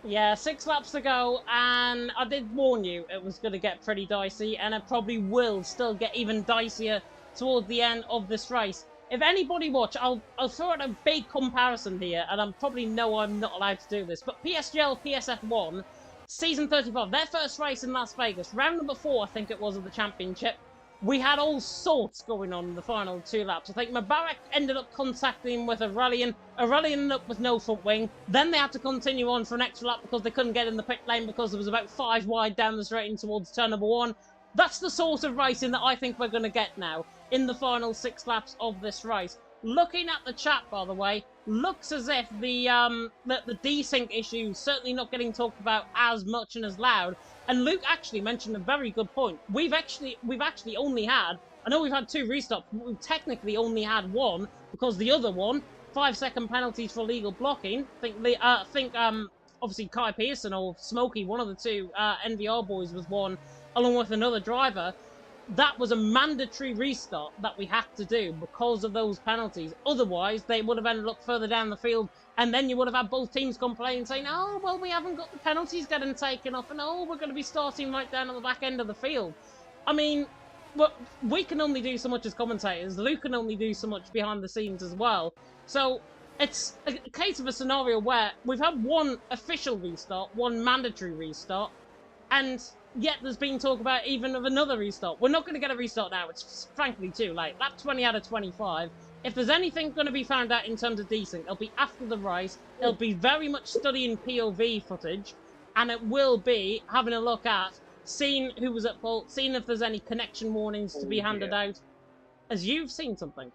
Yeah, 6 laps to go, and I did warn you it was going to get pretty dicey, and it probably will still get even dicier towards the end of this race. If anybody watch, I'll throw out a big comparison here, and I probably know I'm not allowed to do this, but PSGL PSF1, Season 35, their first race in Las Vegas, round number 4, I think it was, of the championship, we had all sorts going on in the final 2 laps. I think Mubarak ended up contacting with Aurelian. Aurelian ended up with no front wing. Then they had to continue on for an extra lap because they couldn't get in the pit lane because there was about 5 wide down the straight in towards turn number 1. That's the sort of racing that I think we're going to get now in the final 6 laps of this race. Looking at the chat, by the way, looks as if the desync issue certainly not getting talked about as much and as loud. And Luke actually mentioned a very good point. We've actually only had, I know we've had 2 restarts, but we've technically only had 1 because the other one, 5-second penalties for illegal blocking. I think obviously Kai Pearson or Smokey, one of the 2 NVR boys, was one along with another driver. That was a mandatory restart that we had to do because of those penalties. Otherwise, they would have ended up further down the field, and then you would have had both teams complaining, saying, oh, well, we haven't got the penalties getting taken off, and oh, we're going to be starting right down at the back end of the field. I mean, well, we can only do so much as commentators. Luke can only do so much behind the scenes as well. So it's a case of a scenario where we've had 1 official restart, 1 mandatory restart, and yet there's been talk about even of another restart. We're not going to get a restart now. It's frankly too late. Lap 20 out of 25. If there's anything going to be found out in terms of desync, it'll be after the race. It'll be very much studying POV footage, and it will be having a look at seeing who was at fault, seeing if there's any connection warnings to be handed out. As you've seen something.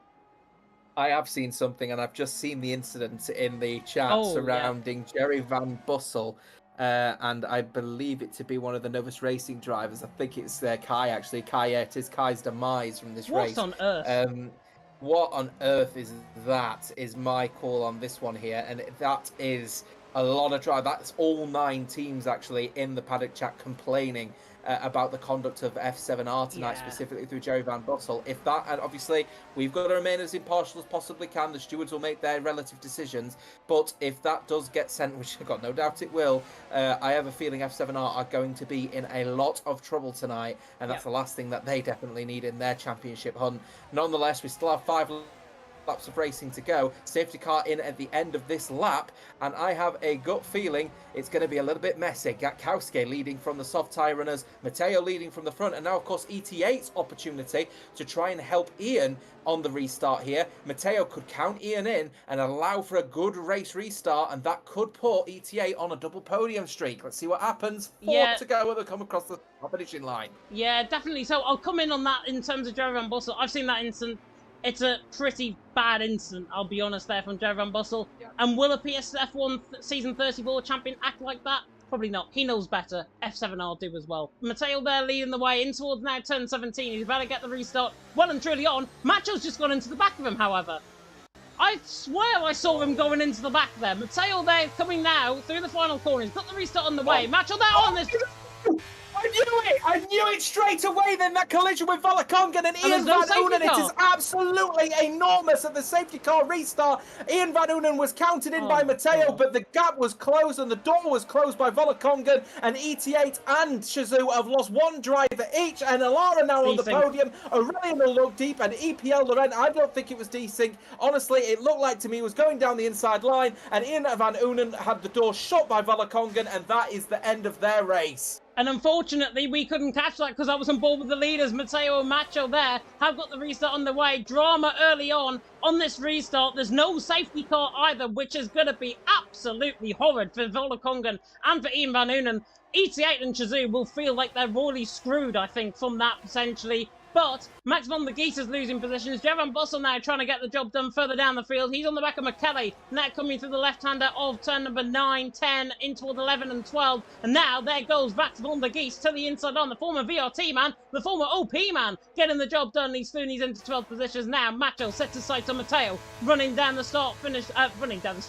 I have seen something, and I've just seen the incident in the chat surrounding Jerry Van Bossel. And I believe it to be one of the Novus Racing drivers. I think it's Kai, actually. It is Kai's demise from this race. What on earth? What on earth is that, is my call on this one here. And that is A lot of drive. That's all 9 teams actually in the paddock chat complaining about the conduct of F7R tonight, specifically through Jerry Van Bussel. If that, and obviously we've got to remain as impartial as possibly can. The stewards will make their relative decisions. But if that does get sent, which I've got no doubt it will, I have a feeling F7R are going to be in a lot of trouble tonight. And that's the last thing that they definitely need in their championship hunt. Nonetheless, we still have 5 laps of racing to go. Safety car in at the end of this lap, and I have a gut feeling it's going to be a little bit messy. Gatkowski leading from the soft tyre runners, Matteo leading from the front, and now of course ET8's opportunity to try and help Ian on the restart here. Matteo could count Ian in and allow for a good race restart, and that could put ET8 on a double podium streak. Let's see what happens. 4 to go when they come across the finishing line. Yeah, definitely. So I'll come in on that in terms of Jerry Van Bussel. I've seen that incident. It's a pretty bad incident, I'll be honest, there from Jerry Van Bussel. And will a PSF1 Season 34 champion act like that? Probably not. He knows better. F7R do as well. Matteo there leading the way in towards now turn 17. He's about to get the restart well and truly on. Macho's just gone into the back of him, however. I swear I saw him going into the back there. Matteo there coming now through the final corner. He's got the restart on the way. Macho there on this... I knew it! I knew it straight away then, that collision with Volakongen and Ian Van Unen. It is absolutely enormous at the safety car restart. Ian Van Unen was counted in by Matteo, but the gap was closed and the door was closed by Volakongen, and ET8 and Shazoo have lost 1 driver each, and Alara now on the podium. Aurelian will look deep, and EPL Loren, I don't think it was desync. Honestly, it looked like to me it was going down the inside line, and Ian Van Unen had the door shut by Volakongen, and that is the end of their race. And unfortunately, we couldn't catch that because I was on board with the leaders. Matteo and Macho there have got the restart on the way. Drama early on this restart. There's no safety car either, which is going to be absolutely horrid for Volakongen and for Ian Van Unen. ET8 and Shazoo will feel like they're really screwed, I think, from that potentially. But Max von der Geest is losing positions. Jerry Van Bussel now trying to get the job done further down the field. He's on the back of McKelly. Now coming through the left-hander of turn number 9, 10, in toward 11 and 12. And now there goes Max von der Geest to the inside on. The former VRT man, the former OP man, getting the job done. He's through, he's into 12 positions now. Macho sets his sights on Matteo, running down the start finish, running down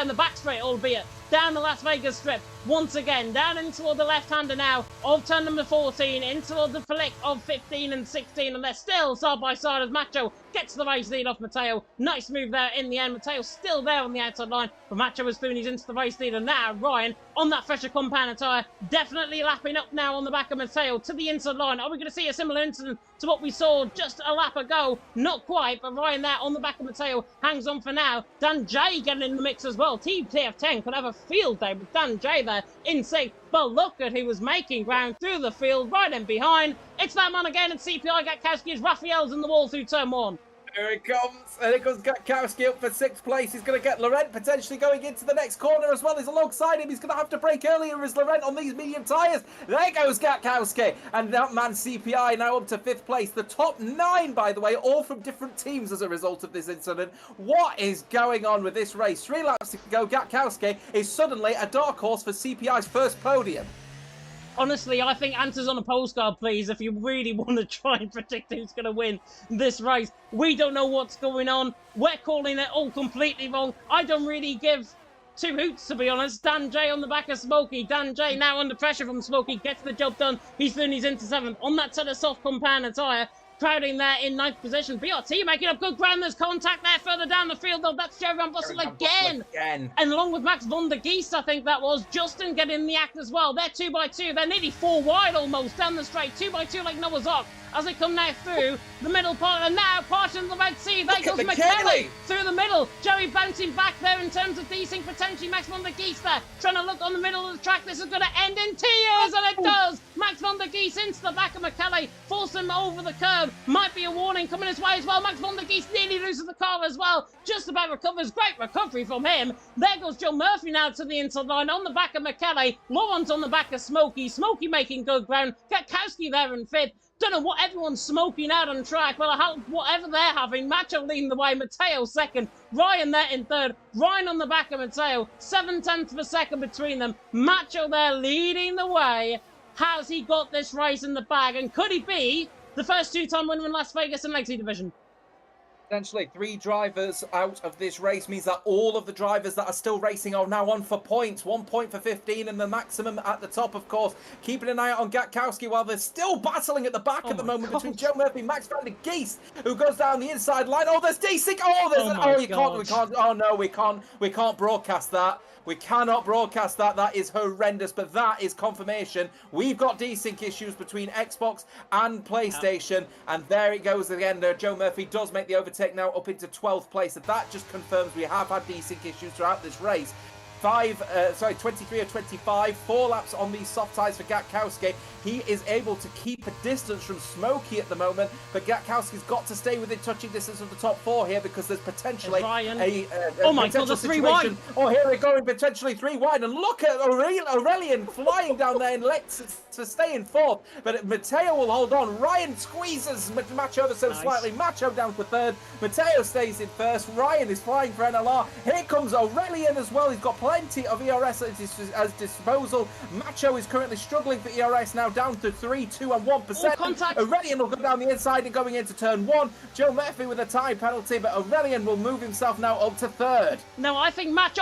the back straight, albeit down the Las Vegas strip. Once again, down in toward the left-hander now of turn number 14, in toward the flick of 15 and 16, and they're still side by side as Macho gets the race lead off Matteo. Nice move there in the end. Matteo's still there on the outside line, but Macho is through, he's into the race lead, and now Ryan on that fresher compound tyre, definitely lapping up now on the back of Matteo to the inside line. Are we going to see a similar incident to what we saw just a lap ago? Not quite, but Ryan there on the back of Matteo hangs on for now. Dan J getting in the mix as well. Team TF10 could have a field day with Dan J there in 6th, but look at who was making ground through the field right in behind. It's that man again, and CPI Gatkowski as Raphael's in the wall through turn 1. Here it comes, and it goes Gatkowski up for 6th place. He's going to get Laurent potentially going into the next corner as well. He's alongside him. He's going to have to brake earlier as Laurent on these medium tyres. There goes Gatkowski, and that man CPI now up to 5th place. The top 9, by the way, all from different teams as a result of this incident. What is going on with this race? 3 laps to go. Gatkowski is suddenly a dark horse for CPI's first podium. Honestly, I think answers on a postcard, please, if you really want to try and predict who's going to win this race. We don't know what's going on. We're calling it all completely wrong. I don't really give 2 hoots, to be honest. Dan J on the back of Smokey. Dan J now under pressure from Smokey. Gets the job done. He's through, he's into 7th. On that set of soft compound tyre. Crowding there in 9th position. BRT making up good ground. There's contact there further down the field, though. That's Jerry Van Bussel again. And along with Max von der Geest, I think that was. Justin getting in the act as well. They're 2 by 2. They're nearly 4 wide almost down the straight. 2 by 2 like Noah's Ark as they come now through the middle part. And now parting the Red Sea. There goes McKelly through the middle. Jerry bouncing back there in terms of desync potentially. Max von der Geest there trying to look on the middle of the track. This is going to end in tears, and it does. Max von der Geest into the back of McKelly. Force him over the curb. Might be a warning coming his way as well. Max von der Geest nearly loses the car as well. Just about recovers. Great recovery from him. There goes Joe Murphy now to the inside line on the back of McKelly. Lawrence on the back of Smokey. Smokey making good ground. Gatkowski there in 5th. Don't know what everyone's smoking out on track. Well, whatever they're having. Macho leading the way. Matteo 2nd. Ryan there in 3rd. Ryan on the back of Matteo. 7/10 of a second between them. Macho there leading the way. Has he got this race in the bag? And could he be the first 2-time winner in Las Vegas in Legacy Division? Potentially 3 drivers out of this race means that all of the drivers that are still racing are now on for points. 1 point for 15 and the maximum at the top, of course. Keeping an eye out on Gatkowski while they're still battling at the back at the moment between Joe Murphy, Max van der Geest, who goes down the inside line. Oh, there's D-Sync. Oh, there's we can't. Oh no, we can't broadcast that. We cannot broadcast that. That is horrendous, but that is confirmation. We've got desync issues between Xbox and PlayStation, and there it goes again. Joe Murphy does make the overtake now up into 12th place, and that just confirms we have had desync issues throughout this race. 23 or 25, 4 laps on these soft tyres for Gatkowski. He is able to keep a distance from Smokey at the moment, but Gatkowski's got to stay within touching distance of the top 4 here because there's potentially oh my god, there's 3 wide. Oh, here we're going, potentially 3 wide, and look at Aurelian flying down there and Lex to stay in 4th, but Matteo will hold on. Ryan squeezes Macho ever so slightly. Macho down for 3rd. Matteo stays in 1st. Ryan is flying for NLR. Here comes Aurelian as well. He's got plenty of ERS at his disposal. Macho is currently struggling for ERS now, down to 3, 2 and 1%. Aurelian will go down the inside and going into turn 1. Joe Murphy with a time penalty, but Aurelian will move himself now up to 3rd. No, I think Macho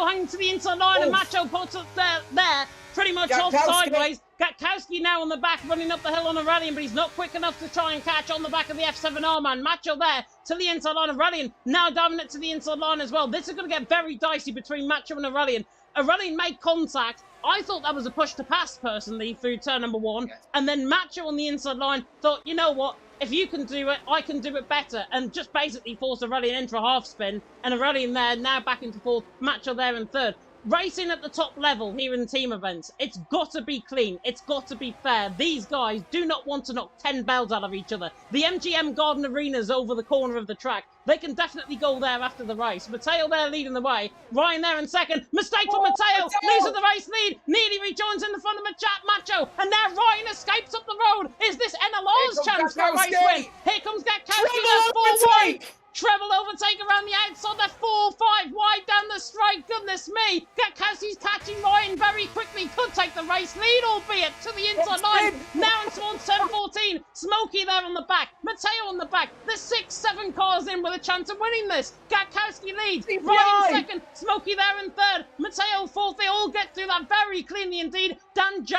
hanging to the inside line, and Macho puts it there, pretty much off sideways. Gatkowski now on the back, running up the hill on Aurelian, but he's not quick enough to try and catch on the back of the F7R man. Macho there to the inside line. Aurelian now diving it to the inside line as well. This is going to get very dicey between Macho and Aurelian. Aurelian made contact. I thought that was a push to pass, personally, through turn number 1. And then Macho on the inside line thought, you know what? If you can do it, I can do it better. And just basically forced Aurelian into a half spin. And Aurelian there, now back into 4th. Macho there in 3rd. Racing at the top level here in team events, it's got to be clean. It's got to be fair. These guys do not want to knock 10 bells out of each other. The MGM Garden Arena's over the corner of the track. They can definitely go there after the race. Matteo there leading the way. Ryan there in 2nd. Mistake for Matteo. Loses the race lead. Nearly rejoins in the front of Macho. And now Ryan escapes up the road. Is this NLR's chance for a race win? Here comes Gatkowski. 4 wide. Treble overtake around the outside. They're 4, 5 wide down the straight. Goodness me. Gatkowski's catching Ryan very quickly. Could take the race lead, albeit to the inside line. Now in towards 10-14. Smokey there on the back. Matteo on the back. There's 6, 7 cars in with a chance of winning this. Gatkowski leads. Ryan 2nd. Smokey there in 3rd. Matteo 4th. They all get through that very cleanly indeed. Dan J,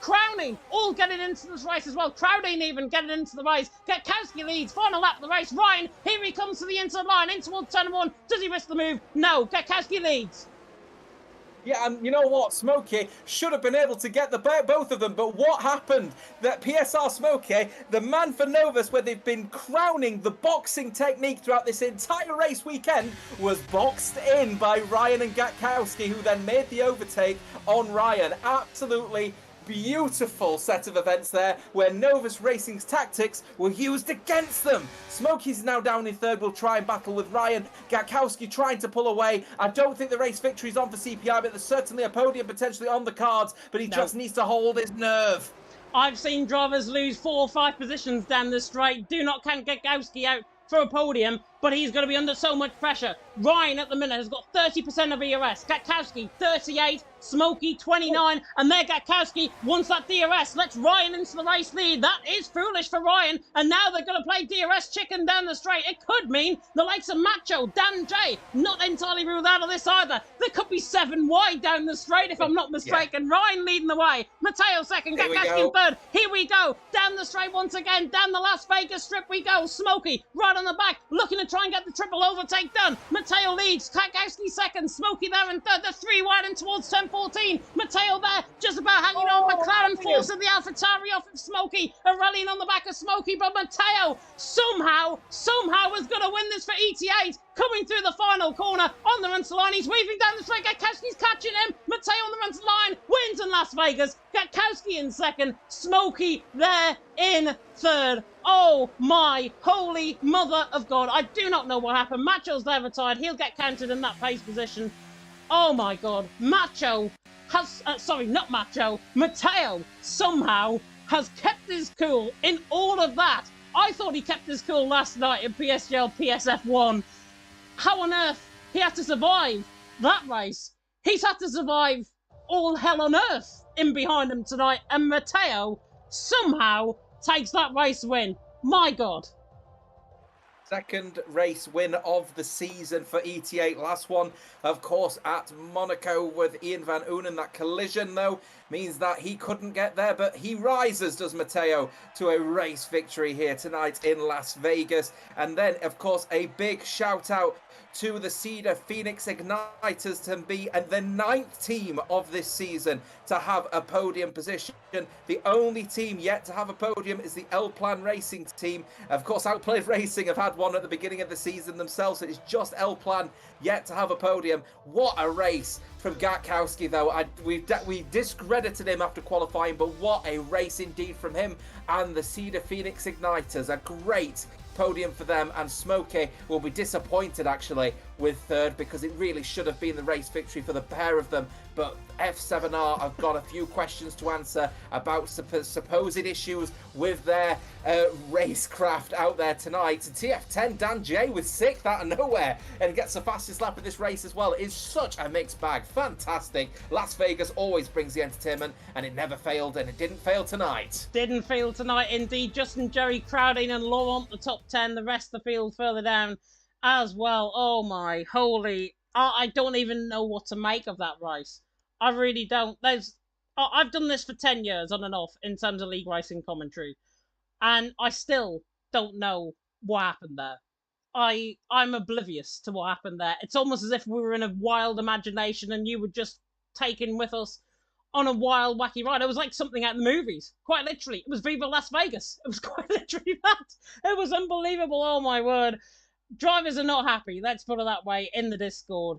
Crowning, all getting into this race as well. Crowding even getting into the race. Gatkowski leads. Final lap of the race. Ryan, here he comes to the inside line, in towards turn 1. Does he risk the move? No. Gatkowski leads. Yeah, and you know what? Smokey should have been able to get the both of them, but what happened? That PSR Smokey, the man for Novus, where they've been crowning the boxing technique throughout this entire race weekend, was boxed in by Ryan and Gatkowski, who then made the overtake on Ryan. Absolutely beautiful set of events there where Novus Racing's tactics were used against them. Smokey's now down in 3rd, will try and battle with Ryan. Gatkowski trying to pull away. I don't think the race victory is on for CPI, but there's certainly a podium potentially on the cards, but he just needs to hold his nerve. I've seen drivers lose 4 or 5 positions down the straight. Do not count Gatkowski out for a podium, but he's going to be under so much pressure. Ryan at the minute has got 30% of ERS. Gatkowski 38, Smokey 29, and there Gatkowski wants that DRS. Let's Ryan into the race lead. That is foolish for Ryan, and now they're going to play DRS chicken down the straight. It could mean the likes of Macho, Dan J, not entirely ruled out of this either. There could be 7 wide down the straight if I'm not mistaken. Yeah. Ryan leading the way. Matteo 2nd, Gatkowski in 3rd. Here we go. Down the straight once again. Down the Las Vegas strip we go. Smokey right on the back, looking to try and get the triple overtake done. Matteo leads. Gatkowski 2nd. Smokey there in 3rd. They're 3 wide in towards 10-14. Matteo there, just about hanging on. McLaren forcing the AlphaTauri off of Smokey. Aurelian on the back of Smokey, but Matteo somehow is going to win this for ET8. Coming through the final corner on the run to line. He's weaving down the straight. Gatkowski's catching him. Matteo on the run to line. Wins in Las Vegas. Gatkowski in 2nd. Smokey there in 3rd. Oh my holy mother of God. I do not know what happened. Macho's there retired. He'll get counted in that pace position. Oh my God. Macho has... sorry, not Macho. Matteo somehow has kept his cool in all of that. I thought he kept his cool last night in PSGL PSF1. How on earth he had to survive that race? He's had to survive all hell on earth in behind him tonight, and Matteo somehow takes that race win. My God. second race win of the season for ET8. Last one, of course, at Monaco with Ian Van Oonen. That collision, though, means that he couldn't get there, but he rises, does Matteo, to a race victory here tonight in Las Vegas. And then, of course, a big shout out to the Cedar Phoenix Igniters to be the 9th team of this season to have a podium position. The only team yet to have a podium is the L Plan Racing team. Of course, Outplayed Racing have had one at the beginning of the season themselves. So it's just L Plan yet to have a podium. What a race from Gatkowski, though. We discredited him after qualifying, but what a race indeed from him and the Cedar Phoenix Igniters. A great podium for them, and Smokey will be disappointed actually with third, because it really should have been the race victory for the pair of them. But F7R have got a few questions to answer about supposed issues with their racecraft out there tonight. TF10 Dan J with 6th out of nowhere and gets the fastest lap of this race as well. It's such a mixed bag. Fantastic. Las Vegas always brings the entertainment, and it never failed, and it didn't fail tonight. Didn't fail tonight indeed. Justin, Jerry, Crowding and Laurent the top 10. The rest of the field further down as well. Oh my holy, I don't even know what to make of that race. I really don't. I've done this for 10 years on and off in terms of league racing commentary, and I still don't know what happened there. I'm oblivious to what happened there. It's almost as if we were in a wild imagination and you were just taken with us on a wild, wacky ride. It was like something out of the movies. Quite literally. It was Viva Las Vegas. It was quite literally that. It was unbelievable. Oh my word. Drivers are not happy, let's put it that way, in the Discord.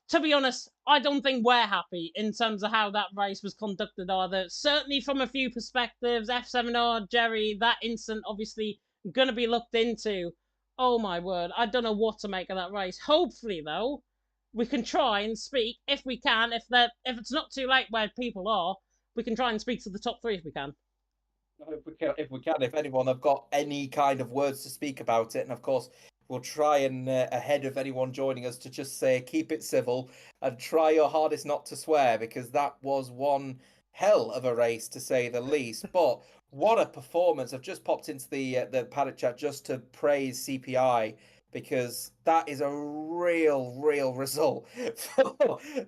To be honest, I don't think we're happy in terms of how that race was conducted either. Certainly from a few perspectives, F7R, Jerry, that incident obviously going to be looked into. Oh my word, I don't know what to make of that race. Hopefully, though, we can try and speak, if we can, if it's not too late where people are, we can try and speak to the top 3 if we can. If anyone have got any kind of words to speak about it, and of course we'll try and ahead of anyone joining us to just say keep it civil and try your hardest not to swear, because that was one hell of a race to say the least. But what a performance. I've just popped into the paddock chat just to praise CPI, because that is a real result for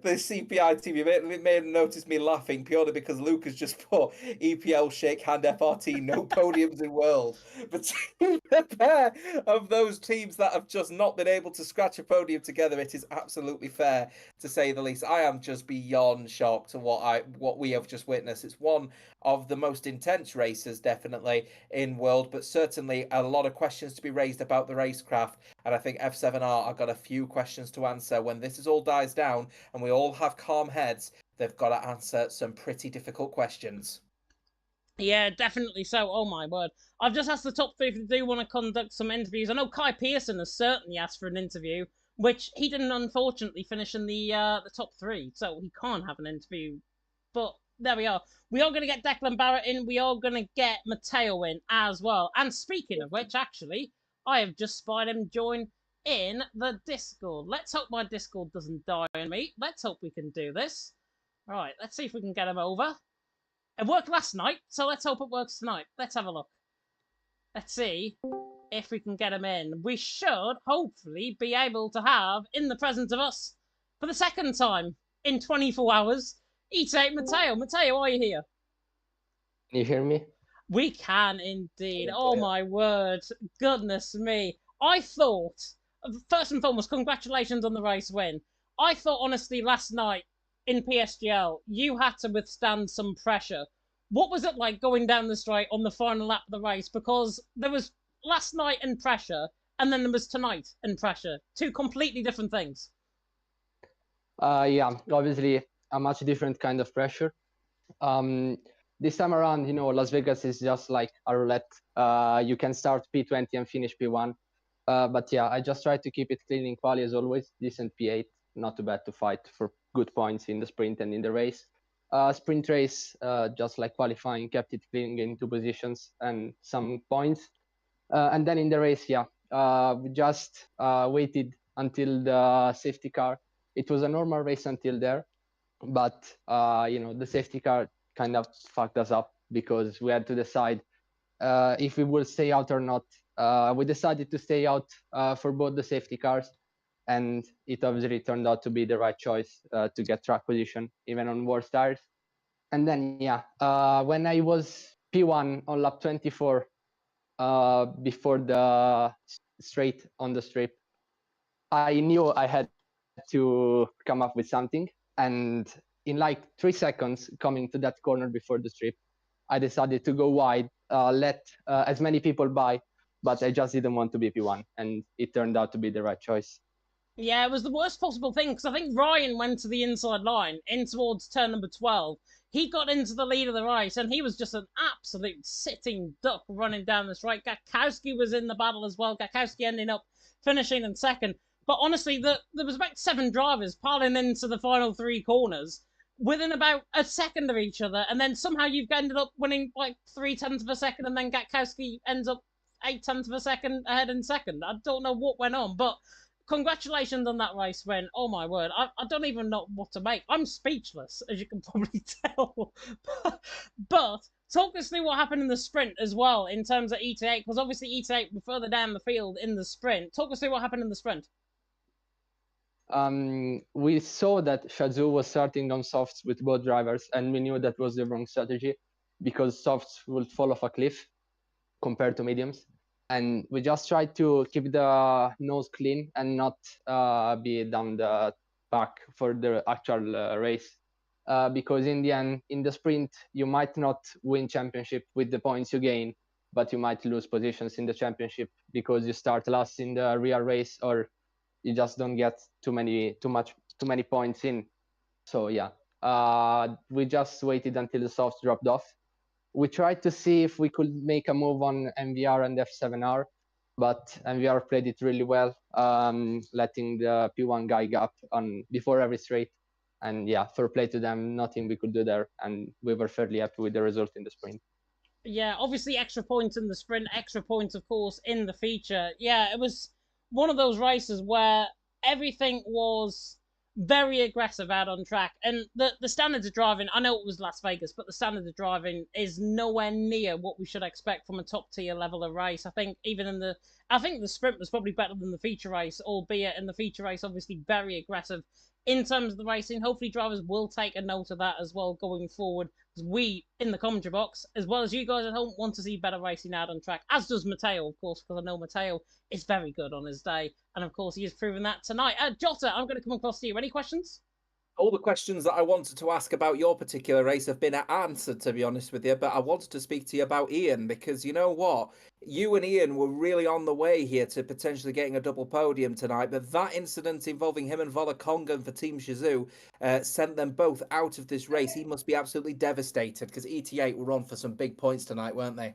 the CPI team. You may have noticed me laughing purely because Luke has just put EPL shake hand FRT, no podiums in world. But the pair of those teams that have just not been able to scratch a podium together, it is absolutely fair to say the least. I am just beyond shocked to what we have just witnessed. It's one of the most intense races definitely in world, but certainly a lot of questions to be raised about the racecraft. And I think F7R have got a few questions to answer. When this is all dies down and we all have calm heads, they've got to answer some pretty difficult questions. Yeah, definitely so. Oh my word. I've just asked the top 3 if they do want to conduct some interviews. I know Kai Pearson has certainly asked for an interview, which he didn't unfortunately finish in the top 3, so he can't have an interview. But there we are. We are going to get Declan Barrett in. We are going to get Matteo in as well. And speaking of which, actually, I have just spied him join in the Discord. Let's hope my Discord doesn't die on me. Let's hope we can do this. Right, let's see if we can get him over. It worked last night, so let's hope it works tonight. Let's have a look. Let's see if we can get him in. We should, hopefully, be able to have, in the presence of us, for the second time in 24 hours, ET8 Matteo. Matteo, are you here? Can you hear me? We can indeed. Oh my word. Goodness me. I thought, first and foremost, congratulations on the race win. I thought, honestly, last night in PSGL, you had to withstand some pressure. What was it like going down the straight on the final lap of the race? Because there was last night in pressure, and then there was tonight in pressure. 2 completely different things. Yeah, obviously a much different kind of pressure. This time around, Las Vegas is just like a roulette. You can start P20 and finish P1. But yeah, I just try to keep it clean in quali as always. Decent P8, not too bad to fight for good points in the sprint and in the race. Sprint race, just like qualifying, kept it clean, getting 2 positions and some points. And then in the race, we just waited until the safety car. It was a normal race until there, but the safety car kind of fucked us up because we had to decide if we would stay out or not we decided to stay out for both the safety cars, and it obviously turned out to be the right choice to get track position even on worse tires. And then when I was P1 on lap 24 before the straight on the strip, I knew I had to come up with something, and in like 3 seconds coming to that corner before the strip, I decided to go wide, let as many people by, but I just didn't want to be P1, and it turned out to be the right choice. Yeah, it was the worst possible thing because I think Ryan went to the inside line in towards turn number 12. He got into the lead of the race and he was just an absolute sitting duck running down the straight. Gakowski was in the battle as well. Gakowski ending up finishing in second. But honestly, there was about 7 drivers piling into the final 3 corners within about a second of each other, and then somehow you've ended up winning like 3/10 of a second, and then Gakowski ends up 8/10 of a second ahead in second. I don't know what went on, but congratulations on that race win. Oh my word. I don't even know what to make. I'm speechless, as you can probably tell. But talk us through what happened in the sprint as well in terms of ET8, because obviously ET8 were further down the field in the sprint. Talk us through what happened in the sprint. We saw that Shazoo was starting on softs with both drivers, and we knew that was the wrong strategy because softs would fall off a cliff compared to mediums. And we just tried to keep the nose clean and not be down the back for the actual race. Because in the end, in the sprint, you might not win championship with the points you gain, but you might lose positions in the championship because you start last in the real race, or you just don't get too many points in. So yeah, we just waited until the softs dropped off. We tried to see if we could make a move on MVR and F7R, but MVR played it really well, letting the P1 guy gap on before every straight. And yeah, fair play to them, nothing we could do there, and we were fairly happy with the result in the sprint. Yeah, obviously extra points in the sprint, extra points, of course, in the feature. Yeah, it was one of those races where everything was very aggressive out on track. And the standards of driving, I know it was Las Vegas, but the standard of driving is nowhere near what we should expect from a top tier level of race. I think the sprint was probably better than the feature race, albeit in the feature race, obviously very aggressive in terms of the racing. Hopefully drivers will take a note of that as well going forward. Because we, in the commentary box, as well as you guys at home, want to see better racing out on track, as does Matteo, of course, because I know Matteo is very good on his day. And of course, he has proven that tonight. Jota, I'm going to come across to you. Any questions? All the questions that I wanted to ask about your particular race have been answered, to be honest with you, but I wanted to speak to you about Ian, because you know what? You and Ian were really on the way here to potentially getting a double podium tonight, but that incident involving him and Volakongan for Team Shazoo sent them both out of this race. He must be absolutely devastated, because ET8 were on for some big points tonight, weren't they?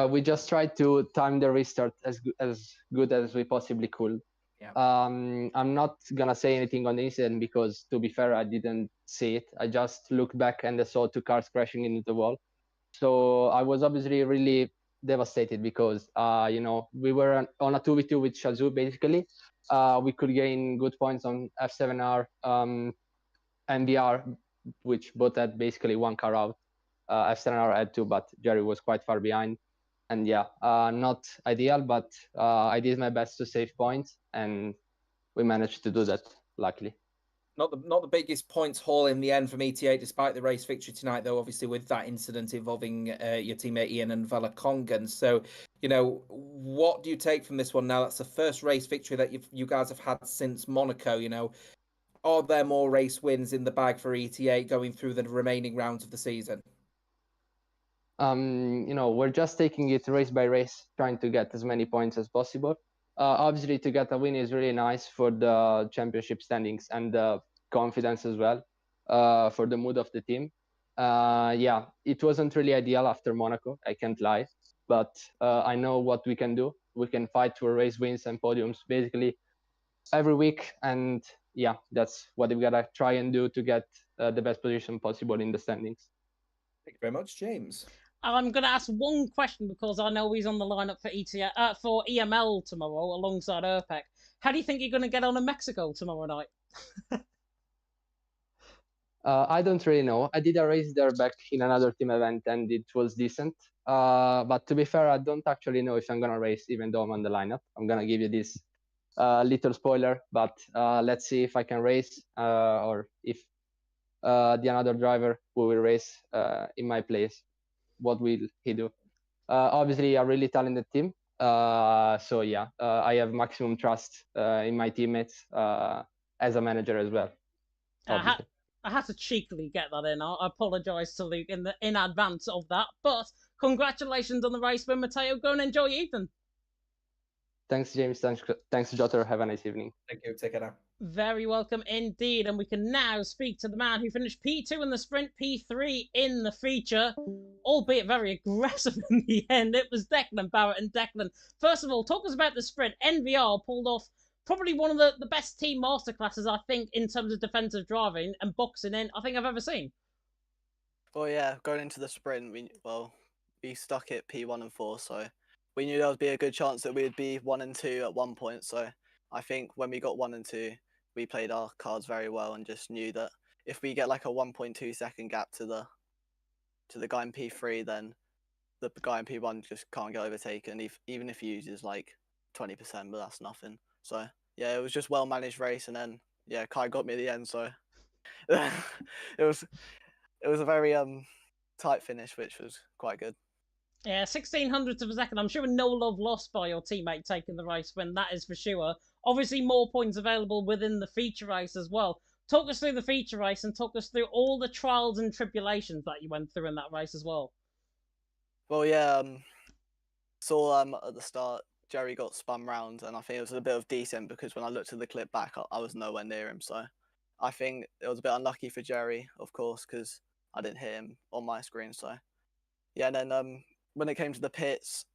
We just tried to time the restart as good as we possibly could. Yeah. I'm not gonna say anything on the incident because, to be fair, I didn't see it. I just looked back and I saw 2 cars crashing into the wall. So I was obviously really devastated because, we were on a 2v2 with Shazoo, basically. We could gain good points on F7R, MVR, which both had basically 1 car out. F7R had 2, but Jerry was quite far behind. And yeah, not ideal, but I did my best to save points, and we managed to do that, luckily. Not the biggest points haul in the end from ET8, despite the race victory tonight, though, obviously with that incident involving your teammate Ian and Velakongan. So, what do you take from this one now? That's the first race victory that you guys have had since Monaco. Are there more race wins in the bag for ET8 going through the remaining rounds of the season? We're just taking it race by race, trying to get as many points as possible. Obviously, to get a win is really nice for the championship standings and the confidence as well, for the mood of the team. It wasn't really ideal after Monaco, I can't lie, but I know what we can do. We can fight for race wins and podiums basically every week, and yeah, that's what we gotta try and do to get the best position possible in the standings. Thank you very much, James. I'm going to ask one question because I know he's on the lineup for EML tomorrow alongside Urpec. How do you think you're going to get on in Mexico tomorrow night? I don't really know. I did a race there back in another team event, and it was decent. But to be fair, I don't actually know if I'm gonna race, even though I'm on the lineup. I'm gonna give you this little spoiler, but let's see if I can race or if the another driver who will race in my place, what will he do? Obviously, a really talented team. So yeah, I have maximum trust in my teammates as a manager as well. Obviously. I had to cheekily get that in. I apologise to Luke in advance of that. But congratulations on the race win, Matteo. Go and enjoy Ethan. Thanks, James. Thanks, Jotter. Have a nice evening. Thank you. Take care now. Very welcome indeed. And we can now speak to the man who finished P2 in the sprint, P3 in the feature, albeit very aggressive in the end. It was Declan Barrett. And Declan, first of all, talk us about the sprint. NVR pulled off probably one of the best team masterclasses, I think, in terms of defensive driving and boxing in, I think I've ever seen. Well, yeah, going into the sprint, we stuck at P1 and 4, so we knew there would be a good chance that we'd be 1 and 2 at one point. So I think when we got 1 and 2, we played our cards very well and just knew that if we get like a 1.2 second gap to the guy in P3, then the guy in P1 just can't get overtaken, even if he uses like 20%, but that's nothing. So yeah, it was just well managed race, and then yeah, Kai got me at the end, so it was a very tight finish, which was quite good. Yeah, 1600ths of a second. I'm sure no love lost by your teammate taking the race win, that is for sure. Obviously, more points available within the feature race as well. Talk us through the feature race and talk us through all the trials and tribulations that you went through in that race as well. Well, yeah, saw at the start Jerry got spun round, and I think it was a bit of decent because when I looked at the clip back, I was nowhere near him. So I think it was a bit unlucky for Jerry, of course, because I didn't hit him on my screen. So yeah, and then when it came to the pits,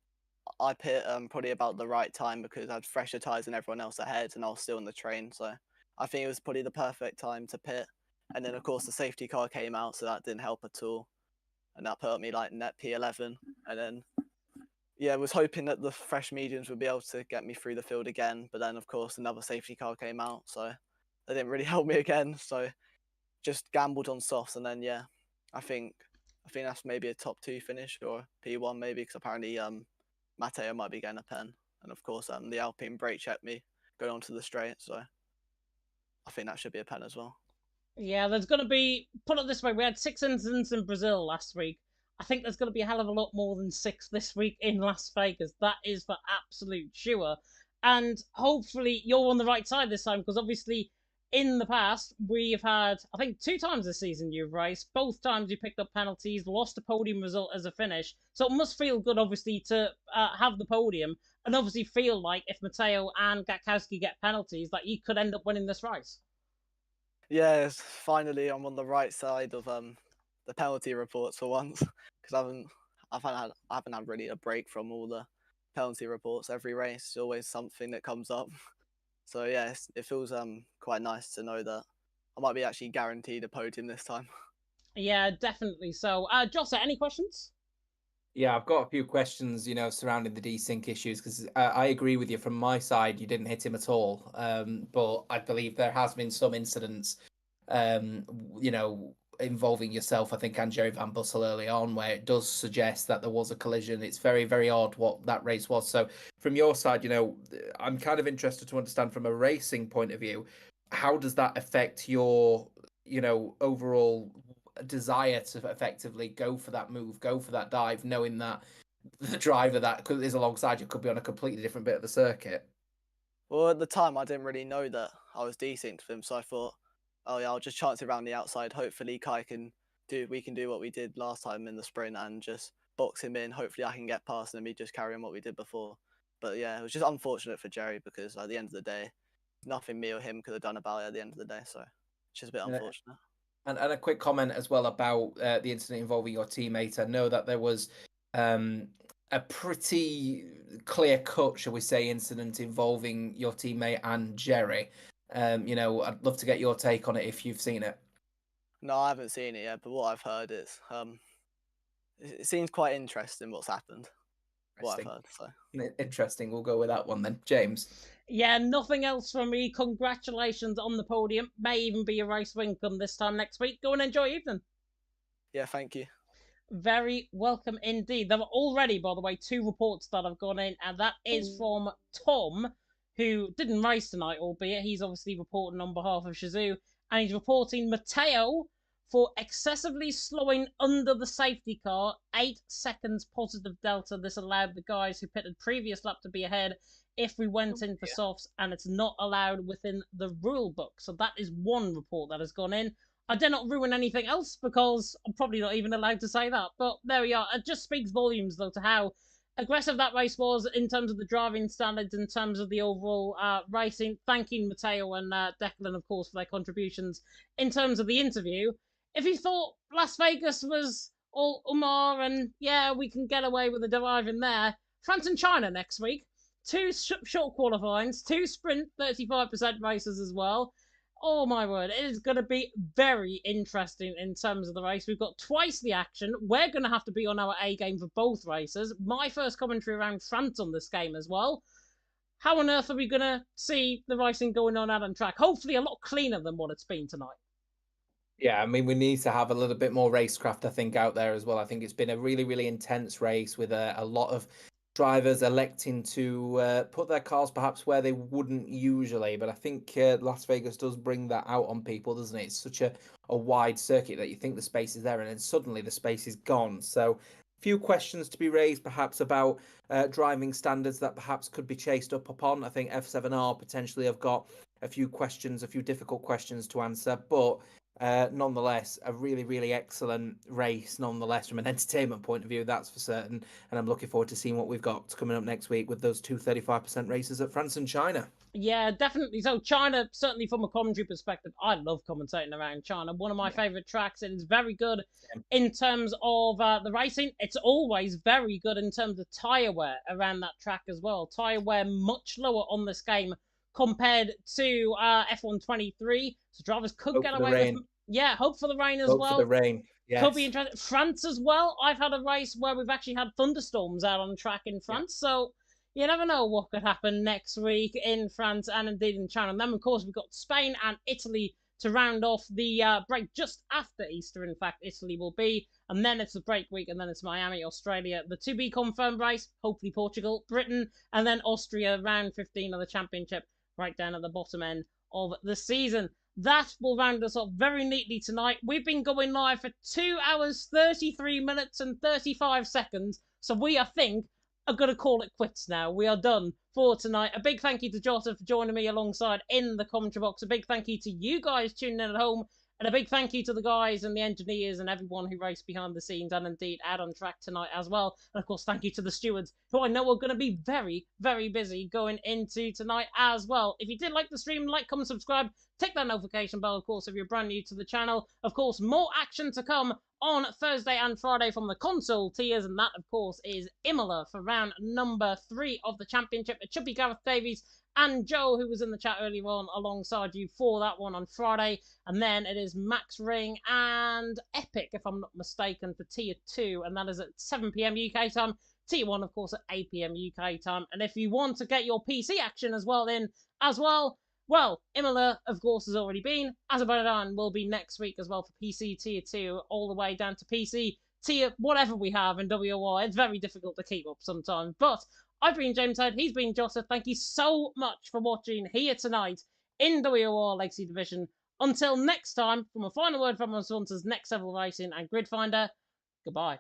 I pit probably about the right time because I had fresher tyres than everyone else ahead, and I was still in the train. So I think it was probably the perfect time to pit. And then of course the safety car came out, so that didn't help at all, and that put me like net P11. And then yeah, I was hoping that the fresh mediums would be able to get me through the field again, but then of course another safety car came out, so they didn't really help me again. So just gambled on softs, and then yeah, I think that's maybe a top 2 finish or P1 maybe, because apparently Matteo might be getting a pen, and of course the Alpine brake checked me going onto the straight, so I think that should be a pen as well. Yeah, there's going to be, put it this way, we had 6 incidents in Brazil last week. I think there's going to be a hell of a lot more than 6 this week in Las Vegas. That is for absolute sure. And hopefully you're on the right side this time, because obviously in the past we've had, I think 2 times this season you've raced. Both times you picked up penalties, lost a podium result as a finish. So it must feel good, obviously, to have the podium, and obviously feel like if Matteo and Gatkowski get penalties, that you could end up winning this race. Yes, finally I'm on the right side of the penalty reports for once, because I haven't had really a break from all the penalty reports. Every race, there's always something that comes up. So yeah, it feels quite nice to know that I might be actually guaranteed a podium this time. Yeah, definitely. So, Jossa, any questions? Yeah, I've got a few questions, surrounding the desync issues, because I agree with you. From my side, you didn't hit him at all. But I believe there has been some incidents, involving yourself, I think, and Jerry Van Bussel early on, where it does suggest that there was a collision. It's very, very odd what that race was. So from your side, I'm kind of interested to understand from a racing point of view, how does that affect your, overall desire to effectively go for that move, go for that dive, knowing that the driver that is alongside you could be on a completely different bit of the circuit? Well, at the time, I didn't really know that I was desynced with him, so I thought, oh yeah, I'll just chance it around the outside. Hopefully, we can do what we did last time in the sprint and just box him in. Hopefully, I can get past him and me just carry on what we did before. But yeah, it was just unfortunate for Jerry because at the end of the day, nothing me or him could have done about it at the end of the day. So it's just a bit unfortunate. And a quick comment as well about the incident involving your teammate. I know that there was a pretty clear-cut, shall we say, incident involving your teammate and Jerry. I'd love to get your take on it if you've seen it. No, I haven't seen it yet, but what I've heard is it seems quite interesting what's happened. What I've heard. So interesting. We'll go with that one then. James. Yeah, nothing else from me. Congratulations on the podium. May even be a race win come this time next week. Go and enjoy your evening. Yeah, thank you. Very welcome indeed. There were already, by the way, 2 reports that have gone in, and that is from Tom, who didn't race tonight, albeit he's obviously reporting on behalf of Shazoo, and he's reporting Matteo for excessively slowing under the safety car, 8 seconds positive delta. This allowed the guys who pitted previous lap to be ahead if we went in for softs, and it's not allowed within the rule book. So that is one report that has gone in. I dare not ruin anything else because I'm probably not even allowed to say that. But there we are. It just speaks volumes, though, to how aggressive that race was in terms of the driving standards, in terms of the overall racing. Thanking Matteo and Declan, of course, for their contributions in terms of the interview. If you thought Las Vegas was all Umar and, yeah, we can get away with the driving there, France and China next week. 2 short qualifyings, 2 sprint 35% races as well. Oh my word, it is going to be very interesting in terms of the race. We've got twice the action. We're going to have to be on our A game for both races. My first commentary around France on this game as well. How on earth are we going to see the racing going on out on track? Hopefully a lot cleaner than what it's been tonight. Yeah, I mean, we need to have a little bit more racecraft, I think, out there as well. I think it's been a really, really intense race with a lot of drivers electing to put their cars perhaps where they wouldn't usually. But I think Las Vegas does bring that out on people, doesn't it? It's such a wide circuit that you think the space is there and then suddenly the space is gone. So a few questions to be raised perhaps about driving standards that perhaps could be chased up upon. I think F7R potentially have got a few questions, a few difficult questions to answer, but nonetheless, a really, really excellent race, nonetheless, from an entertainment point of view, that's for certain. And I'm looking forward to seeing what we've got coming up next week with those 2 35% races at France and China. Yeah, definitely. So China, certainly from a commentary perspective, I love commentating around China. One of my favourite tracks. It is very good in terms of the racing. It's always very good in terms of tyre wear around that track as well. Tyre wear much lower on this game compared to F1 23. So drivers could get away with... Yeah, hope for the rain as well. Hope for the rain. Yes. Could be interesting. France as well. I've had a race where we've actually had thunderstorms out on track in France. So you never know what could happen next week in France and indeed in China. And then, of course, we've got Spain and Italy to round off the break just after Easter. In fact, Italy will be. And then it's the break week, and then it's Miami, Australia. The to be confirmed race, hopefully Portugal, Britain, and then Austria, round 15 of the championship, right down at the bottom end of the season. That will round us off very neatly tonight. We've been going live for 2 hours, 33 minutes, and 35 seconds. So we, I think, are going to call it quits now. We are done for tonight. A big thank you to Jota for joining me alongside in the commentary box. A big thank you to you guys tuning in at home. And a big thank you to the guys and the engineers and everyone who raced behind the scenes and indeed out on track tonight as well. And of course, thank you to the stewards, who I know are going to be very, very busy going into tonight as well. If you did like the stream, like, comment, subscribe, tick that notification bell, of course, if you're brand new to the channel. Of course, more action to come on Thursday and Friday from the console tiers, and that, of course, is Imola for round number 3 of the championship. It should be Gareth Davies and Joe, who was in the chat earlier on, alongside you for that one on Friday. And then it is Max Ring and Epic, if I'm not mistaken, for Tier 2, and that is at 7 p.m. UK time. Tier 1, of course, at 8 p.m. UK time. And if you want to get your PC action as well in as well, Imola, of course, has already been. Azerbaijan will be next week as well for PC Tier 2, all the way down to PC Tier whatever we have in WOR. It's very difficult to keep up sometimes, but I've been James Head, he's been Jota. Thank you so much for watching here tonight in WOR Legacy Division. Until next time, from a final word from our sponsors, Next Level Racing and Grid Finder, goodbye.